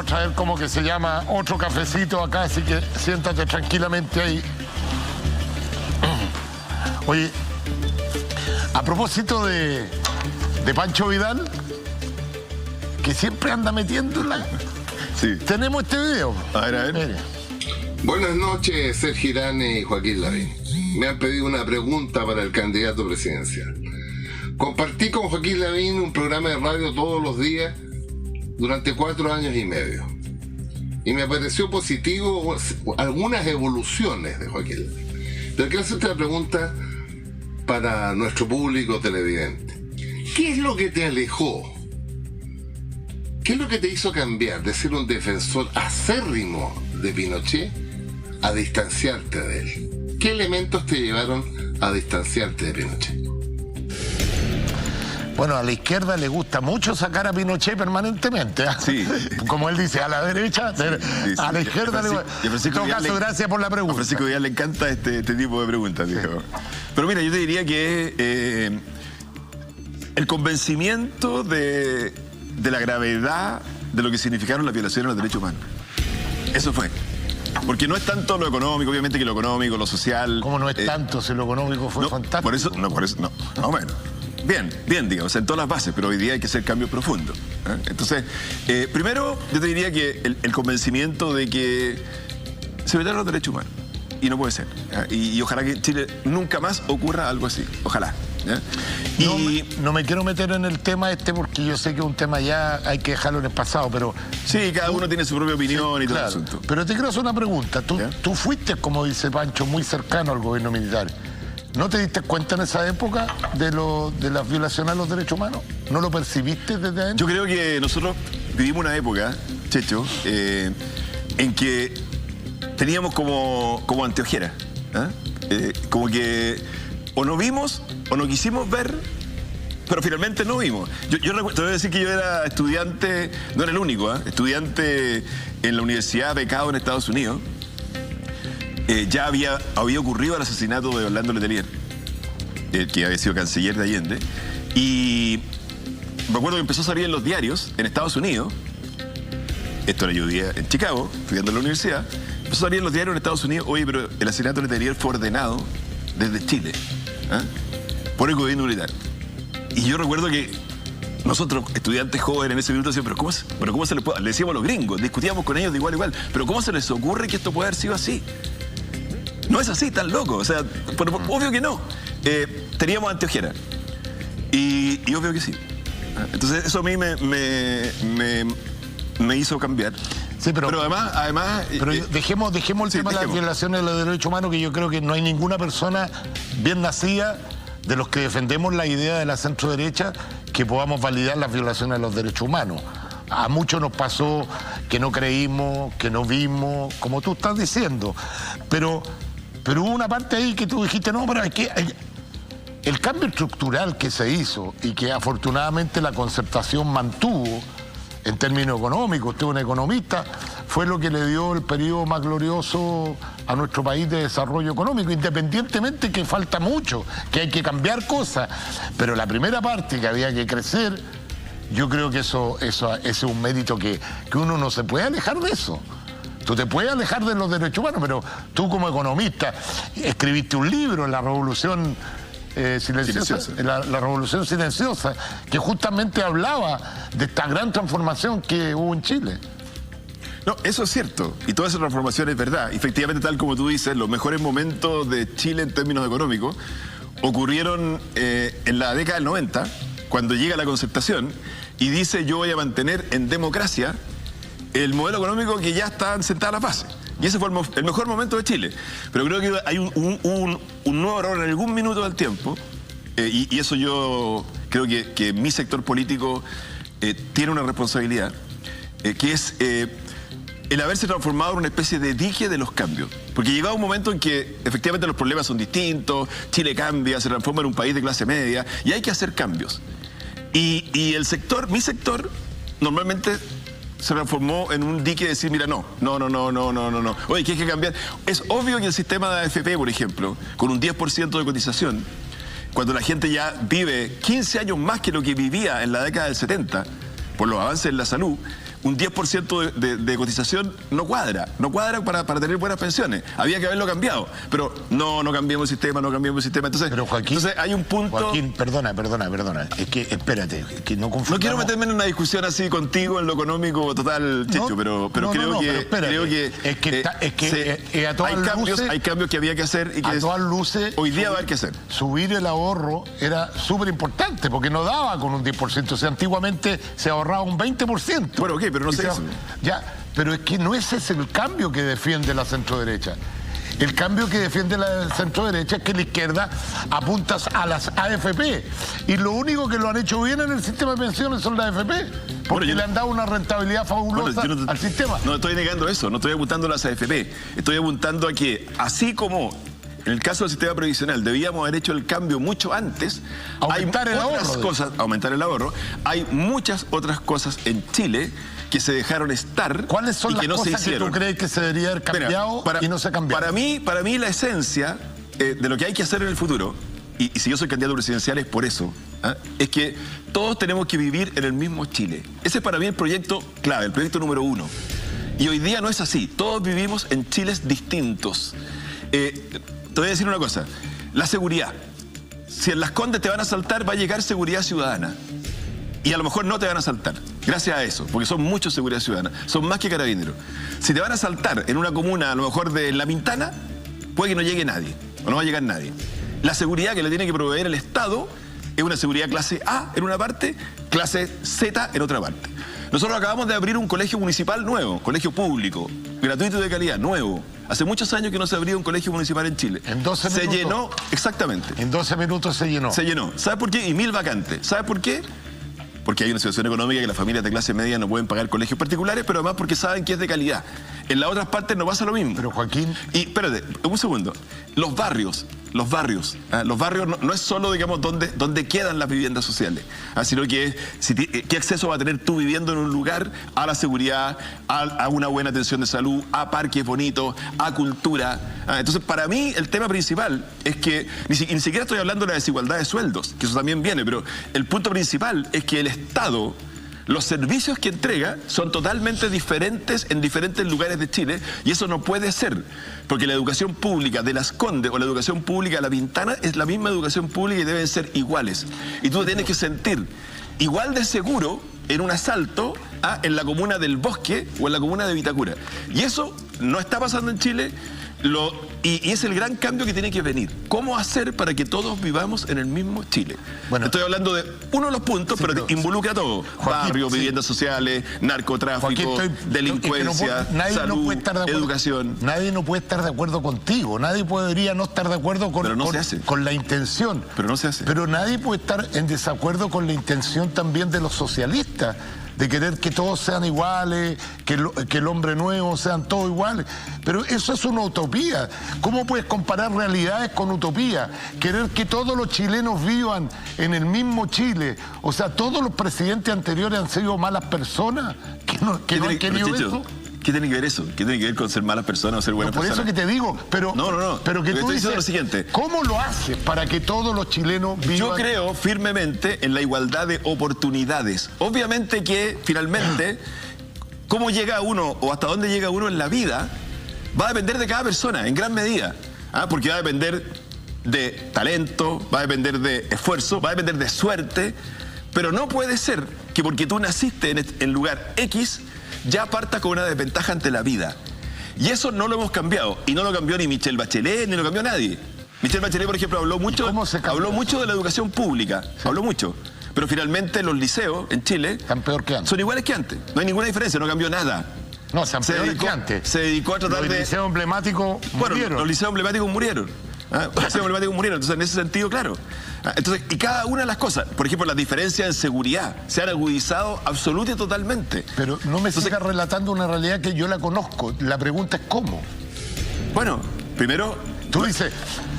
traer como que se llama otro cafecito acá, así que siéntate tranquilamente ahí. Oye, a propósito de Pancho Vidal, que siempre anda metiéndola. Sí. Tenemos este video. A ver. Mire. Buenas noches, Sergio Girán y Joaquín Lavín. Me han pedido una pregunta para el candidato presidencial. Compartí con Joaquín Lavín un programa de radio todos los días durante 4 años y medio. Y me pareció positivo algunas evoluciones de Joaquín Lavín. Pero quiero hacerte la pregunta para nuestro público televidente. ¿Qué es lo que te alejó? ¿Qué es lo que te hizo cambiar de ser un defensor acérrimo de Pinochet a distanciarte de él? ¿Qué elementos te llevaron a distanciarte de Pinochet? Bueno, a la izquierda le gusta mucho sacar a Pinochet permanentemente. ¿Eh? Sí. Como él dice, a la derecha, a la izquierda le gusta. En todo caso, gracias por la pregunta. A Francisco Vidal le encanta este tipo de preguntas, dijo. Pero mira, yo te diría que el convencimiento de la gravedad de lo que significaron las violaciones a los derechos humanos. Eso fue. Porque no es tanto lo económico, obviamente que lo económico, lo social... ¿Cómo no es tanto si lo económico fue fantástico? Por eso, bueno. Bien, digamos, en todas las bases, pero hoy día hay que hacer cambios profundos. ¿Eh? Entonces, primero, yo te diría que el convencimiento de que se violaron los derechos humanos. Y no puede ser. Y ojalá que en Chile nunca más ocurra algo así. Ojalá. No me quiero meter en el tema porque yo sé que es un tema ya hay que dejarlo en el pasado, pero... Sí, cada uno tiene su propia opinión y todo el asunto. Pero te quiero hacer una pregunta. Tú fuiste, como dice Pancho, muy cercano al gobierno militar. ¿No te diste cuenta en esa época de las violaciones a los derechos humanos? ¿No lo percibiste desde adentro? Yo creo que nosotros vivimos una época, Checho, en que teníamos como anteojera. Como que o no vimos o no quisimos ver, pero finalmente no vimos. Yo te voy a decir que yo era estudiante, no era el único, estudiante en la Universidad becado en Estados Unidos. Ya había ocurrido el asesinato de Orlando Letelier, que había sido canciller de Allende, y me acuerdo que empezó a salir en los diarios en Estados Unidos. Esto era yo vivía en Chicago, estudiando en la universidad. Empezó a salir en los diarios en Estados Unidos, oye, pero el asesinato de Letelier fue ordenado desde Chile, por el gobierno militar. Y yo recuerdo que nosotros, estudiantes jóvenes en ese minuto, decíamos, pero ¿cómo se les puede? Le decíamos a los gringos, discutíamos con ellos de igual a igual, pero ¿cómo se les ocurre que esto puede haber sido así? No es así, tan loco. O sea, obvio que no. Teníamos anteojera. Y obvio que sí. Entonces, eso a mí me hizo cambiar. Sí, pero además... Pero dejemos el tema de las violaciones de los derechos humanos, que yo creo que no hay ninguna persona bien nacida de los que defendemos la idea de la centro-derecha que podamos validar las violaciones de los derechos humanos. A muchos nos pasó que no creímos, que no vimos, como tú estás diciendo. Pero hubo una parte ahí que tú dijiste, no, pero el cambio estructural que se hizo y que afortunadamente la concertación mantuvo en términos económicos, usted es un economista, fue lo que le dio el periodo más glorioso a nuestro país de desarrollo económico, independientemente que falta mucho, que hay que cambiar cosas. Pero la primera parte, que había que crecer, yo creo que eso es un mérito que uno no se puede alejar de eso. Tú te puedes alejar de los derechos humanos, pero tú como economista escribiste un libro, La Revolución Silenciosa. La Revolución Silenciosa, que justamente hablaba de esta gran transformación que hubo en Chile. No, eso es cierto. Y toda esa transformación es verdad. Efectivamente, tal como tú dices, los mejores momentos de Chile en términos económicos ocurrieron en la década del 90, cuando llega la Concertación y dice yo voy a mantener en democracia el modelo económico que ya está sentada la base. Y ese fue el mejor momento de Chile. Pero creo que hay un nuevo error en algún minuto del tiempo, y eso yo creo que mi sector político tiene una responsabilidad, que es el haberse transformado en una especie de dique de los cambios. Porque llegaba un momento en que efectivamente los problemas son distintos, Chile cambia, se transforma en un país de clase media, y hay que hacer cambios. Y el sector, mi sector, normalmente se transformó en un dique de decir, mira, no. Oye, que hay que cambiar. Es obvio que el sistema de AFP, por ejemplo, con un 10% de cotización, cuando la gente ya vive 15 años más que lo que vivía en la década del 70, por los avances en la salud, un 10% de cotización no cuadra para tener buenas pensiones. Había que haberlo cambiado, pero no cambiamos el sistema, Entonces, pero Joaquín, entonces hay un punto... Joaquín, perdona. Es que, espérate, que no confundamos... No quiero meterme en una discusión así contigo en lo económico total, Checho, pero creo que a todas luces, hay cambios que había que hacer y que a todas luces, hoy día va a haber que hacer. Subir el ahorro era súper importante, porque no daba con un 10%. O sea, antiguamente se ahorraba un 20%. Bueno, ok, pero no sé eso. Ya, pero es que no ese es el cambio que defiende la centroderecha. El cambio que defiende la centroderecha es que la izquierda apunta a las AFP. Y lo único que lo han hecho bien en el sistema de pensiones son las AFP. Porque le han dado una rentabilidad fabulosa al sistema. No estoy negando eso, no estoy apuntando a las AFP. Estoy apuntando a que, así como en el caso del sistema previsional debíamos haber hecho el cambio mucho antes, aumentar el ahorro, hay muchas otras cosas en Chile que se dejaron estar. ¿Cuáles son las cosas que tú crees que se debería haber cambiado y no se ha cambiado? Para mí la esencia de lo que hay que hacer en el futuro, y si yo soy candidato presidencial es por eso, es que todos tenemos que vivir en el mismo Chile. Ese es para mí el proyecto clave, el proyecto número 1. Y hoy día no es así, todos vivimos en Chiles distintos. Te voy a decir una cosa, la seguridad. Si en Las Condes te van a asaltar, va a llegar seguridad ciudadana. Y a lo mejor no te van a asaltar, gracias a eso, porque son muchos seguridad ciudadana, son más que carabineros. Si te van a asaltar en una comuna, a lo mejor de La Pintana, puede que no llegue nadie, o no va a llegar nadie. La seguridad que le tiene que proveer el Estado es una seguridad clase A en una parte, clase Z en otra parte. Nosotros acabamos de abrir un colegio municipal nuevo, colegio público, gratuito y de calidad, nuevo. Hace muchos años que no se abría un colegio municipal en Chile. En 12 minutos. Se llenó, exactamente. En 12 minutos se llenó. Se llenó. ¿Sabes por qué? Y 1000 vacantes. ¿Sabes por qué? Porque hay una situación económica que las familias de clase media no pueden pagar colegios particulares, pero además porque saben que es de calidad. En las otras partes no pasa lo mismo. Pero Joaquín... Y espérate, un segundo. Los barrios no es solo, digamos, donde quedan las viviendas sociales, sino que es qué acceso va a tener tú viviendo en un lugar a la seguridad, a una buena atención de salud, a parques bonitos, a cultura. Entonces, para mí, el tema principal es que ni siquiera estoy hablando de la desigualdad de sueldos, que eso también viene, pero el punto principal es que el Estado, los servicios que entrega son totalmente diferentes en diferentes lugares de Chile, y eso no puede ser, porque la educación pública de Las Condes o la educación pública de La Pintana es la misma educación pública y deben ser iguales. Y tú tienes que sentir igual de seguro en un asalto en la comuna del Bosque o en la comuna de Vitacura. Y eso no está pasando en Chile. Y es el gran cambio que tiene que venir. ¿Cómo hacer para que todos vivamos en el mismo Chile? Bueno, estoy hablando de uno de los puntos, pero involucra a todo. Barrios, viviendas sociales, narcotráfico, delincuencia, salud, educación. Nadie no puede estar de acuerdo contigo. Nadie podría no estar de acuerdo con la intención. Pero no se hace. Pero nadie puede estar en desacuerdo con la intención también de los socialistas, de querer que todos sean iguales, que el hombre nuevo sean todos iguales. Pero eso es una utopía. ¿Cómo puedes comparar realidades con utopía? Querer que todos los chilenos vivan en el mismo Chile. O sea, todos los presidentes anteriores han sido malas personas que no han querido eso. ¿Qué tiene que ver eso? ¿Qué tiene que ver con ser malas personas o ser buenas personas? Por eso que te digo, pero... No. Pero que tú dices, lo siguiente. ¿Cómo lo haces para que todos los chilenos vivan? Yo creo firmemente en la igualdad de oportunidades. Obviamente que, finalmente, cómo llega uno o hasta dónde llega uno en la vida va a depender de cada persona, en gran medida. Porque va a depender de talento, va a depender de esfuerzo, va a depender de suerte. Pero no puede ser que porque tú naciste en lugar X, ya parta con una desventaja ante la vida. Y eso no lo hemos cambiado. Y no lo cambió ni Michelle Bachelet, ni lo cambió nadie. Michelle Bachelet, por ejemplo, habló mucho de la educación pública, habló mucho. Pero finalmente los liceos en Chile son iguales que antes. No hay ninguna diferencia, no cambió nada. No, están peores que antes. Se dedicó a tratar de... Los liceos emblemáticos murieron. Bueno, los liceos emblemáticos murieron. Entonces, en ese sentido, claro. Entonces, y cada una de las cosas, por ejemplo, las diferencias en seguridad se han agudizado absolutamente y totalmente. Pero no me sigas relatando una realidad que yo la conozco. La pregunta es ¿cómo? Bueno, primero... Tú dices...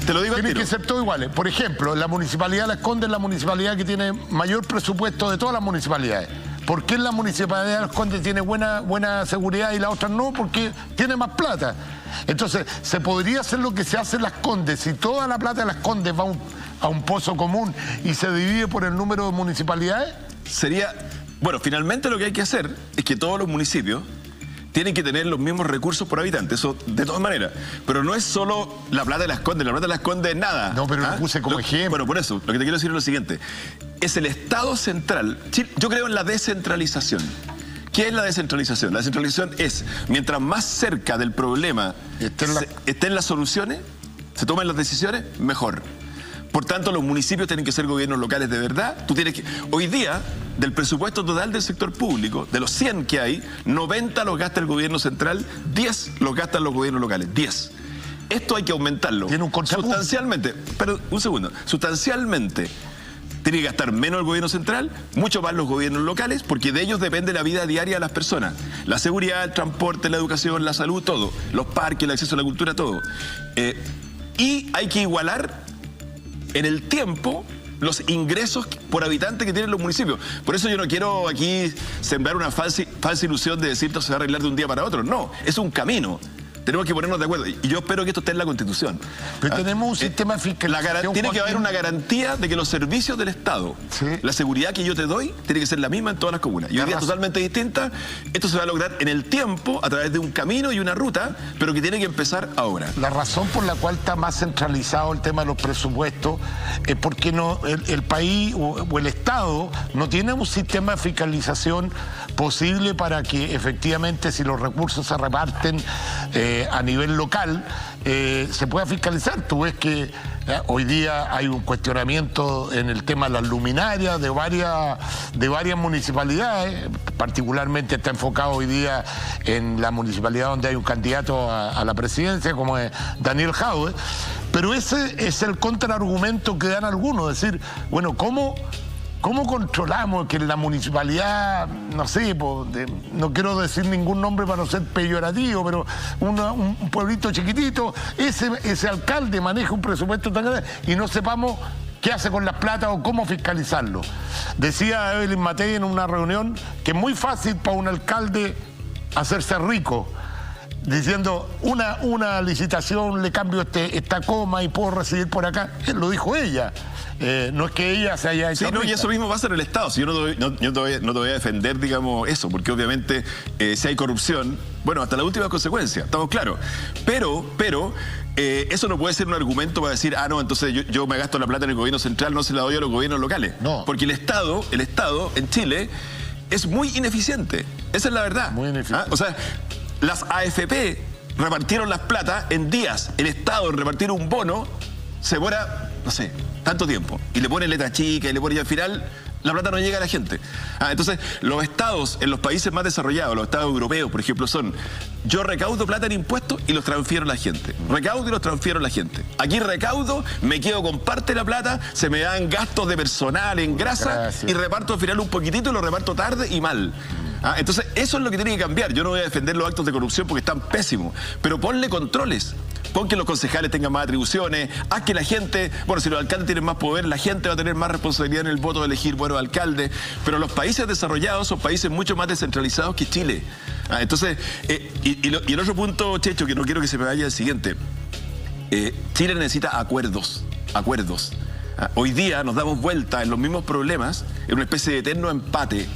Te lo digo. Tiene que ser todo iguales. Por ejemplo, la Municipalidad de Las Condes es la municipalidad que tiene mayor presupuesto de todas las municipalidades. ¿Por qué la Municipalidad de Las Condes tiene buena seguridad y la otra no? Porque tiene más plata. Entonces, ¿se podría hacer lo que se hace en Las Condes? Si toda la plata de Las Condes va a un pozo común y se divide por el número de municipalidades. Sería... Bueno, finalmente lo que hay que hacer es que todos los municipios tienen que tener los mismos recursos por habitante, eso de todas maneras. Pero no es solo la plata de Las Condes, la plata de Las Condes es nada. No, pero lo puse como ejemplo. Bueno, por eso, lo que te quiero decir es lo siguiente. Es el Estado central. Yo creo en la descentralización. ¿Qué es la descentralización? La descentralización es, mientras más cerca del problema estén las soluciones, se tomen las decisiones, mejor. Por tanto, los municipios tienen que ser gobiernos locales de verdad. Hoy día, del presupuesto total del sector público, de los 100 que hay, 90 los gasta el gobierno central, 10 los gastan los gobiernos locales, 10. Esto hay que aumentarlo. Tiene un contrapunto. Sustancialmente, pero un segundo, sustancialmente tiene que gastar menos el gobierno central, mucho más los gobiernos locales, porque de ellos depende la vida diaria de las personas. La seguridad, el transporte, la educación, la salud, todo. Los parques, el acceso a la cultura, todo. Y hay que igualar en el tiempo los ingresos por habitante que tienen los municipios. Por eso yo no quiero aquí sembrar una falsa ilusión de decir que se va a arreglar de un día para otro. No, es un camino. Tenemos que ponernos de acuerdo. Y yo espero que esto esté en la Constitución. Pero tenemos un sistema de fiscalización. Tiene que haber una garantía de que los servicios del Estado, la seguridad que yo te doy, tiene que ser la misma en todas las comunas. Y hoy día es totalmente distinta. Esto se va a lograr en el tiempo, a través de un camino y una ruta, pero que tiene que empezar ahora. La razón por la cual está más centralizado el tema de los presupuestos es porque el país o el Estado no tiene un sistema de fiscalización posible para que efectivamente, si los recursos se reparten a nivel local, se pueda fiscalizar. Tú ves que hoy día hay un cuestionamiento en el tema de las luminarias de varias municipalidades, particularmente está enfocado hoy día en la municipalidad donde hay un candidato a la presidencia, como es Daniel Jadwe, pero ese es el contraargumento que dan algunos, es decir, bueno, ¿cómo controlamos que en la municipalidad, no sé, no quiero decir ningún nombre para no ser peyorativo, pero un pueblito chiquitito, ese alcalde maneja un presupuesto tan grande y no sepamos qué hace con las plata o cómo fiscalizarlo? Decía Evelyn Matei en una reunión que es muy fácil para un alcalde hacerse rico, diciendo una licitación, le cambio esta coma y puedo recibir por acá. Lo dijo ella. No es que ella se haya hecho. Sí, no, y eso mismo pasa en el Estado. Si yo no te voy a defender, digamos, eso, porque obviamente si hay corrupción, bueno, hasta la última consecuencia, estamos claros. Pero eso no puede ser un argumento para decir, no, entonces yo me gasto la plata en el gobierno central, no se la doy a los gobiernos locales. No. Porque el Estado en Chile es muy ineficiente. Esa es la verdad. Muy ineficiente. O sea, las AFP repartieron las plata en días. El Estado en repartir un bono se demora, no sé, tanto tiempo. Y le pone letra chica y le pone, y al final la plata no llega a la gente. Entonces, los estados en los países más desarrollados, los estados europeos, por ejemplo, son: yo recaudo plata en impuestos y los transfiero a la gente. Recaudo y los transfiero a la gente. Aquí recaudo, me quedo con parte de la plata, se me dan gastos de personal, en grasa, y reparto al final un poquitito y lo reparto tarde y mal. Entonces, eso es lo que tiene que cambiar. Yo no voy a defender los actos de corrupción porque están pésimos, pero ponle controles. Pon que los concejales tengan más atribuciones, haz que la gente, bueno, si los alcaldes tienen más poder, la gente va a tener más responsabilidad en el voto de elegir buenos alcaldes, pero los países desarrollados son países mucho más descentralizados que Chile. Entonces, y el otro punto, Checho, que no quiero que se me vaya, es el siguiente. Chile necesita acuerdos. Hoy día nos damos vuelta en los mismos problemas, en una especie de eterno empate.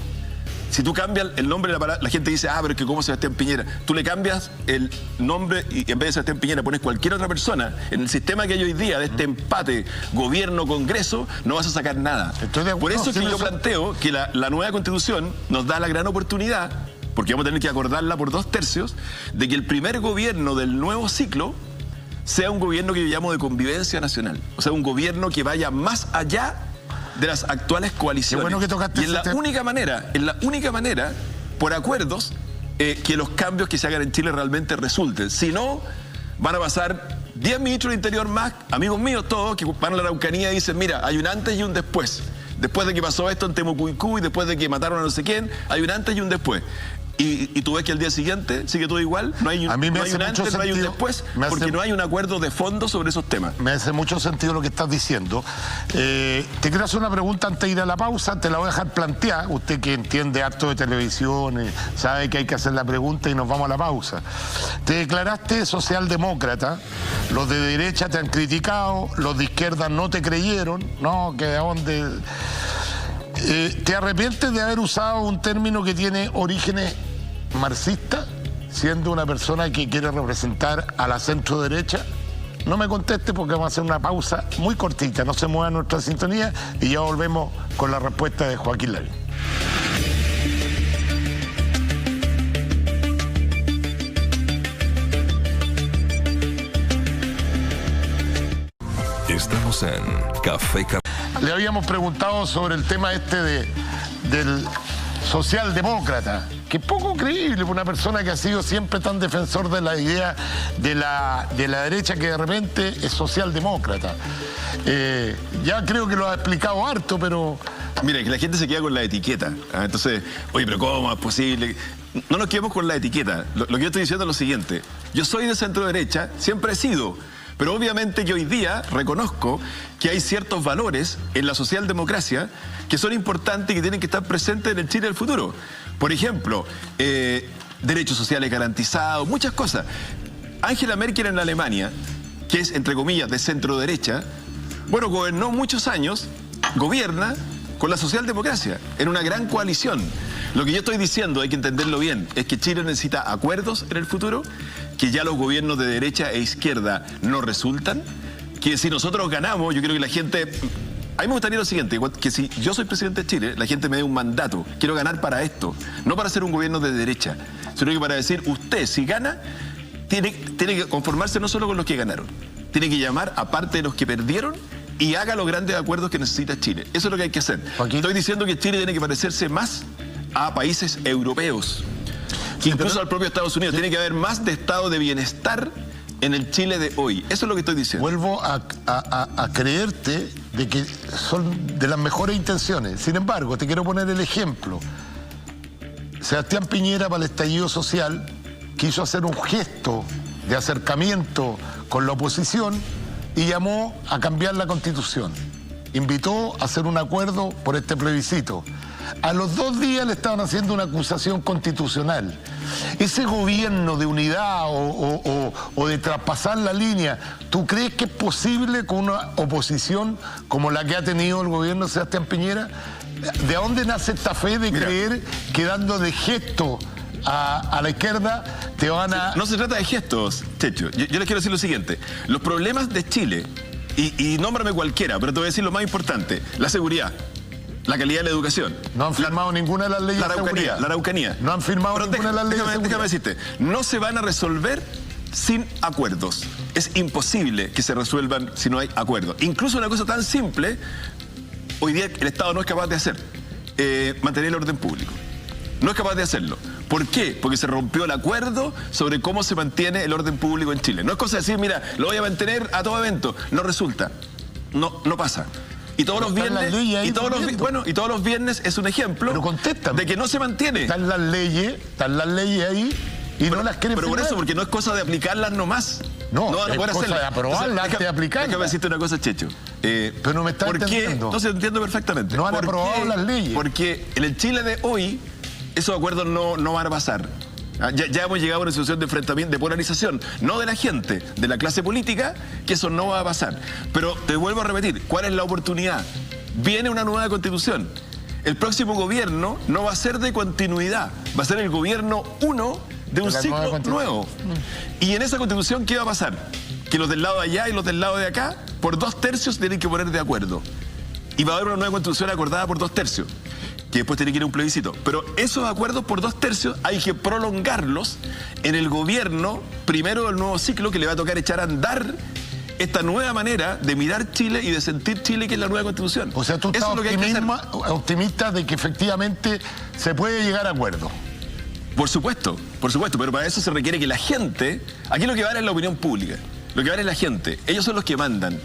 Si tú cambias el nombre de la gente dice, pero es que como Sebastián Piñera. Tú le cambias el nombre y en vez de Sebastián Piñera pones cualquier otra persona. En el sistema que hay hoy día de este empate gobierno-congreso, no vas a sacar nada. Por eso es que yo planteo que la nueva Constitución nos da la gran oportunidad, porque vamos a tener que acordarla por 2/3, de que el primer gobierno del nuevo ciclo sea un gobierno que yo llamo de convivencia nacional. O sea, un gobierno que vaya más allá de las actuales coaliciones. Qué bueno que tocaste y en la única manera, por acuerdos, que los cambios que se hagan en Chile realmente resulten. Si no, van a pasar 10 ministros del Interior más, amigos míos todos, que van a la Araucanía y dicen, mira, hay un antes y un después. Después de que pasó esto en Temucuicú y después de que mataron a no sé quién, hay un antes y un después. Y tú ves que al día siguiente sigue todo igual, no hay un antes, no hay un después, porque no hay un acuerdo de fondo sobre esos temas. Me hace mucho sentido lo que estás diciendo. Te quiero hacer una pregunta antes de ir a la pausa, te la voy a dejar plantear. Usted que entiende harto de televisión, sabe que hay que hacer la pregunta y nos vamos a la pausa. Te declaraste socialdemócrata, los de derecha te han criticado, los de izquierda no te creyeron, ¿no? Que de dónde... ¿Te arrepientes de haber usado un término que tiene orígenes marxistas, siendo una persona que quiere representar a la centro derecha? No me conteste porque vamos a hacer una pausa muy cortita, no se mueva nuestra sintonía y ya volvemos con la respuesta de Joaquín Lavín. Estamos en Café Cardano. Le habíamos preguntado sobre el tema del socialdemócrata, que es poco creíble para una persona que ha sido siempre tan defensor de la idea de la derecha, que de repente es socialdemócrata. Ya creo que lo ha explicado harto, pero... Mira, que la gente se queda con la etiqueta. Entonces, oye, pero ¿cómo es posible? No nos quedemos con la etiqueta. Lo que yo estoy diciendo es lo siguiente. Yo soy de centro derecha, siempre he sido. Pero obviamente que hoy día reconozco que hay ciertos valores en la socialdemocracia que son importantes y que tienen que estar presentes en el Chile del futuro. Por ejemplo, derechos sociales garantizados, muchas cosas. Angela Merkel en Alemania, que es, entre comillas, de centro derecha, bueno, gobernó muchos años, gobierna con la socialdemocracia, en una gran coalición. Lo que yo estoy diciendo, hay que entenderlo bien, es que Chile necesita acuerdos en el futuro, que ya los gobiernos de derecha e izquierda no resultan, que si nosotros ganamos, yo creo que la gente... A mí me gustaría lo siguiente, que si yo soy presidente de Chile, la gente me dé un mandato, quiero ganar para esto, no para ser un gobierno de derecha, sino que para decir, usted si gana, tiene que conformarse no solo con los que ganaron, tiene que llamar a parte de los que perdieron y haga los grandes acuerdos que necesita Chile. Eso es lo que hay que hacer. Estoy diciendo que Chile tiene que parecerse más a países europeos, incluso al propio Estados Unidos. Tiene que haber más de estado de bienestar en el Chile de hoy. Eso es lo que estoy diciendo. Vuelvo a creerte de que son de las mejores intenciones. Sin embargo, te quiero poner el ejemplo. Sebastián Piñera, para el estallido social, quiso hacer un gesto de acercamiento con la oposición y llamó a cambiar la Constitución. Invitó a hacer un acuerdo por este plebiscito. A los 2 días le estaban haciendo una acusación constitucional. Ese gobierno de unidad o de traspasar la línea, ¿tú crees que es posible con una oposición como la que ha tenido el gobierno de Sebastián Piñera? ¿De dónde nace esta fe de creer que dando de gesto a la izquierda te van a...? No se trata de gestos, Checho. Yo les quiero decir lo siguiente. Los problemas de Chile, y nómbrame cualquiera, pero te voy a decir lo más importante, la seguridad. La calidad de la educación. No han firmado ninguna de las leyes de seguridad. La Araucanía. No han firmado ninguna de las leyes de seguridad. Déjame decirte, no se van a resolver sin acuerdos. Es imposible que se resuelvan si no hay acuerdos. Incluso una cosa tan simple, hoy día el Estado no es capaz de hacer, mantener el orden público. No es capaz de hacerlo. ¿Por qué? Porque se rompió el acuerdo sobre cómo se mantiene el orden público en Chile. No es cosa de decir, mira, lo voy a mantener a todo evento. No resulta. No pasa. Y todos los viernes, y todos los viernes es un ejemplo de que no se mantiene. Están las leyes ahí y no las quieren. Pero por eso, porque no es cosa de aplicarlas nomás. No es cosa de aprobarlas, antes de aplicarlas. Déjame decirte una cosa, Checho. Pero no me estás entendiendo. No se entiendo perfectamente. No han aprobado las leyes. Porque en el Chile de hoy, esos acuerdos no van a pasar. Ya hemos llegado a una situación de enfrentamiento, de polarización, no de la gente, de la clase política, que eso no va a pasar. Pero te vuelvo a repetir, ¿cuál es la oportunidad? Viene una nueva constitución. El próximo gobierno no va a ser de continuidad, va a ser el gobierno 1 de un ciclo nuevo. Y en esa constitución, ¿qué va a pasar? Que los del lado de allá y los del lado de acá, por 2/3 tienen que poner de acuerdo. y va a haber una nueva constitución acordada por 2/3, que después tiene que ir a un plebiscito. Pero esos acuerdos por 2/3 hay que prolongarlos en el gobierno primero del nuevo ciclo, que le va a tocar echar a andar esta nueva manera de mirar Chile y de sentir Chile, que es la nueva constitución. O sea, tú estás optimista de que efectivamente se puede llegar a acuerdo. Por supuesto, pero para eso se requiere que la gente, aquí lo que vale es la opinión pública, lo que vale es la gente, ellos son los que mandan.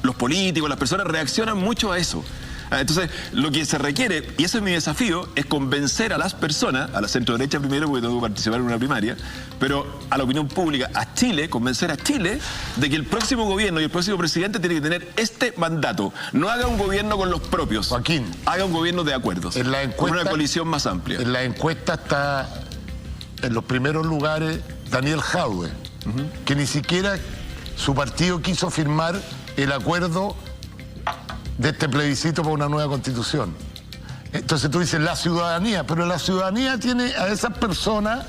Los políticos, las personas reaccionan mucho a eso. Entonces, lo que se requiere, y ese es mi desafío, es convencer a las personas, a la centro derecha primero, porque tengo que participar en una primaria, pero a la opinión pública, a Chile, convencer a Chile de que el próximo gobierno y el próximo presidente tiene que tener este mandato. No haga un gobierno con los propios. Joaquín, haga un gobierno de acuerdos, con una coalición más amplia. En la encuesta está en los primeros lugares Daniel Jadwe, que ni siquiera su partido quiso firmar el acuerdo de este plebiscito por una nueva constitución. Entonces tú dices la ciudadanía, pero la ciudadanía tiene a esas personas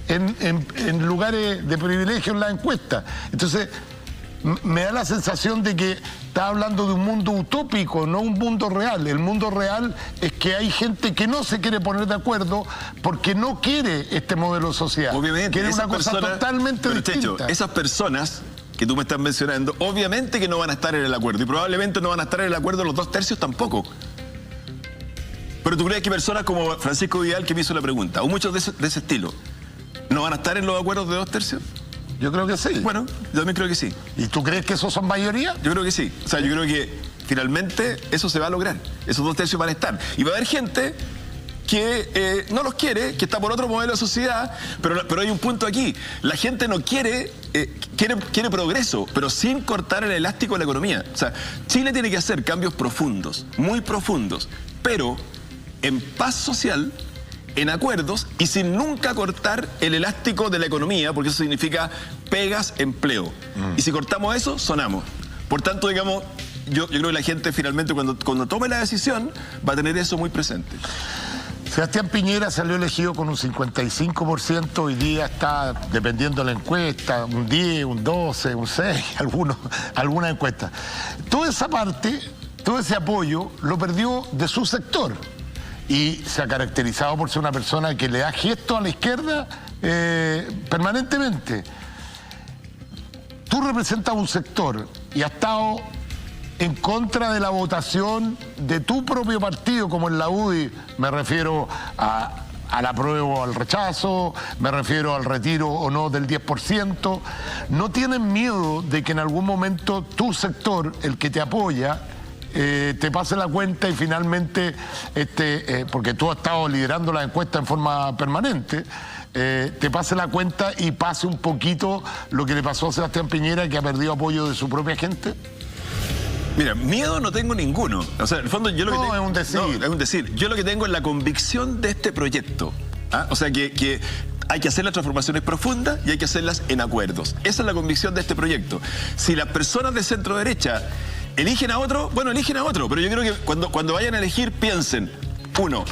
en lugares de privilegio en la encuesta. Entonces me da la sensación de que está hablando de un mundo utópico, no un mundo real. El mundo real es que hay gente que no se quiere poner de acuerdo porque no quiere este modelo social. Obviamente, quiere una cosa totalmente distinta. Checho, esas personas que tú me estás mencionando, obviamente que no van a estar en el acuerdo, y probablemente no van a estar en el acuerdo los 2/3 tampoco. Pero tú crees que personas como Francisco Vidal, que me hizo la pregunta, o muchos de ese estilo, ¿no van a estar en los acuerdos de 2/3? Yo creo que sí. Bueno, yo también creo que sí. ¿Y tú crees que esos son mayoría? Yo creo que sí. O sea, yo creo que finalmente eso se va a lograr. Esos 2/3 van a estar. Y va a haber gente que no los quiere, que está por otro modelo de sociedad, pero hay un punto aquí. La gente no quiere progreso, pero sin cortar el elástico de la economía. O sea, Chile tiene que hacer cambios profundos, muy profundos, pero en paz social, en acuerdos y sin nunca cortar el elástico de la economía, porque eso significa pegas, empleo. Y si cortamos eso, sonamos. Por tanto, digamos, yo creo que la gente finalmente cuando tome la decisión va a tener eso muy presente. Sebastián Piñera salió elegido con un 55%, hoy día está, dependiendo de la encuesta, un 10, un 12, un 6, alguna encuesta. Toda esa parte, todo ese apoyo lo perdió de su sector y se ha caracterizado por ser una persona que le da gestos a la izquierda permanentemente. Tú representas un sector y has estado en contra de la votación de tu propio partido, como en la UDI, me refiero al apruebo o al rechazo, me refiero al retiro o no del 10%. ¿No tienen miedo de que en algún momento tu sector, el que te apoya, te pase la cuenta y finalmente, porque tú has estado liderando la encuesta en forma permanente, te pase la cuenta y pase un poquito lo que le pasó a Sebastián Piñera, que ha perdido apoyo de su propia gente? Mira, miedo no tengo ninguno. O sea, en el fondo yo lo que tengo... es un decir. No, es un decir. Yo lo que tengo es la convicción de este proyecto. O sea, que hay que hacer las transformaciones profundas y hay que hacerlas en acuerdos. Esa es la convicción de este proyecto. Si las personas de centro derecha eligen a otro, bueno, eligen a otro. Pero yo creo que cuando vayan a elegir, piensen, uno,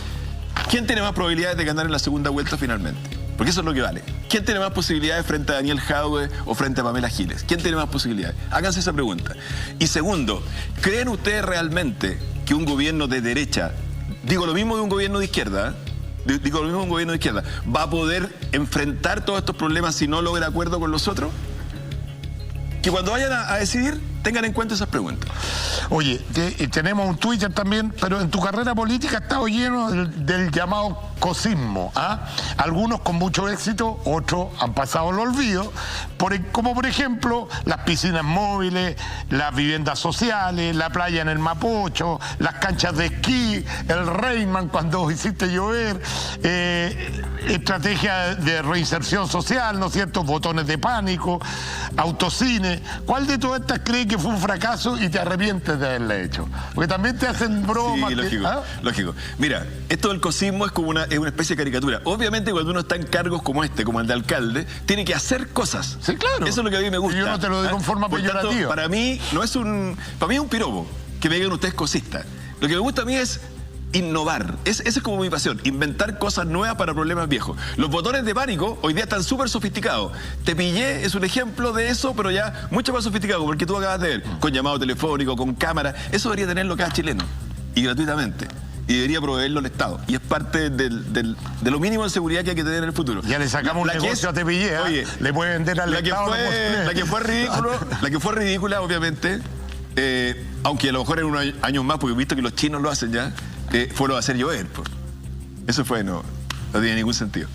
¿quién tiene más probabilidades de ganar en la segunda vuelta finalmente? Porque eso es lo que vale. ¿Quién tiene más posibilidades frente a Daniel Jadwe o frente a Pamela Giles? ¿Quién tiene más posibilidades? Háganse esa pregunta. Y segundo, ¿creen ustedes realmente que un gobierno de derecha, digo lo mismo de un gobierno de izquierda, va a poder enfrentar todos estos problemas si no logra acuerdo con los otros? Que cuando vayan a decidir, tengan en cuenta esas preguntas. Oye, tenemos un Twitter también, pero en tu carrera política ha estado lleno del llamado cosismo. Algunos con mucho éxito, otros han pasado al olvido, como por ejemplo las piscinas móviles, las viviendas sociales, la playa en el Mapocho, las canchas de esquí, el Rayman cuando hiciste llover, estrategia de reinserción social, ¿no es cierto?, botones de pánico, autocine. ¿Cuál de todas estas crees que fue un fracaso y te arrepientes de haberle hecho? Porque también te hacen bromas. Sí, lógico. Mira, esto del cosismo es como una especie de caricatura. Obviamente cuando uno está en cargos como como el de alcalde, tiene que hacer cosas. Sí, claro. Eso es lo que a mí me gusta. Y yo no te lo digo en forma peyorativa. Para mí no es para mí es un piropo que me digan ustedes cosistas. Lo que me gusta a mí es innovar. Esa es como mi pasión, inventar cosas nuevas para problemas viejos. Los botones de pánico hoy día están súper sofisticados. Te pillé es un ejemplo de eso, pero ya mucho más sofisticado, porque tú acabas de ver, con llamado telefónico, con cámara. Eso debería tenerlo cada chileno, y gratuitamente. Y debería proveerlo el Estado. Y es parte de lo mínimo de seguridad que hay que tener en el futuro. Ya le sacamos un negocio a Tepillé, oye, le puede vender al Estado. La que fue ridícula, obviamente, aunque a lo mejor en unos años más, porque he visto que los chinos lo hacen ya, fue lo de hacer llover. Pues. Eso fue, no tiene ningún sentido.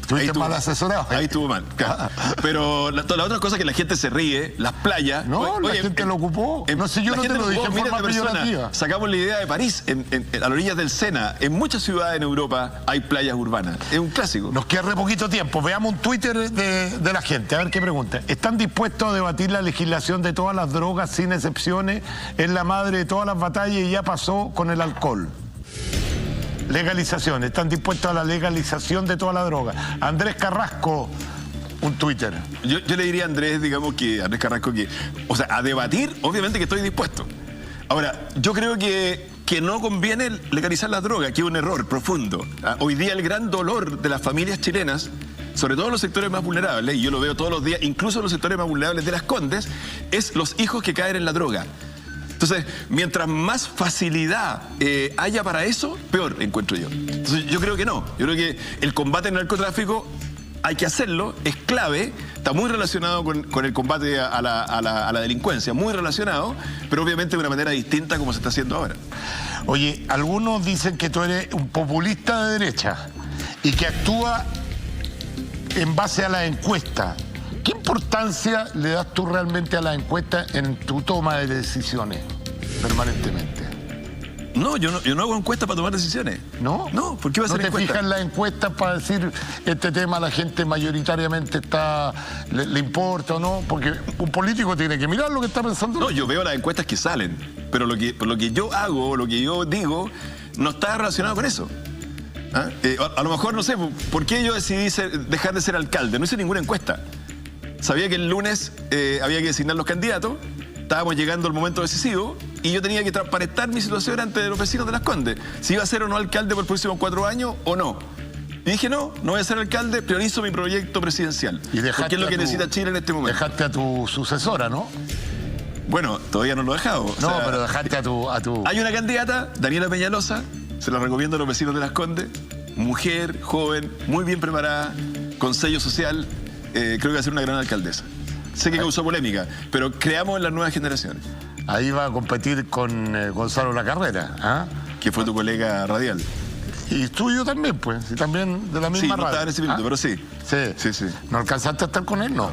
¿Estuviste mal asesorado? Ahí estuvo mal, claro. Pero la otra cosa que la gente se ríe, las playas... No, la gente lo ocupó. No sé, yo no te lo dije en forma peyorativa. Sacamos la idea de París, a las orillas del Sena. En muchas ciudades en Europa hay playas urbanas. Es un clásico. Nos queda re poquito tiempo. Veamos un Twitter de la gente, a ver qué pregunta. ¿Están dispuestos a debatir la legislación de todas las drogas sin excepciones? Es la madre de todas las batallas y ya pasó con el alcohol. Legalización, están dispuestos a la legalización de toda la droga. Andrés Carrasco, un Twitter. Yo le diría a Andrés, Andrés Carrasco, o sea, a debatir, obviamente que estoy dispuesto. Ahora, yo creo que no conviene legalizar la droga, que es un error profundo. Hoy día el gran dolor de las familias chilenas, sobre todo en los sectores más vulnerables, y yo lo veo todos los días, incluso en los sectores más vulnerables de Las Condes, es los hijos que caen en la droga. Entonces, mientras más facilidad haya para eso, peor encuentro yo. Entonces, yo creo que no. Yo creo que el combate al narcotráfico hay que hacerlo, es clave, está muy relacionado con el combate a la delincuencia, muy relacionado, pero obviamente de una manera distinta como se está haciendo ahora. Oye, algunos dicen que tú eres un populista de derecha y que actúa en base a la encuesta. ¿Qué importancia le das tú realmente a la encuesta en tu toma de decisiones permanentemente? No, yo no hago encuestas para tomar decisiones. ¿No? No, ¿por qué va a ser encuesta? ¿No te fijas en las encuestas para decir este tema a la gente mayoritariamente le importa o no? Porque un político tiene que mirar lo que está pensando. No, yo veo las encuestas que salen, pero lo que yo hago, lo que yo digo, no está relacionado con eso. A lo mejor, no sé, ¿por qué yo decidí dejar de ser alcalde? No hice ninguna encuesta. Sabía que el lunes había que designar los candidatos, estábamos llegando al momento decisivo y yo tenía que transparentar mi situación ante los vecinos de Las Condes. Si iba a ser o no alcalde por los próximos 4 años o no. Y dije, no voy a ser alcalde, priorizo mi proyecto presidencial. Porque es lo que necesita Chile en este momento. Dejaste a tu sucesora, ¿no? Bueno, todavía no lo he dejado. No, pero dejaste a tu... Hay una candidata, Daniela Peñalosa, se la recomiendo a los vecinos de Las Condes. Mujer, joven, muy bien preparada, con sello social. Creo que va a ser una gran alcaldesa. Sé que causó polémica, pero creamos en las nuevas generaciones. Ahí va a competir con Gonzalo Lacarrera, ¿ah? Que fue tu colega radial. Y tuyo también, pues, y también de la misma radio. No estaba en ese minuto, pero sí. Sí. ¿No alcanzaste a estar con él? No.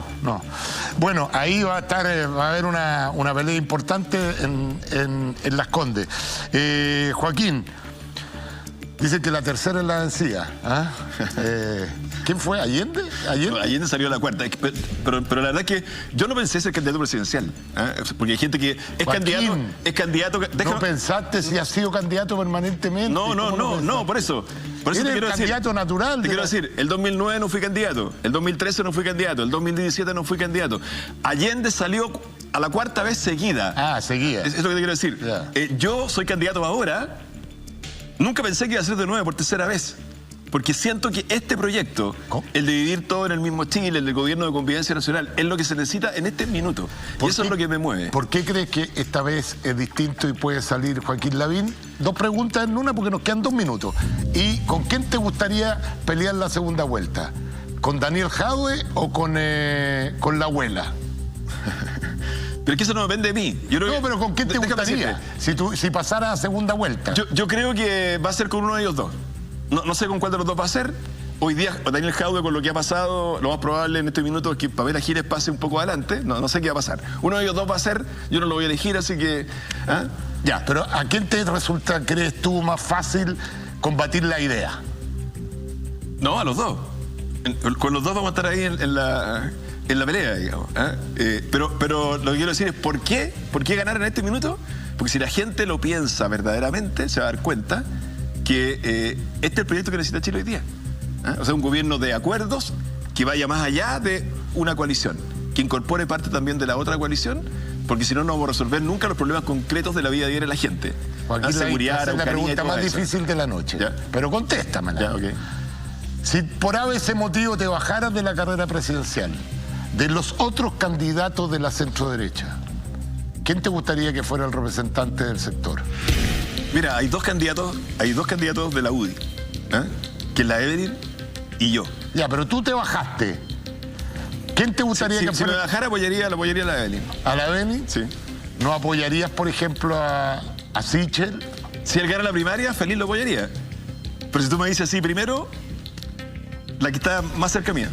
Bueno, ahí va a haber una pelea importante en Las Condes. Joaquín, dicen que la tercera es la vencida. ¿Ah? ¿Quién fue? ¿Allende? Allende salió a la cuarta. Pero la verdad es que yo no pensé ser candidato presidencial. Porque hay gente que es Joaquín, candidato. ¿No pensaste si has sido candidato permanentemente? No, por eso. Por eso eres el candidato natural. Te quiero decir, el 2009 no fui candidato, el 2013 no fui candidato, el 2017 no fui candidato. Allende salió a la 4ª vez seguida. Seguida. Es lo que te quiero decir. Yeah. Yo soy candidato ahora. Nunca pensé que iba a ser de nuevo por 3ª vez. Porque siento que este proyecto, el de vivir todo en el mismo Chile, el del gobierno de convivencia nacional, es lo que se necesita en este minuto. Y eso es lo que me mueve. ¿Por qué crees que esta vez es distinto y puede salir Joaquín Lavín? 2 preguntas en una porque nos quedan 2 minutos. ¿Y con quién te gustaría pelear la segunda vuelta? ¿Con Daniel Jadwe o con la abuela? Pero es que eso no depende de mí. Pero ¿con quién te gustaría? Si pasara a segunda vuelta. Yo creo que va a ser con uno de ellos dos. No sé con cuál de los dos va a ser. Hoy día, Daniel Jadwe, con lo que ha pasado, lo más probable en este minuto es que Pamela Giles pase un poco adelante. No sé qué va a pasar. Uno de ellos dos va a ser, yo no lo voy a elegir, así que... Ya. Pero ¿a quién te resulta, crees tú, más fácil combatir la idea? No, a los dos. Con los dos vamos a estar ahí en la pelea, digamos. Pero lo que quiero decir es, ¿por qué ganar en este minuto? Porque si la gente lo piensa verdaderamente, se va a dar cuenta que este es el proyecto que necesita Chile hoy día. O sea, un gobierno de acuerdos que vaya más allá de una coalición, que incorpore parte también de la otra coalición porque si no, no vamos a resolver nunca los problemas concretos de la vida diaria de la gente. Joaquín, seguridad, es la pregunta más difícil de la noche. ¿Ya? Pero contéstamela. Ya, ok. Si por ese motivo te bajaras de la carrera presidencial, de los otros candidatos de la centroderecha, ¿quién te gustaría que fuera el representante del sector? Mira, hay dos candidatos de la UDI, que es la Evelyn y yo. Ya, pero tú te bajaste. ¿Quién te gustaría que fuera? Si me bajara, apoyaría a la Evelyn. ¿A la Evelyn? Sí. ¿No apoyarías, por ejemplo, a Sichel? Si él gana la primaria, feliz lo apoyaría. Pero si tú me dices así primero, la que está más cerca mía.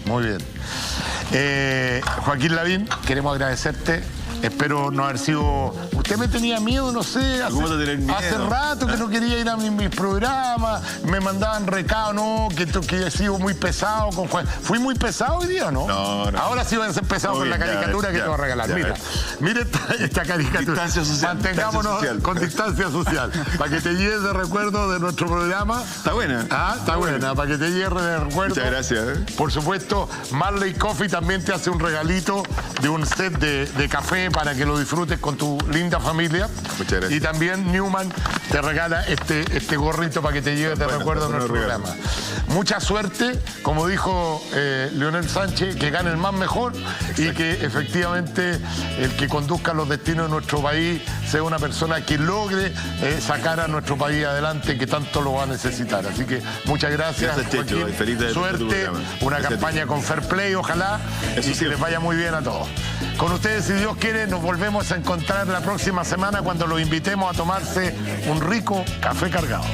Muy bien. Joaquín Lavín, queremos agradecerte. Espero no haber sido... Usted me tenía miedo, no sé, hace rato que no quería ir a mis programas, me mandaban recados, no, que he sido muy pesado con Juan. ¿Fui muy pesado hoy día, no? No. Ahora sí voy a ser pesado con la caricatura que te voy a regalar. Mira esta caricatura. Distancia social. Mantengámonos con distancia social. Para que te lleves de recuerdo de nuestro programa. Está buena. Está buena, para que te lleves de recuerdo. Muchas gracias. Por supuesto, Marley Coffee también te hace un regalito de un set de café para que lo disfrutes con tu linda familia. Muchas gracias. Y también Newman te regala este gorrito para que te lleves de recuerdo a nuestro programa. Mucha suerte, como dijo Leonel Sánchez, que gane el más mejor. Exacto. Y que efectivamente el que conduzca los destinos de nuestro país sea una persona que logre sacar a nuestro país adelante, que tanto lo va a necesitar. Así que muchas gracias. Gracias, Checho. Feliz de suerte, una campaña con fair play, ojalá, y que les vaya muy bien a todos. Con ustedes, si Dios quiere, nos volvemos a encontrar la próxima semana cuando los invitemos a tomarse un rico café cargado.